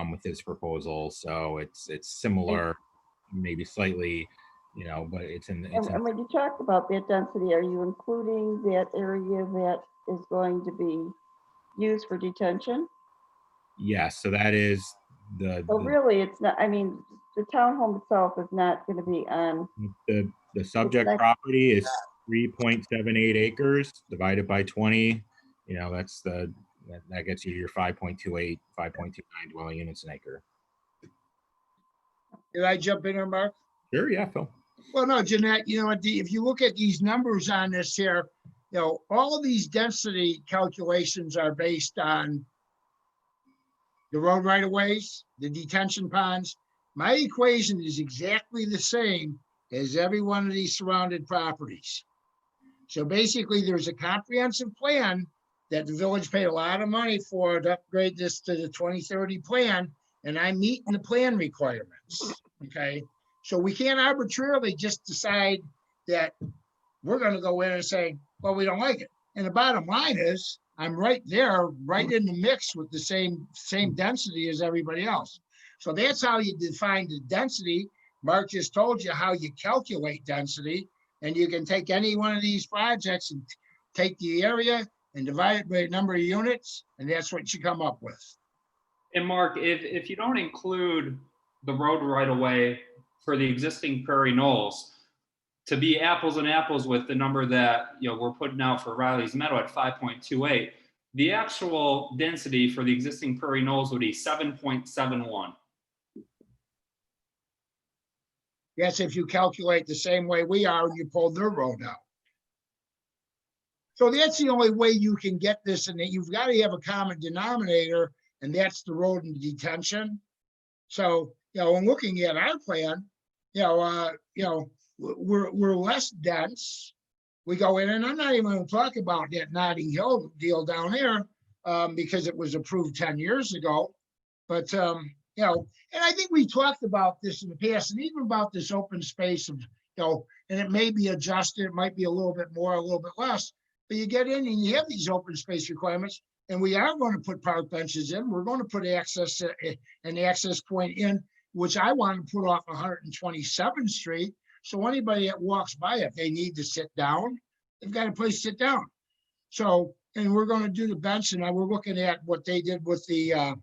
with this proposal. So it's similar, maybe slightly, but it's in. And when you talk about that density, are you including that area that is going to be used for detention? Yes, so that is So really, it's not, the townhome itself is not going to be on. the subject property is 3.78 acres divided by 20. That gets you your 5.28, 5.29 dwelling units an acre. Did I jump in here, Mark? Sure, yeah, Phil. Well, no, Jeanette, if you look at these numbers on this here, all of these density calculations are based on the road right-of-ways, the detention ponds. My equation is exactly the same as every one of these surrounded properties. So basically, there's a comprehensive plan that the village paid a lot of money for to upgrade this to the 2030 plan, and I'm meeting the plan requirements, okay? So we can't arbitrarily just decide that we're gonna go in and say, well, we don't like it. And the bottom line is, I'm right there, right in the mix with the same density as everybody else. So that's how you define the density. Mark just told you how you calculate density, and you can take any one of these projects and take the area and divide it by the number of units, and that's what you come up with. And Mark, if you don't include the road right away for the existing Prairie Knolls, to be apples and apples with the number that we're putting out for Riley's Meadow at 5.28, the actual density for the existing Prairie Knolls would be 7.71. Yes, if you calculate the same way we are and you pull their road out. So that's the only way you can get this, and you've got to have a common denominator, and that's the road and detention. So, when looking at our plan, we're less dense. We go in, and I'm not even going to talk about that Notting Hill deal down there, because it was approved 10 years ago. But, and I think we talked about this in the past, and even about this open space of, and it may be adjusted, it might be a little bit more, a little bit less, but you get in and you have these open space requirements, and we are going to put park benches in. We're going to put an access point in, which I want to put off 127th Street. So anybody that walks by, if they need to sit down, they've got a place to sit down. So, and we're going to do the bench, and we're looking at what they did with the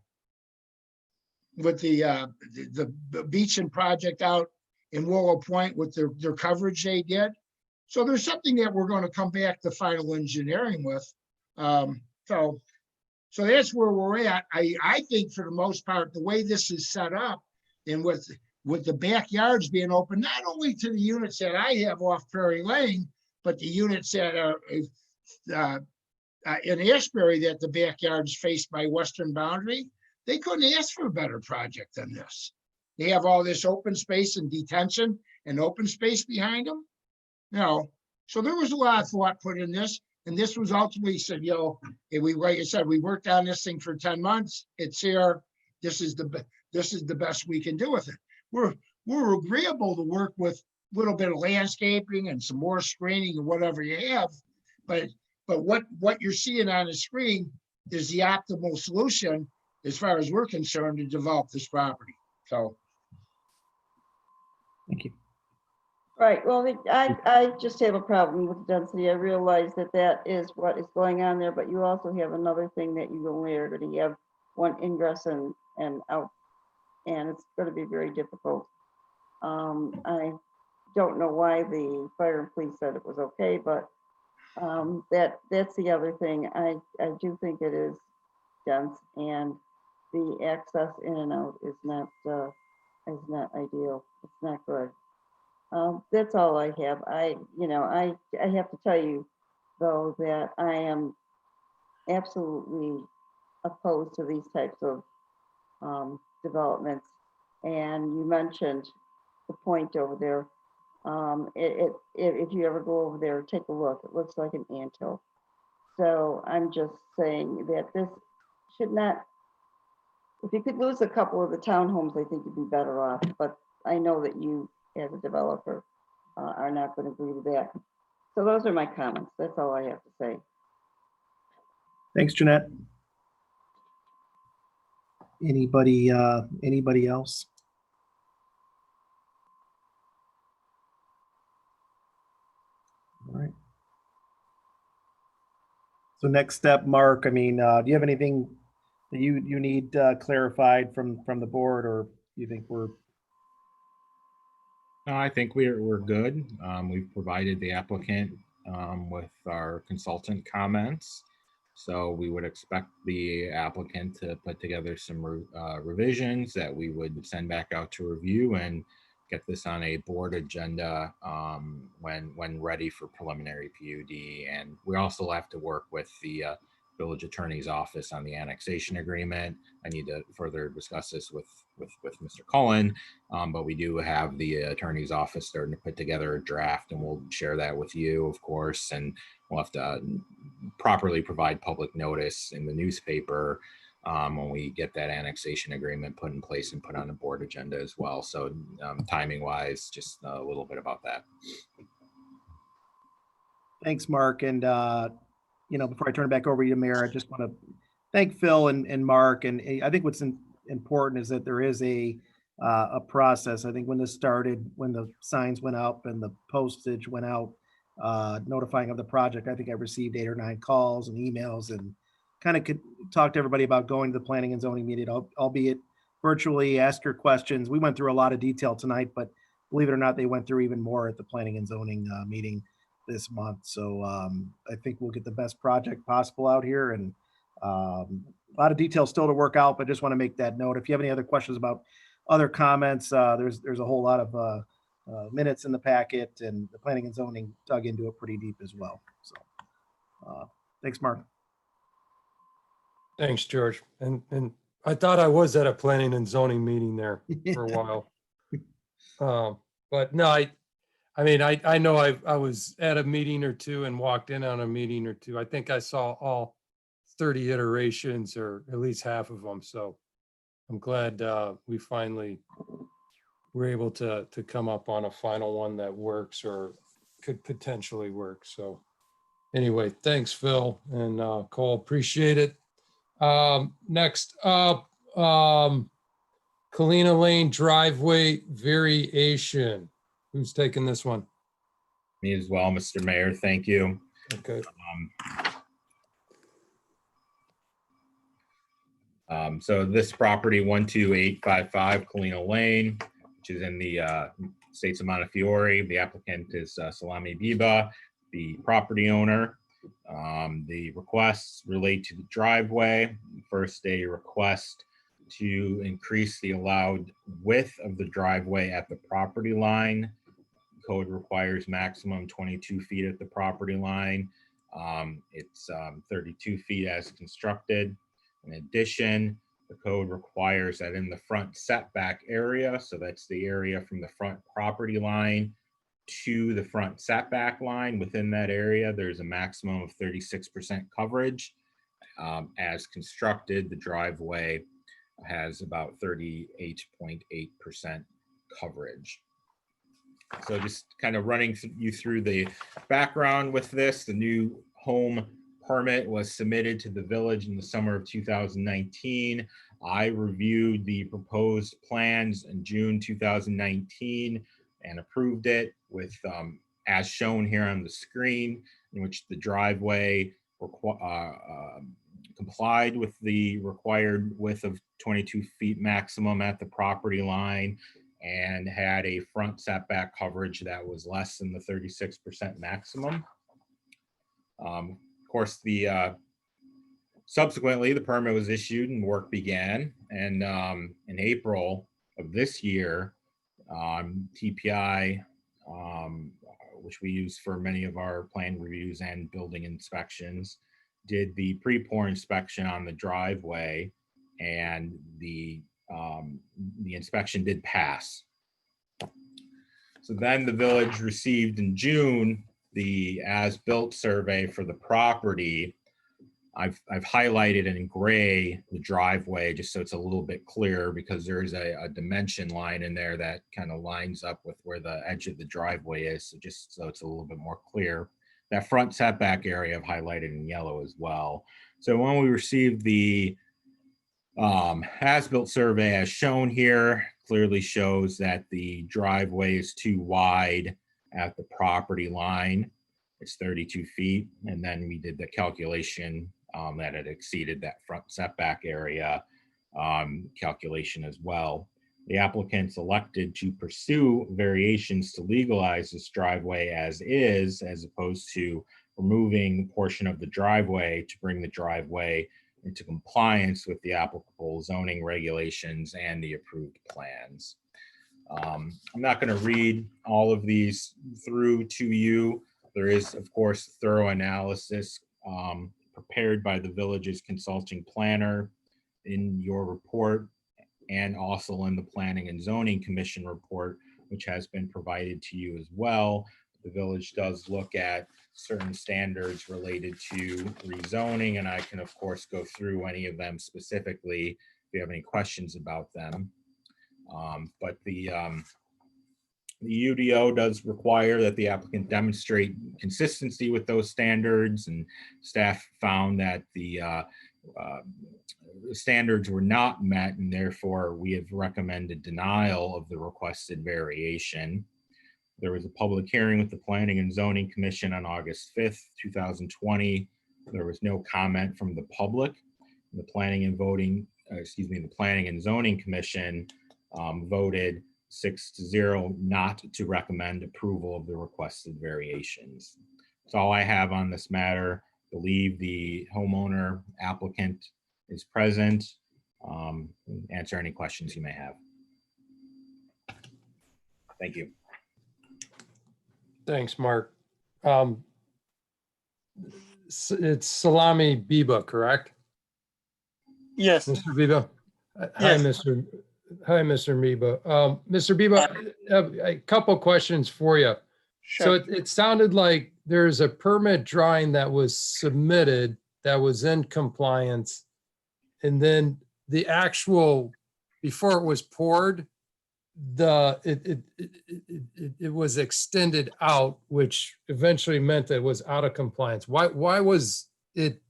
Beecham project out in Willow Point with their coverage they did. So there's something that we're going to come back to final engineering with. So that's where we're at. I think for the most part, the way this is set up, and with the backyards being open, not only to the units that I have off Prairie Lane, but the units that are in Ashbury, that the backyard is faced by Western Boundary, they couldn't ask for a better project than this. They have all this open space and detention and open space behind them. You know, so there was a lot of thought put in this, and this was ultimately said, you know, like I said, we worked on this thing for 10 months. It's here. This is the best we can do with it. We're agreeable to work with a little bit of landscaping and some more screening or whatever you have, but what you're seeing on the screen is the optimal solution as far as we're concerned to develop this property. So. Thank you. Right, well, I just have a problem with the density. I realize that that is what is going on there, but you also have another thing that you only are going to have one ingress and out, and it's going to be very difficult. I don't know why the fire and police said it was okay, but that's the other thing. I do think it is dense, and the access in and out is not ideal. It's not good. That's all I have. I have to tell you, though, that I am absolutely opposed to these types of developments. And you mentioned the point over there. If you ever go over there, take a look. It looks like an anthill. So I'm just saying that this should not. If you could lose a couple of the townhomes, I think you'd be better off. But I know that you, as a developer, are not going to agree with that. So those are my comments. That's all I have to say. Thanks, Jeanette. Anybody else? All right. So next step, Mark, I mean, do you have anything that you need clarified from the board, or you think we're? No, I think we're good. We've provided the applicant with our consultant comments. So we would expect the applicant to put together some revisions that we would send back out to review and get this on a board agenda when ready for preliminary PUD. And we also have to work with the village attorney's office on the annexation agreement. I need to further discuss this with Mr. Cullen, but we do have the attorney's office starting to put together a draft, and we'll share that with you, of course, and we'll have to properly provide public notice in the newspaper when we get that annexation agreement put in place and put on the board agenda as well. So timing wise, just a little bit about that. Thanks, Mark. And before I turn it back over to you, Mayor, I just want to thank Phil and Mark. And I think what's important is that there is a process. I think when this started, when the signs went up and the postage went out, notifying of the project, I think I received 8 or 9 calls and emails, and kind of could talk to everybody about going to the planning and zoning meeting, albeit virtually, ask your questions. We went through a lot of detail tonight, but believe it or not, they went through even more at the planning and zoning meeting this month. So I think we'll get the best project possible out here, and a lot of details still to work out, but just want to make that note. If you have any other questions about other comments, there's a whole lot of minutes in the packet, and the planning and zoning dug into it pretty deep as well. So thanks, Mark. Thanks, George. And I thought I was at a planning and zoning meeting there for a while. But no, I mean, I know I was at a meeting or two and walked in on a meeting or two. I think I saw all 30 iterations, or at least half of them. So I'm glad we finally were able to come up on a final one that works or could potentially work. So anyway, thanks, Phil and Cole. Appreciate it. Next up, Kalina Lane driveway variation. Who's taking this one? Me as well, Mr. Mayor. Thank you. Okay. So this property, 12855 Kalina Lane, which is in the States of Montefiore. The applicant is Salami Biba, the property owner. The requests relate to the driveway. First, a request to increase the allowed width of the driveway at the property line. Code requires maximum 22 feet at the property line. It's 32 feet as constructed. In addition, The code requires that in the front setback area, so that's the area from the front property line to the front setback line, within that area, there's a maximum of 36% coverage. As constructed, the driveway has about 38.8% coverage. So just kind of running you through the background with this, the new home permit was submitted to the village in the summer of 2019. I reviewed the proposed plans in June 2019 and approved it with, as shown here on the screen, in which the driveway complied with the required width of 22 feet maximum at the property line and had a front setback coverage that was less than the 36% maximum. Of course, subsequently, the permit was issued and work began. And in April of this year, TPI, which we use for many of our plan reviews and building inspections, did the pre-pour inspection on the driveway, and the inspection did pass. So then the village received in June the as-built survey for the property. I've highlighted in gray the driveway just so it's a little bit clearer, because there is a dimension line in there that kind of lines up with where the edge of the driveway is. So just so it's a little bit more clear. That front setback area I've highlighted in yellow as well. So when we received the as-built survey as shown here, clearly shows that the driveway is too wide at the property line. It's 32 feet. And then we did the calculation that it exceeded that front setback area calculation as well. The applicants elected to pursue variations to legalize this driveway as is, as opposed to removing a portion of the driveway to bring the driveway into compliance with the applicable zoning regulations and the approved plans. I'm not going to read all of these through to you. There is, of course, thorough analysis prepared by the village's consulting planner in your report, and also in the Planning and Zoning Commission report, which has been provided to you as well. The village does look at certain standards related to rezoning, and I can, of course, go through any of them specifically if you have any questions about them. But the UDO does require that the applicant demonstrate consistency with those standards, and staff found that the standards were not met, and therefore we have recommended denial of the requested variation. There was a public hearing with the Planning and Zoning Commission on August 5th, 2020. There was no comment from the public. The Planning and Zoning Commission voted 6-0 not to recommend approval of the requested variations. That's all I have on this matter. I believe the homeowner applicant is present. Answer any questions you may have. Thank you. Thanks, Mark. It's Salami Biba, correct? Yes. Mr. Biba? Hi, Mr. Biba. Mr. Biba, a couple questions for you. Sure. So it sounded like there's a permit drawing that was submitted that was in compliance, and then the actual, before it was poured, it was extended out, which eventually meant that it was out of compliance. Why was it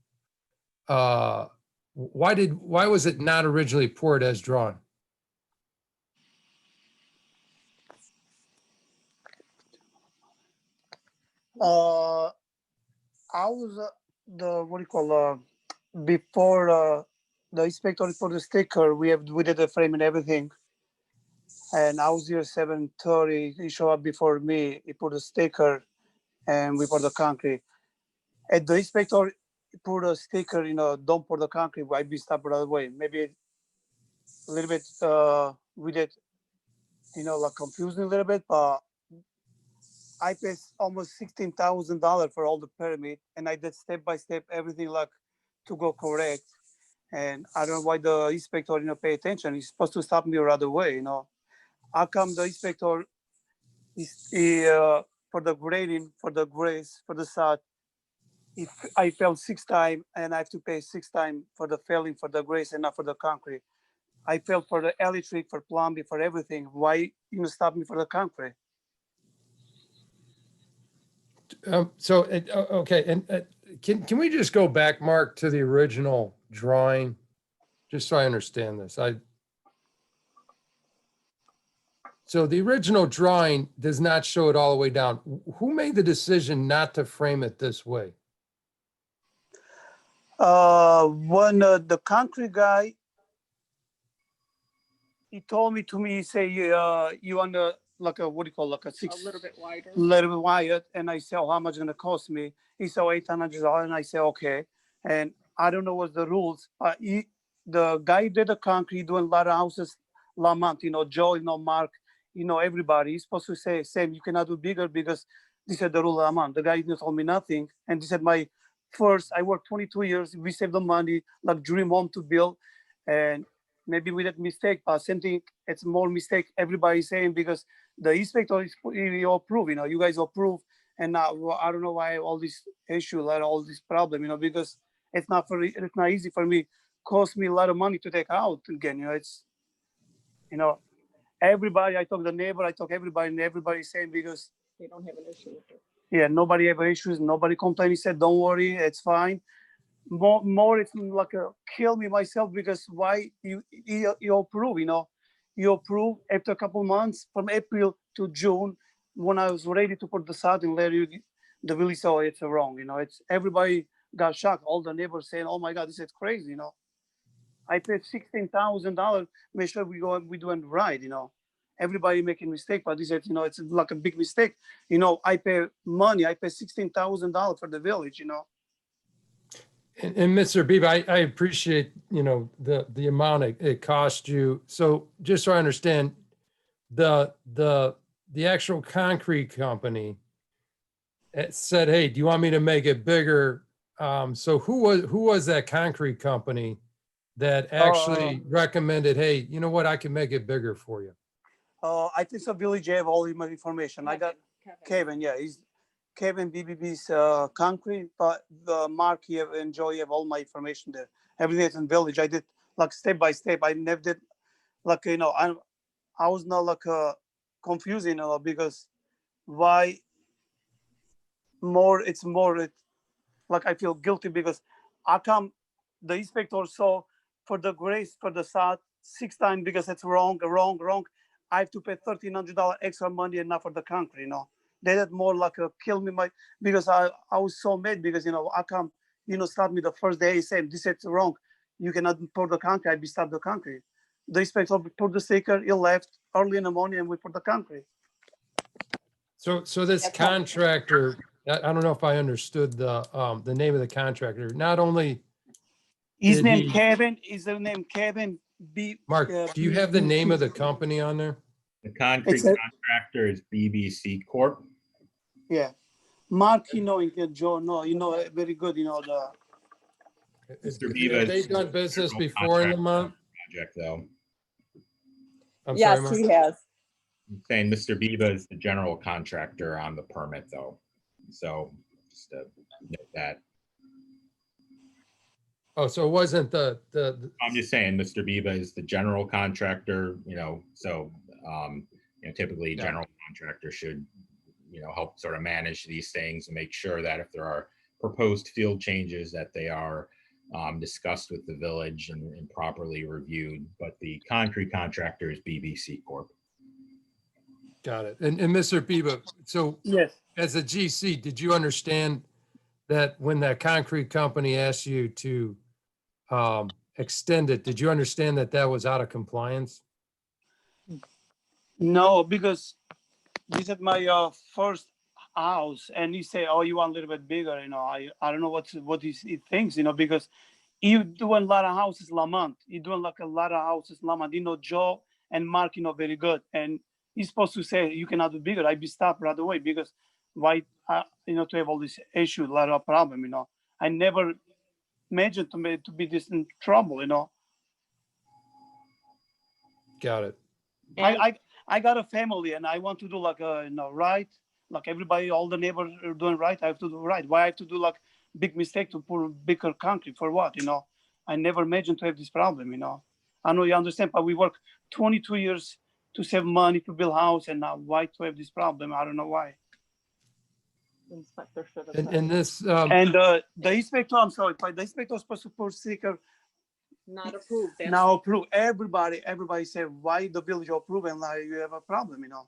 why was it not originally poured as drawn? I was before the inspector for the sticker, we did the frame and everything, and I was here 7:30. He showed up before me. He put the sticker, and we put the concrete. And the inspector put a sticker, don't pour the concrete. I be stopped right away. Maybe a little bit. We did, like confusing a little bit, but I paid almost $16,000 for all the permit, and I did step by step everything like to go correct. And I don't know why the inspector, pay attention. He's supposed to stop me right away, How come the inspector for the grading, for the grace, for the sod, if I failed 6 times and I have to pay 6 times for the failing for the grace and not for the concrete. I failed for the electric, for plumbing, for everything. Why stop me for the concrete? Okay, and can we just go back, Mark, to the original drawing? Just so I understand this. So the original drawing does not show it all the way down. Who made the decision not to frame it this way? When the concrete guy, he told me he say, you want like a, what do you call, like a six, A little bit wider. little bit wider. And I said, oh, how much gonna cost me? He said, $800. And I said, okay. And I don't know what's the rules. The guy did the concrete, doing a lot of houses, Lamont, Joe, Mark, everybody. He's supposed to say, Sam, you cannot do bigger because this is the rule of Lamont. The guy didn't tell me nothing. And this is I worked 22 years. We saved the money, like dream home to build. And maybe we did mistake, but same thing, it's more mistake everybody's saying because the inspector is you approve, you guys approve. And now I don't know why all this issue, like all this problem, because it's not easy for me. Cost me a lot of money to take out again. It's everybody. I talk the neighbor, I talk everybody, and everybody's saying because They don't have an issue with it. yeah, nobody have issues, nobody complained. He said, don't worry, it's fine. More it's like a kill me myself because why you approve, you approve after a couple months from April to June when I was ready to put the sod in there, the village saw it's wrong, it's everybody got shocked. All the neighbors saying, oh my God, this is crazy, I paid $16,000, make sure we doing right, everybody making mistake, but this is, it's like a big mistake, I pay money, I pay $16,000 for the village, And Mr. Biba, I appreciate, the amount it cost you. So just so I understand, the actual concrete company said, hey, do you want me to make it bigger? So who was that concrete company that actually recommended, hey, you know what, I can make it bigger for you? I think the village have all my information. I got Kevin, yeah, he's Kevin BBB's concrete, but the Mark here and Joey have all my information there. Everything is in village. I did like step by step. I never did like I was not like confusing because why it's more like I feel guilty because I come the inspector saw for the grace for the sod 6 times because it's wrong. I have to pay $1,300 extra money and not for the concrete, They did more like kill me because I was so mad because I come start me the first day saying this is wrong. You cannot pour the concrete. I be stop the concrete. The inspector put the sticker. He left early in the morning and we put the concrete. So this contractor, I don't know if I understood the name of the contractor. Not only his name Kevin. Is the name Kevin B. Mark, do you have the name of the company on there? The concrete contractor is BBC Corp. Yeah. Mark, Joe, no, very good, Mr. Biba, they've done business before in the month. Project though. Yes, he has. I'm saying Mr. Biba is the general contractor on the permit though. So just to note that. Oh, so it wasn't the I'm just saying Mr. Biba is the general contractor, so typically general contractor should, help sort of manage these things and make sure that if there are proposed field changes that they are discussed with the village and properly reviewed. But the concrete contractor is BBC Corp. Got it. And Mr. Biba, so yes, as a GC, did you understand that when that concrete company asked you to extend it, did you understand that that was out of compliance? No, because this is my first house, and he say, "Oh, you want a little bit bigger?" I don't know what he thinks, because you doing a lot of houses, Lamont. You doing like a lot of houses, Lamont. Joe and Mark, very good, and he's supposed to say you cannot do bigger. I be stopped right away because why, to have all this issue, a lot of problem, I never imagine to be this in trouble, you know. Got it. I got a family and I want to do like you know, right, like everybody, all the neighbors are doing right. I have to do right. Why I have to do like big mistake to pour bigger concrete for what, you know? I never imagined to have this problem, you know. I know you understand, but we work 22 years to save money to build house, and now why to have this problem? I don't know why. Inspector should have And, said. and this, And the inspector, I'm sorry, but the inspector was supposed to pour sticker. Not approved. Now approve. Everybody said, why the village approve and now you have a problem, you know?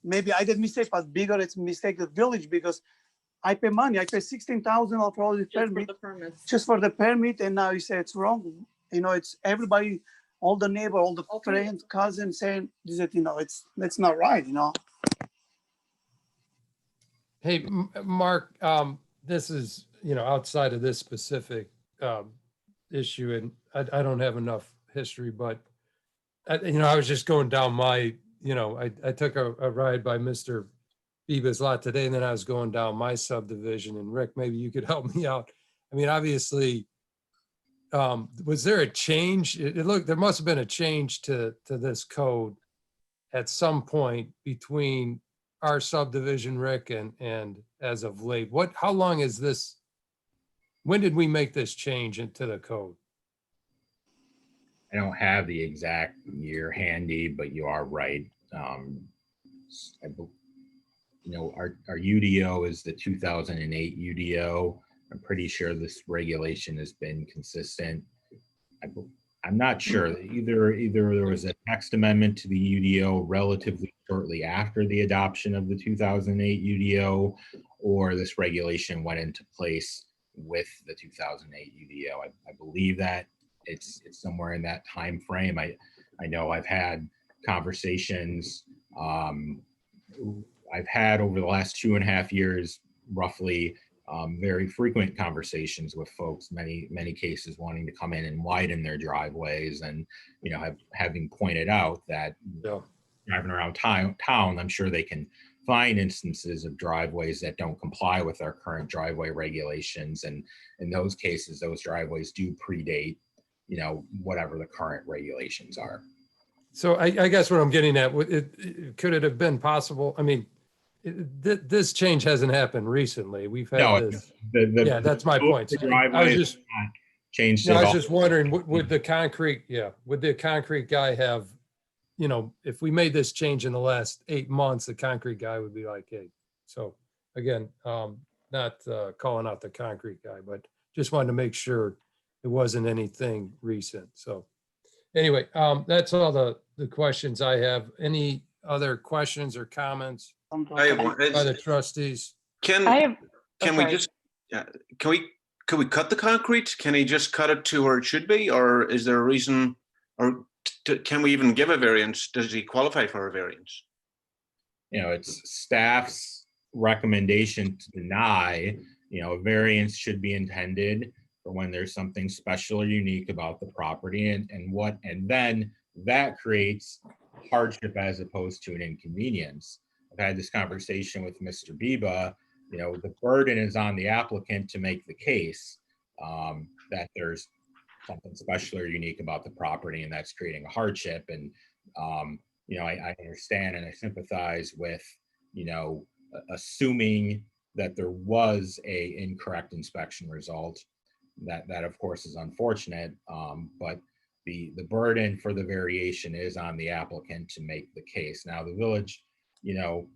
Maybe I did mistake, but bigger it's mistake the village because I pay money. I pay 16,000 for all the permit, just for the permit, and now you say it's wrong. You know, it's everybody, all the neighbor, all the friends, cousins saying, this is, you know, that's not right, you know. hey, Mark, this is, you know, outside of this specific issue, and I don't have enough history, but you know, I was just going down my, you know, I took a ride by Mr. Biba's lot today, and then I was going down my subdivision, and Rick, maybe you could help me out. I mean, obviously, was there a change? It looked, there must have been a change to this code at some point between our subdivision, Rick, and as of late. How long is this? When did we make this change into the code? I don't have the exact year handy, but you are right. You know, our UDO is the 2008 UDO. I'm pretty sure this regulation has been consistent. I'm not sure. Either there was a text amendment to the UDO relatively shortly after the adoption of the 2008 UDO, or this regulation went into place with the 2008 UDO. I believe that it's somewhere in that time frame. I know I've had conversations. I've had over the last 2.5 years, roughly, very frequent conversations with folks, many cases wanting to come in and widen their driveways, and you know, having pointed out that driving around town, I'm sure they can find instances of driveways that don't comply with our current driveway regulations, and in those cases, those driveways do predate, you know, whatever the current regulations are. So I guess what I'm getting at, could it have been possible? I mean, this change hasn't happened recently. We've had this. Yeah, that's my point. I was just changed. I was just wondering, would the concrete guy have, you know, if we made this change in the last 8 months, the concrete guy would be like, hey. So again, not calling out the concrete guy, but just wanted to make sure it wasn't anything recent. So anyway, that's all the questions I have. Any other questions or comments I have one. by the trustees? Can we cut the concrete? Can he just cut it to where it should be, or is there a reason, or can we even give a variance? Does he qualify for a variance? You know, it's staff's recommendation to deny. You know, a variance should be intended for when there's something special or unique about the property, and then that creates hardship as opposed to an inconvenience. I've had this conversation with Mr. Biba. You know, the burden is on the applicant to make the case that there's something special or unique about the property, and that's creating a hardship. And you know, I understand and I sympathize with, you know, assuming that there was a incorrect inspection result. That of course is unfortunate, but the burden for the variation is on the applicant to make the case. Now the village, you know,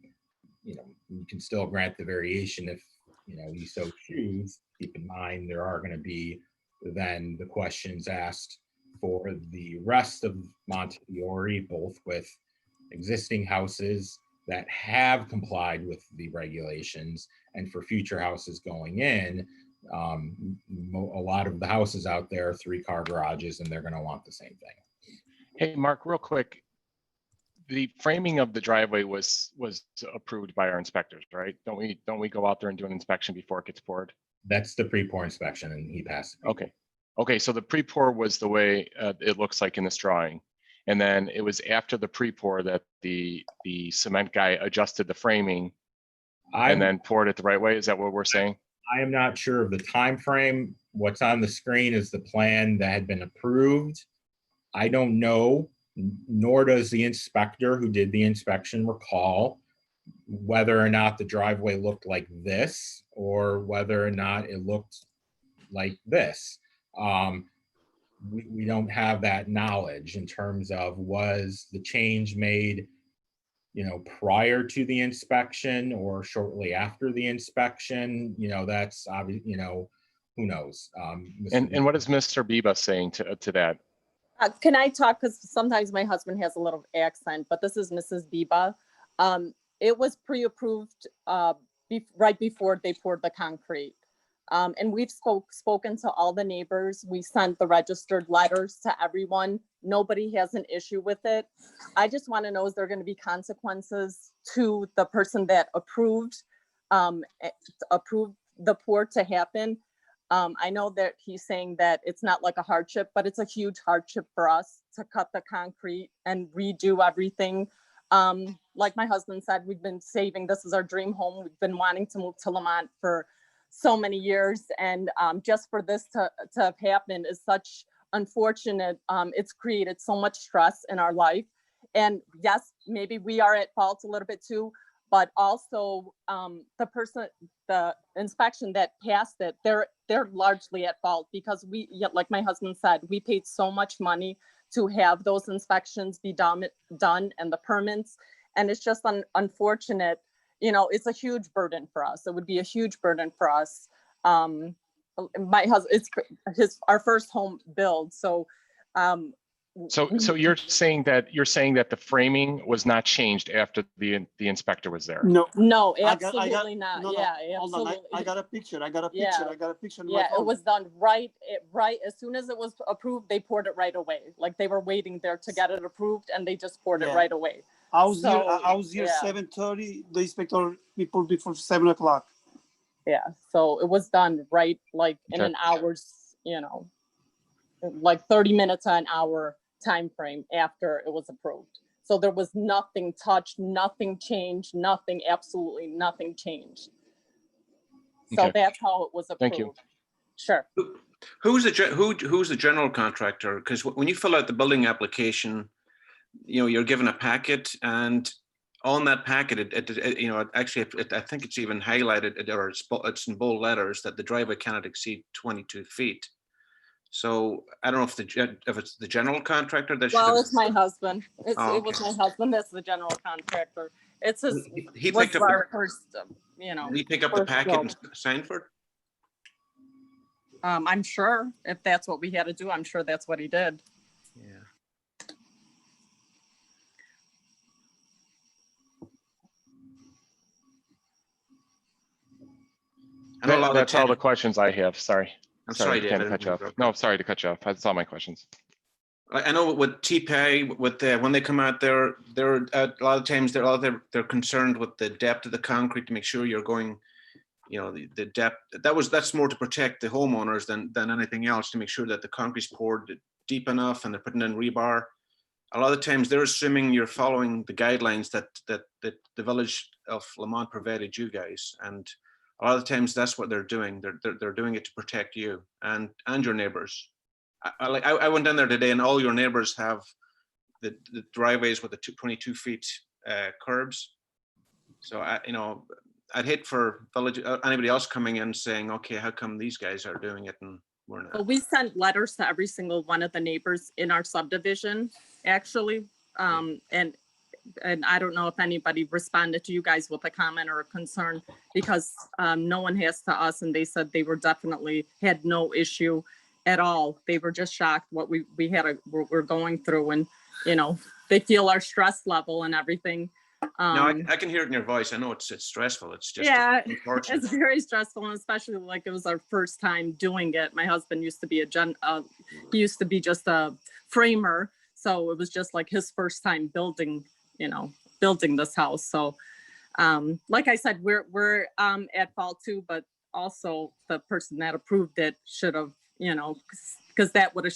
you can still grant the variation if, you know, you so choose. Keep in mind there are going to be then the questions asked for the rest of Montefiore, both with existing houses that have complied with the regulations and for future houses going in. A lot of the houses out there are 3-car garages, and they're going to want the same thing. Hey, Mark, real quick. The framing of the driveway was approved by our inspectors, right? Don't we go out there and do an inspection before it gets poured? That's the pre-pour inspection, and he passed. Okay. So the pre-pour was the way it looks like in this drawing, and then it was after the pre-pour that the cement guy adjusted the framing and then poured it the right way. Is that what we're saying? I am not sure of the time frame. What's on the screen is the plan that had been approved. I don't know, nor does the inspector who did the inspection recall whether or not the driveway looked like this or whether or not it looked like this. We don't have that knowledge in terms of, was the change made, you know, prior to the inspection or shortly after the inspection? You know, that's obvious, you know, who knows? And what is Mr. Biba saying to that? Can I talk? Because sometimes my husband has a little accent, but this is Mrs. Biba. It was pre-approved right before they poured the concrete. And we've spoken to all the neighbors. We sent the registered letters to everyone. Nobody has an issue with it. I just want to know, is there going to be consequences to the person that approved the pour to happen? I know that he's saying that it's not like a hardship, but it's a huge hardship for us to cut the concrete and redo everything. Like my husband said, we've been saving, this is our dream home. We've been wanting to move to Lamont for so many years. And just for this to have happened is such unfortunate. It's created so much stress in our life. And yes, maybe we are at fault a little bit too, but also the inspection that passed it, they're largely at fault because we, like my husband said, we paid so much money to have those inspections be done and the permits. And it's just unfortunate, you know, it's a huge burden for us. It would be a huge burden for us. My husband, it's our first home build. So, So you're saying that the framing was not changed after the inspector was there? No, absolutely not. No, yeah, hold absolutely. on. I got a picture. I got a picture. Yeah. I got a picture. Yeah, it was done right as soon as it was approved. They poured it right away. Like they were waiting there to get it approved, and they just poured it right away. I was here 7:30. The inspector people before 7 o'clock. Yeah, so it was done right, like in an hour's, you know, like 30 minutes to an hour time frame after it was approved. So there was nothing touched, nothing changed, nothing, absolutely nothing changed. So that's how it was approved. Thank you. Sure. Who's the general contractor? Because when you fill out the building application, you know, you're given a packet, and on that packet, I think it's even highlighted, or it's in bold letters that the driveway cannot exceed 22 feet. So I don't know if it's the general contractor that should. Well, it's my husband. It was my husband. That's the general contractor. It's his. He picked up our first, you know. Did he pick up the packet and sign for it? I'm sure if that's what we had to do, I'm sure that's what he did. Yeah. That's all the questions I have. Sorry. I'm sorry, to David. cut you off. No, I'm sorry to cut you off. That's all my questions. I know with T-Pay, when they come out there, they're a lot of times they're concerned with the depth of the concrete to make sure you're going, you know, the depth. That's more to protect the homeowners than anything else, to make sure that the concrete's poured deep enough and they're putting in rebar. A lot of times they're assuming you're following the guidelines that the village of Lamont provided you guys, and a lot of times that's what they're doing. They're doing it to protect you and your neighbors. I went down there today, and all your neighbors have the driveways with the 22 feet curbs. So I'd hate for anybody else coming in saying, okay, how come these guys are doing it and we're not? Well, we sent letters to every single one of the neighbors in our subdivision, actually. And I don't know if anybody responded to you guys with a comment or a concern, because no one has to us, and they said they were definitely had no issue at all. They were just shocked what we're going through, and you know, they feel our stress level and everything. No, I can hear it in your voice. I know it's stressful. It's just it's very stressful, and especially like it was our first time doing it. My husband used to be he used to be just a framer, so it was just like his first time building this house. So like I said, we're at fault too, but also the person that approved it should have, you know, because that would have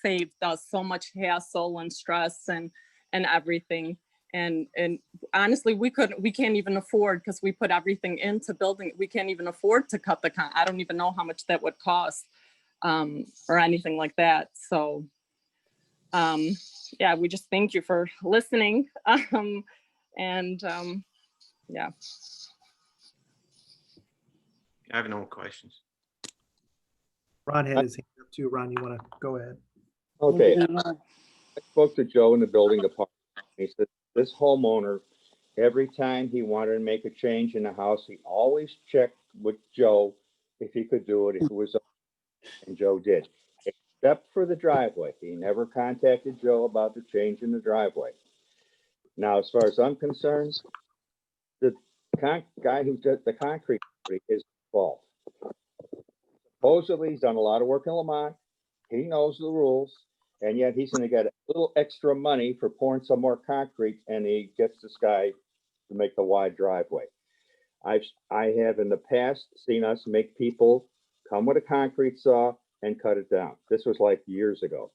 saved us so much hassle and stress and everything. And honestly, we can't even afford, because we put everything into building. We can't even afford to cut I don't even know how much that would cost. or anything like that. So yeah, we just thank you for listening. Yeah. I have no questions. Ron had his hand up too. Ron, you want to go ahead? Okay, I spoke to Joe in the building department. He said this homeowner, every time he wanted to make a change in the house, he always checked with Joe if he could do it, if it was, and Joe did. Except for the driveway. He never contacted Joe about the change in the driveway. Now, as far as I'm concerned, the guy who did the concrete is fault. Supposedly, he's done a lot of work in Lamont. He knows the rules, and yet he's going to get a little extra money for pouring some more concrete, and he gets this guy to make the wide driveway. I have in the past seen us make people come with a concrete saw and cut it down. This was like years ago.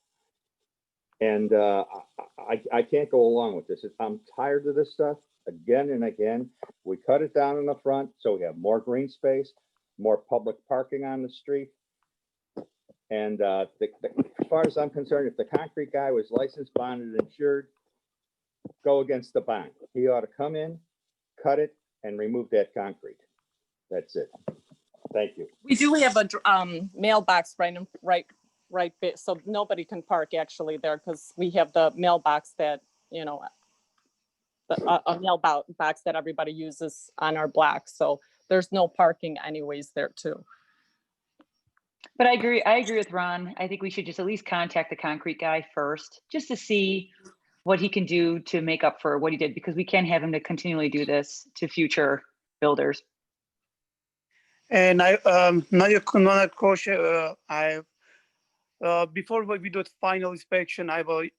And I can't go along with this. I'm tired of this stuff again and again. We cut it down in the front so we have more green space, more public parking on the street. And as far as I'm concerned, if the concrete guy was licensed, bonded, insured, go against the bond. He ought to come in, cut it, and remove that concrete. That's it. Thank you. We do have a mailbox right bit, so nobody can park actually there because we have the mailbox that, you know, a mailbox that everybody uses on our block. So there's no parking anyways there too. But I agree with Ron. I think we should just at least contact the concrete guy first, just to see what he can do to make up for what he did, because we can't have him to continually do this to future builders. And another question, before we do the final inspection, I have a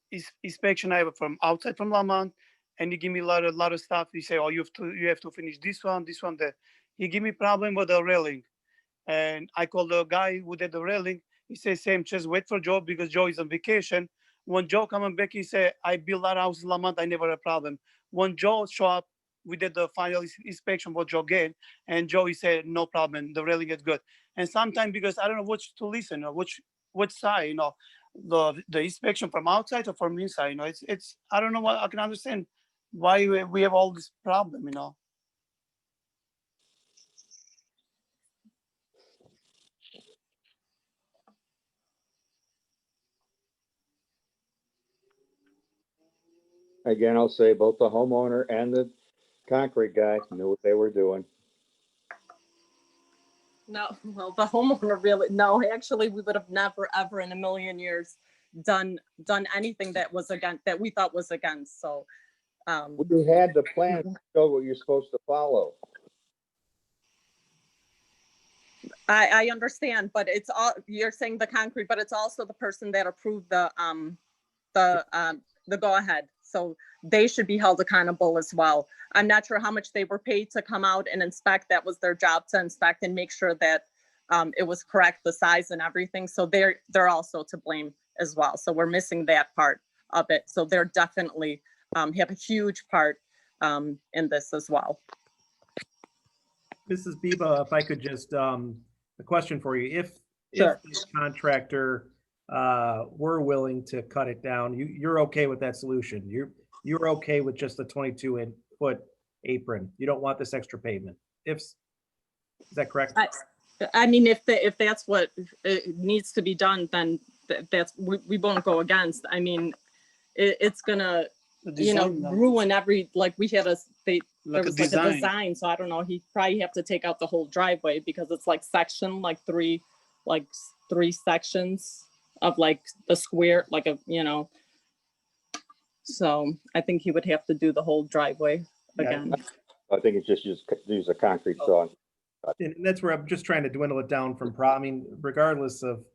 inspection I have from outside from Lamont, and he give me a lot of stuff. He say, oh, you have to finish this one, that. He give me problem with the railing, and I called the guy who did the railing. He says, Sam, just wait for Joe because Joe is on vacation. When Joe coming back, he said, I built that house in Lamont, I never had a problem. When Joe show up, we did the final inspection for Joe again, and Joe, he said, no problem, the railing is good. And sometimes, because I don't know which to listen, or which side, you know, the inspection from outside or from inside, you know, it's I don't know what I can understand why we have all this problem, you know. Again, I'll say both the homeowner and the concrete guy knew what they were doing. No, well, the homeowner really, no, actually, we would have never, ever in a million years done anything that was against, that we thought was against. So we had the plan to show what you're supposed to follow. I understand, but it's all, you're saying the concrete, but it's also the person that approved the go ahead. So they should be held accountable as well. I'm not sure how much they were paid to come out and inspect. That was their job, to inspect and make sure that it was correct, the size and everything. So they're also to blame as well. So we're missing that part of it. So they're definitely have a huge part in this as well. Mrs. Biba, if I could just, a question for you. If Sure. the contractor were willing to cut it down, you're okay with that solution? You're okay with just the 22-foot apron? You don't want this extra pavement? Is that correct? I mean, if that's what needs to be done, then we won't go against. I mean, it's gonna, ruin every, like we had there was like a design. So I don't know, he probably have to take out the whole driveway because it's like section, like three sections of like the square, like a, so I think he would have to do the whole driveway again. I think it's just use a concrete saw. And that's where I'm just trying to dwindle it down from, I mean, regardless of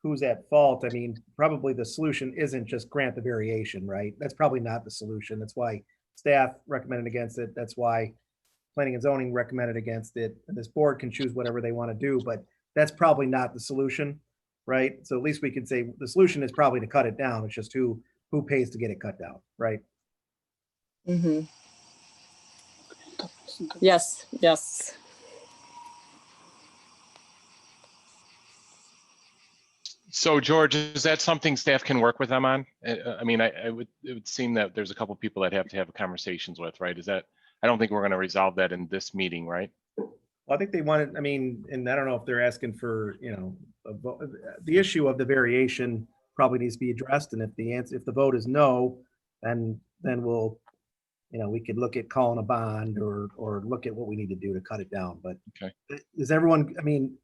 who's at fault, I mean, probably the solution isn't just grant the variation, right? That's probably not the solution. That's why staff recommended against it. That's why planning and zoning recommended against it. And this board can choose whatever they want to do, but that's probably not the solution, right? So at least we can say the solution is probably to cut it down. It's just who pays to get it cut down, right? Mm-hmm. Yes. So George, is that something staff can work with them on? I mean, it would seem that there's a couple people that have to have conversations with, right? Is that, I don't think we're going to resolve that in this meeting, right? Well, I think they wanted, I mean, and I don't know if they're asking for, you know, the issue of the variation probably needs to be addressed. And if the vote is no, then we'll, you know, we could look at calling a bond or look at what we need to do to cut it down. But okay, is everyone, I mean,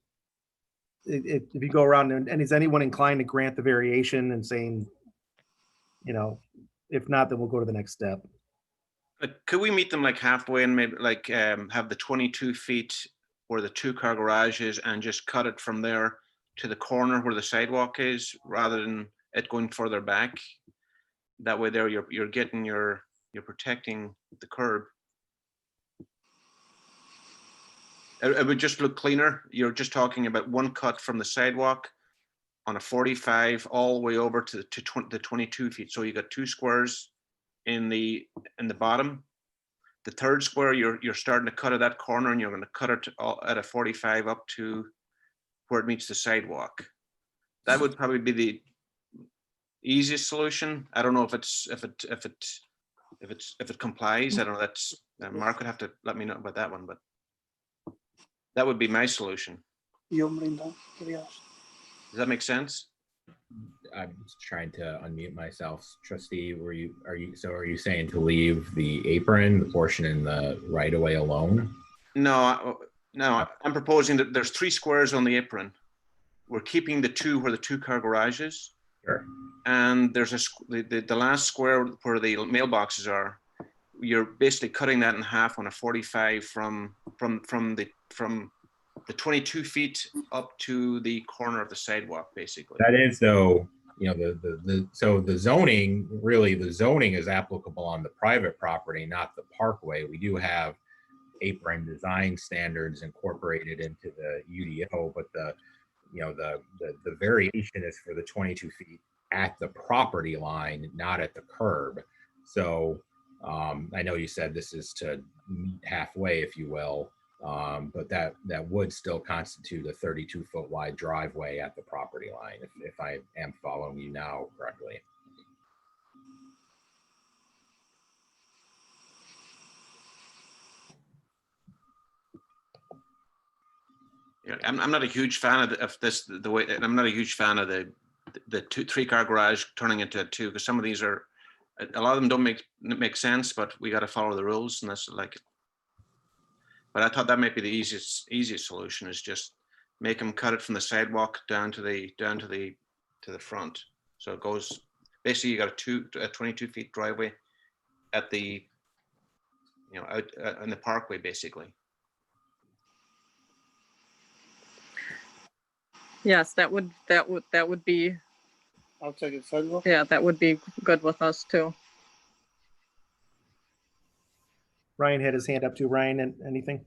if you go around and is anyone inclined to grant the variation and saying, you know, if not, then we'll go to the next step. Could we meet them like halfway and maybe like have the 22 feet where the 2-car garage is and just cut it from there to the corner where the sidewalk is rather than it going further back? That way there you're getting you're protecting the curb. It would just look cleaner. You're just talking about one cut from the sidewalk on a 45 all the way over to the 22 feet. So you got 2 squares in the bottom. The third square, you're starting to cut at that corner, and you're going to cut it at a 45 up to where it meets the sidewalk. That would probably be the easiest solution. I don't know if it complies. I don't know. That's Mark would have to let me know about that one, but that would be my solution. Does that make sense? I'm just trying to unmute myself. Trustee, are you saying to leave the apron, the portion in the right of way alone? No, I'm proposing that there's 3 squares on the apron. We're keeping the 2 where the 2-car garage is. Sure. And there's the last square where the mailboxes are. You're basically cutting that in half on a 45 from the 22 feet up to the corner of the sidewalk, basically. That is, though, you know, so the zoning is applicable on the private property, not the parkway. We do have apron design standards incorporated into the UDO, but the variation is for the 22 feet at the property line, not at the curb. So I know you said this is to meet halfway, if you will. But that would still constitute a 32-foot wide driveway at the property line, if I am following you now correctly. Yeah, I'm not a huge fan of this, the way, and I'm not a huge fan of the 3-car garage turning into a 2, because some of these are, a lot of them don't make sense, but we got to follow the rules, and that's like. But I thought that might be the easiest solution, is just make them cut it from the sidewalk down to the front. So it goes, basically you got a 22 feet driveway at the, you know, out in the parkway, basically. Yes, that would be. Outside the sidewalk? Yeah, that would be good with us too. Ryan had his hand up too. Ryan, anything?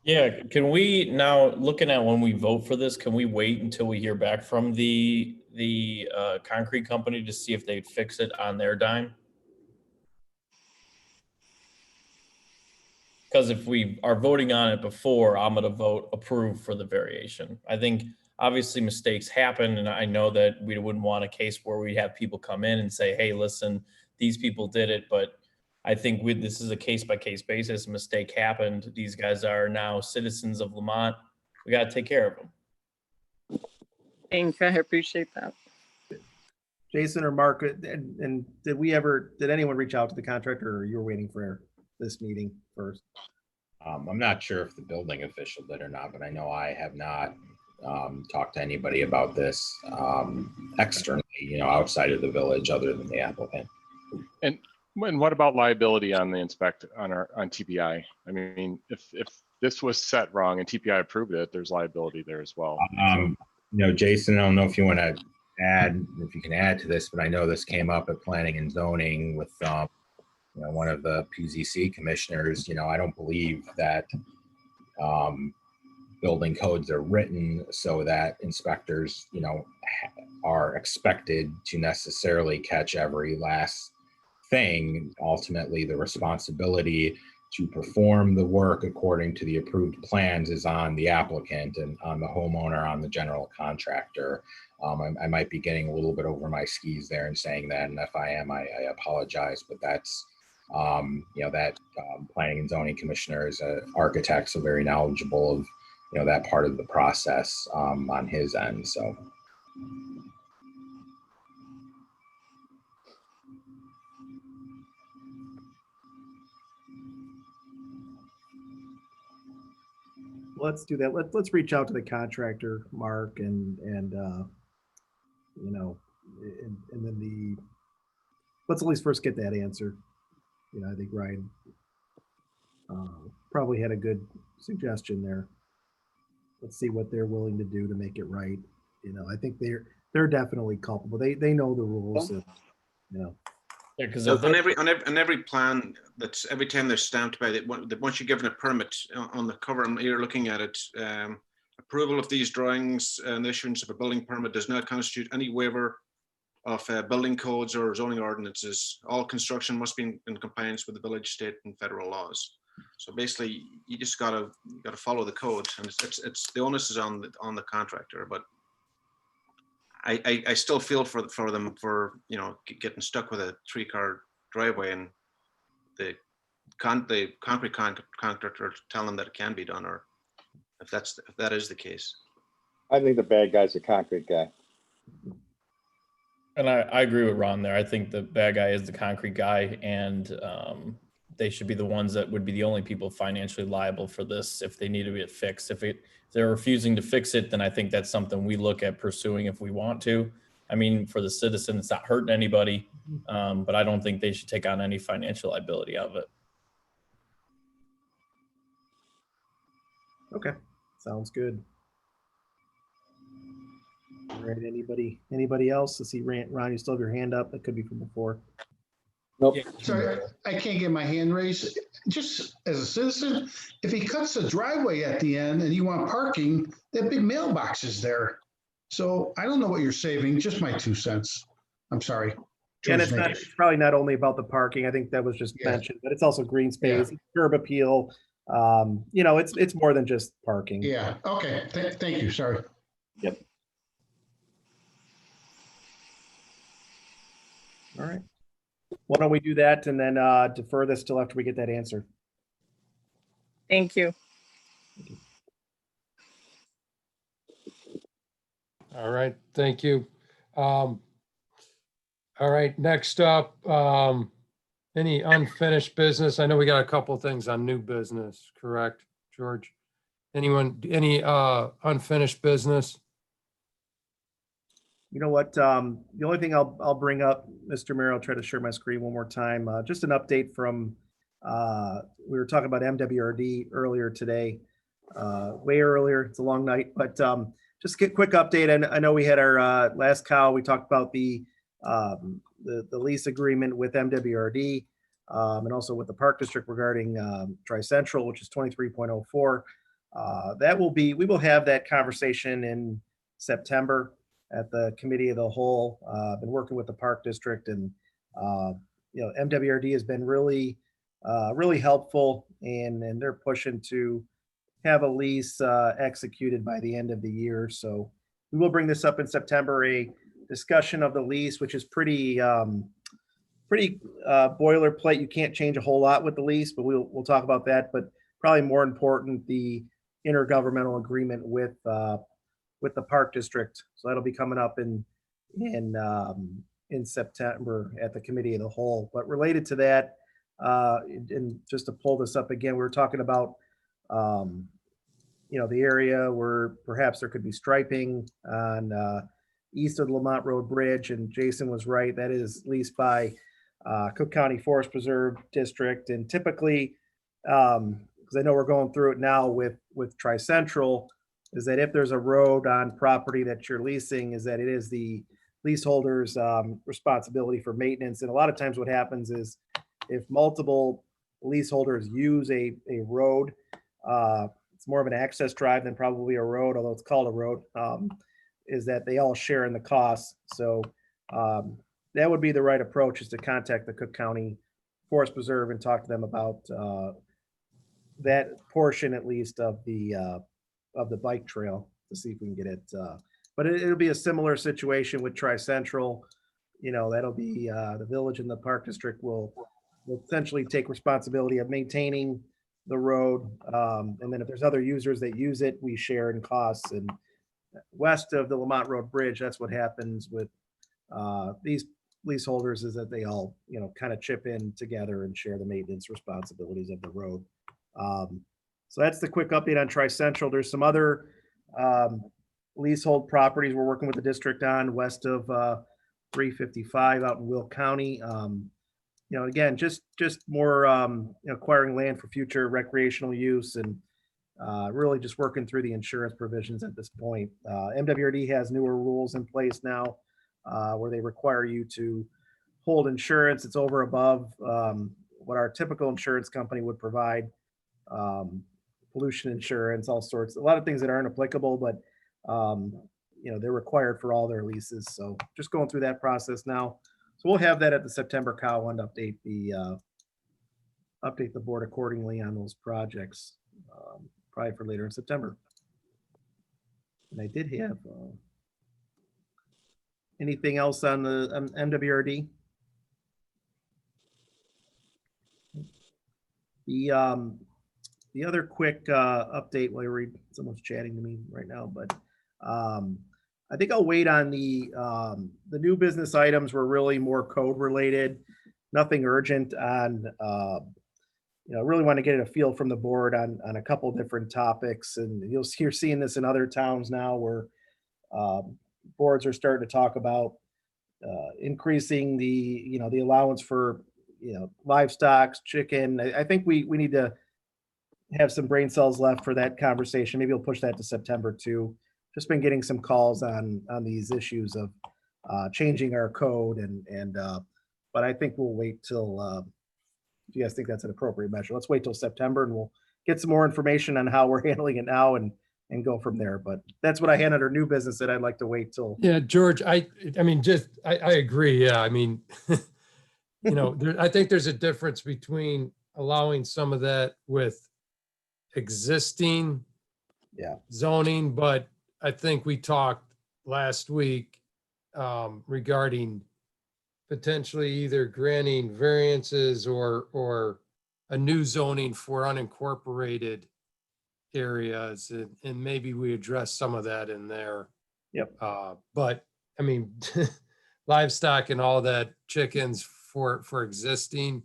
Yeah, can we now, looking at when we vote for this, can we wait until we hear back from the concrete company to see if they'd fix it on their dime? Because if we are voting on it before, I'm gonna vote approve for the variation. I think obviously mistakes happen, and I know that we wouldn't want a case where we have people come in and say, hey, listen, these people did it, but I think this is a case-by-case basis. A mistake happened. These guys are now citizens of Lamont. We got to take care of them. Thank you. I appreciate that. Jason or Mark, and did anyone reach out to the contractor, or you were waiting for this meeting first? I'm not sure if the building official did or not, but I know I have not talked to anybody about this externally, you know, outside of the village, other than the applicant. And what about liability on the on TPI? I mean, if this was set wrong and TPI approved it, there's liability there as well. You know, Jason, I don't know if you want to add, if you can add to this, but I know this came up at planning and zoning with you know, one of the PZC commissioners. You know, I don't believe that building codes are written so that inspectors, you know, are expected to necessarily catch every last thing. Ultimately, the responsibility to perform the work according to the approved plans is on the applicant and on the homeowner, on the general contractor. I might be getting a little bit over my skis there and saying that, and if I am, I apologize, but that's, that planning and zoning commissioner is an architect, so very knowledgeable of, that part of the process on his end, so. Let's do that. Let's reach out to the contractor, Mark, and then let's at least first get that answer. I think Ryan probably had a good suggestion there. Let's see what they're willing to do to make it right. I think they're definitely culpable. They know the rules. Yeah, because on every plan, that's every time they're stamped by once you're given a permit on the cover, and you're looking at it, approval of these drawings and the issuance of a building permit does not constitute any waiver of building codes or zoning ordinances. All construction must be in compliance with the village, state, and federal laws. So basically, you just gotta follow the code, and it's the onus is on the contractor. But I still feel for them for getting stuck with a 3-car driveway and the concrete contractor tell them that it can be done, or if that is the case. I think the bad guy's a concrete guy. And I agree with Ron there. I think the bad guy is the concrete guy, and they should be the ones that would be the only people financially liable for this if they need to get fixed. If they're refusing to fix it, then I think that's something we look at pursuing if we want to. I mean, for the citizen, it's not hurting anybody, but I don't think they should take on any financial liability of it. Okay, sounds good. All right, anybody else? Let's see, Ron, you still have your hand up. That could be from before. Nope. Sorry, I can't get my hand raised. Just as a citizen, if he cuts the driveway at the end and you want parking, that big mailbox is there. So I don't know what you're saving, just my 2 cents. I'm sorry. And it's probably not only about the parking. I think that was just mentioned, but it's also green space, curb appeal. It's more than just parking. Yeah, okay, thank you, sorry. Yep. All right. Why don't we do that and then defer this till after we get that answer? Thank you. All right, thank you. All right, next up, any unfinished business? I know we got a couple of things on new business, correct, George? Any unfinished business? You know what? The only thing I'll bring up, Mr. Mayor, I'll try to share my screen one more time. Just an update from, we were talking about MWRD earlier today, way earlier. It's a long night, but just get a quick update. And I know we had our last call. We talked about the lease agreement with MWRD and also with the Park District regarding Tri-Central, which is 23.04. We will have that conversation in September at the committee of the whole. I've been working with the Park District, and MWRD has been really helpful, and they're pushing to have a lease executed by the end of the year. So we will bring this up in September, a discussion of the lease, which is pretty boilerplate. You can't change a whole lot with the lease, but we'll talk about that. But probably more important, the intergovernmental agreement with the Park District. So that'll be coming up in September at the committee of the whole. But related to that, and just to pull this up again, we were talking about the area where perhaps there could be striping on east of the Lamont Road Bridge, and Jason was right. That is leased by Cook County Forest Preserve District, and typically, because I know we're going through it now with Tri-Central, is that if there's a road on property that you're leasing, is that it is the leaseholder's responsibility for maintenance. And a lot of times what happens is if multiple leaseholders use a road, it's more of an access drive than probably a road, although it's called a road, is that they all share in the costs. So that would be the right approach, is to contact the Cook County Forest Preserve and talk to them about that portion, at least, of the bike trail, to see if we can get it But it'll be a similar situation with Tri-Central. You know, that'll be, the village and the park district will essentially take responsibility of maintaining the road. And then if there's other users that use it, we share in costs. And west of the Lamont Road Bridge, that's what happens with these leaseholders, is that they all, you know, kind of chip in together and share the maintenance responsibilities of the road. So that's the quick update on Tri-Central. There's some other leasehold properties we're working with the district on west of 355 out in Will County. You know, again, just more you know, acquiring land for future recreational use and really just working through the insurance provisions at this point. MWRD has newer rules in place now where they require you to hold insurance. It's over above what our typical insurance company would provide. Pollution insurance, all sorts, a lot of things that aren't applicable, but you know, they're required for all their leases. So just going through that process now. So we'll have that at the September cow and update the board accordingly on those projects, probably for later in September. And I did have anything else on the MWRD? The other quick update while someone's chatting to me right now, but I think I'll wait on the new business items were really more code related, nothing urgent on, you know, really want to get a feel from the board on a couple different topics. And you're seeing this in other towns now where boards are starting to talk about increasing the, you know, the allowance for, you know, livestock, chicken. I think we need to have some brain cells left for that conversation. Maybe we'll push that to September too. Just been getting some calls on these issues of changing our code but I think we'll wait till if you guys think that's an appropriate measure. Let's wait till September and we'll get some more information on how we're handling it now and go from there. But that's what I had under new business that I'd like to wait till. Yeah, George, I mean, I agree. Yeah, I mean, you know, I think there's a difference between allowing some of that with existing zoning, but I think we talked last week regarding potentially either granting variances or a new zoning for unincorporated areas, and maybe we address some of that in there. Yep. But I mean, livestock and all that, chickens for existing,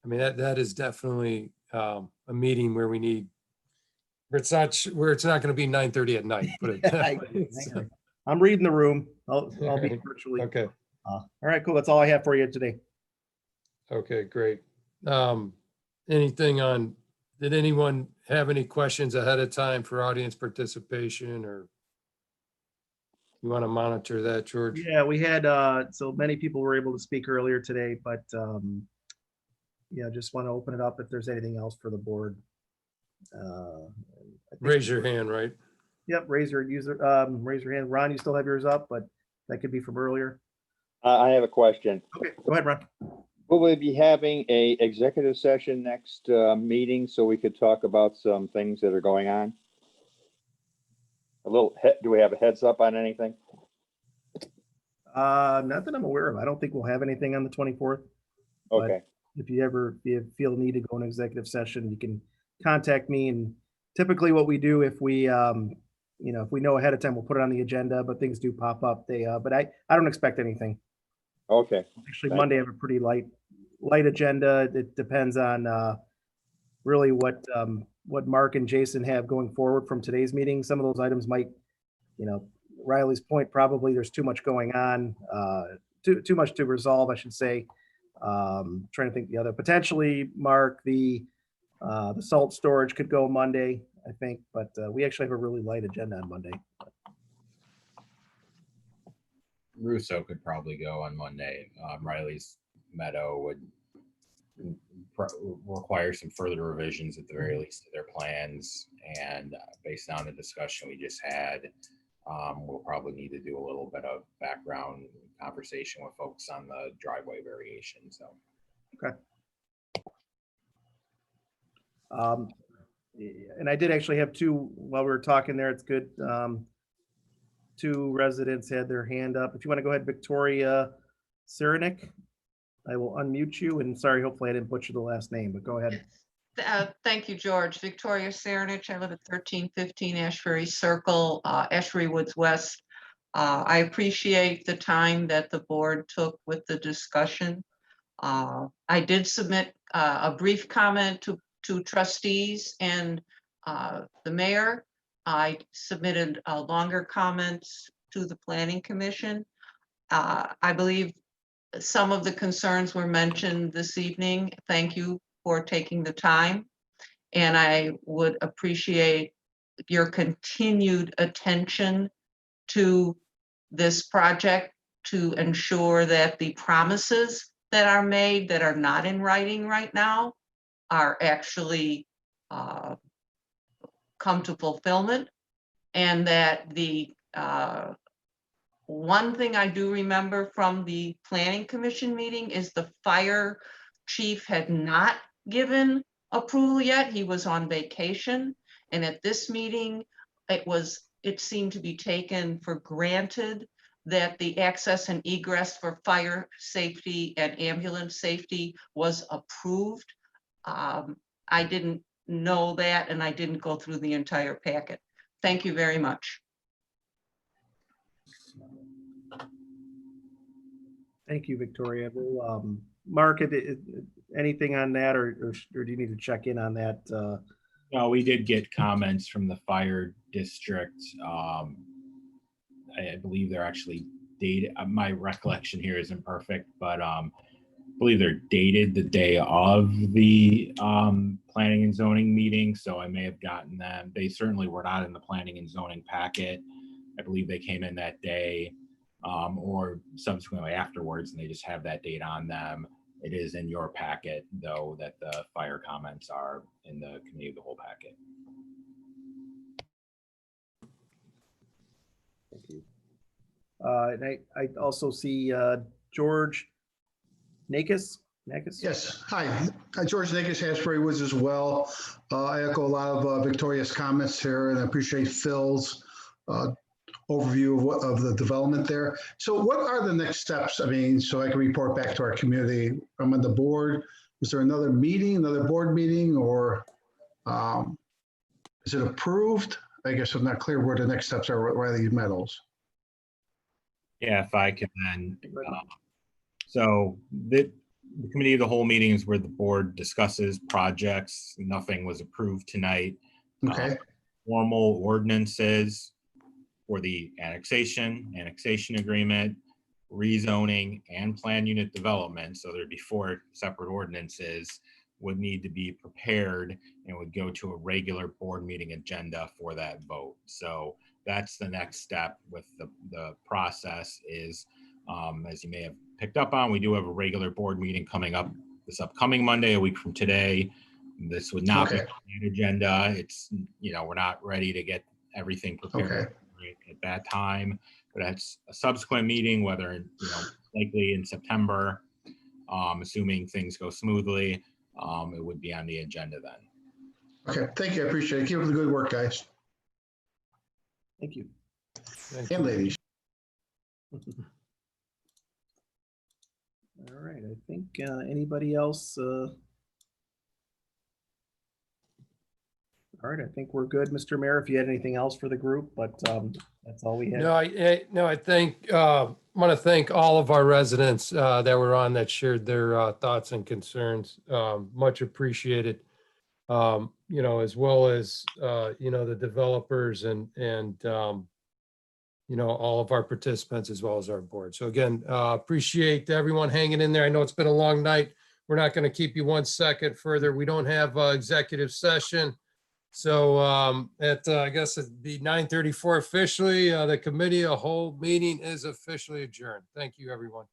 I mean, that is definitely a meeting where we need, where it's not going to be 9:30 at night. Put it that way. So, I'm reading the room. I'll be virtually. okay. All right, cool. That's all I have for you today. Okay, great. Anything on, did anyone have any questions ahead of time for audience participation, or you want to monitor that, George? Yeah, we had so many people were able to speak earlier today, but yeah, just want to open it up if there's anything else for the board. Raise your hand, right? Yep, raise your hand. Ron, you still have yours up, but that could be from earlier. I have a question. Okay, go ahead, Ron. Will we be having a executive session next meeting so we could talk about some things that are going on? Do we have a heads up on anything? Not that I'm aware of. I don't think we'll have anything on the 24th. Okay. If you feel the need to go in executive session, you can contact me. And typically what we do, if we, you know, if we know ahead of time, we'll put it on the agenda, but things do pop up. But I don't expect anything. Okay. Actually, Monday I have a pretty light agenda. It depends on really what Mark and Jason have going forward from today's meeting. Some of those items might, you know, Riley's point, probably there's too much going on, too much to resolve, I should say. Trying to think the other, potentially, Mark, the salt storage could go Monday, I think, but we actually have a really light agenda on Monday. Russo could probably go on Monday. Riley's Meadow would require some further revisions at the very least to their plans. And based on the discussion we just had, we'll probably need to do a little bit of background conversation with folks on the driveway variation. So, okay. And I did actually have two while we were talking there. It's good. two residents had their hand up. If you want to go ahead, Victoria Cyranek, I will unmute you. And sorry, hopefully I didn't butcher the last name, but go ahead. Thank you, George. Victoria Saranich. I live at 1315 Ashbury Circle, Ashbury Woods West. I appreciate the time that the board took with the discussion. I did submit a brief comment to trustees and the mayor. I submitted longer comments to the Planning Commission. I believe some of the concerns were mentioned this evening. Thank you for taking the time. And I would appreciate your continued attention to this project to ensure that the promises that are made that are not in writing right now are actually come to fulfillment. And that the one thing I do remember from the Planning Commission meeting is the fire chief had not given approval yet. He was on vacation. And at this meeting, it seemed to be taken for granted that the access and egress for fire safety and ambulance safety was approved. I didn't know that, and I didn't go through the entire packet. Thank you very much. Thank you, Victoria. We'll, Mark, anything on that, or do you need to check in on that? No, we did get comments from the fire district. I believe they're actually dated. My recollection here isn't perfect, but I believe they're dated the day of the planning and zoning meeting. So I may have gotten them. They certainly were not in the planning and zoning packet. I believe they came in that day or subsequently afterwards, and they just have that date on them. It is in your packet, though, that the fire comments are in the committee of the whole packet. Thank you. And I also see George Nakis. Yes, hi. George Nakis, Ashbury Woods as well. I echo a lot of Victoria's comments here, and I appreciate Phil's overview of the development there. So what are the next steps? I mean, so I can report back to our community. I'm on the board. Is there another meeting, another board meeting, or is it approved? I guess I'm not clear where the next steps are, where these metals. Yeah, if I can then. So the committee of the whole meeting is where the board discusses projects. Nothing was approved tonight. Okay. Formal ordinances for the annexation agreement, rezoning, and plan unit development. So there'd be 4 separate ordinances would need to be prepared and would go to a regular board meeting agenda for that vote. So that's the next step with the process is, as you may have picked up on, we do have a regular board meeting coming up this upcoming Monday, a week from today. This would not be an agenda. It's, we're not ready to get everything prepared at that time, but that's a subsequent meeting, whether, likely in September, assuming things go smoothly, it would be on the agenda then. Okay, thank you. I appreciate it. Keep up the good work, guys. Thank you. And ladies. All right, I think anybody else? All right, I think we're good, Mr. Mayor, if you had anything else for the group, but that's all we had. No, I think I want to thank all of our residents that were on that shared their thoughts and concerns. Much appreciated. As well as the developers and all of our participants as well as our board. So again, appreciate everyone hanging in there. I know it's been a long night. We're not going to keep you 1 second further. We don't have executive session. So I guess it'd be 9:34 officially. The committee, a whole meeting is officially adjourned. Thank you, everyone.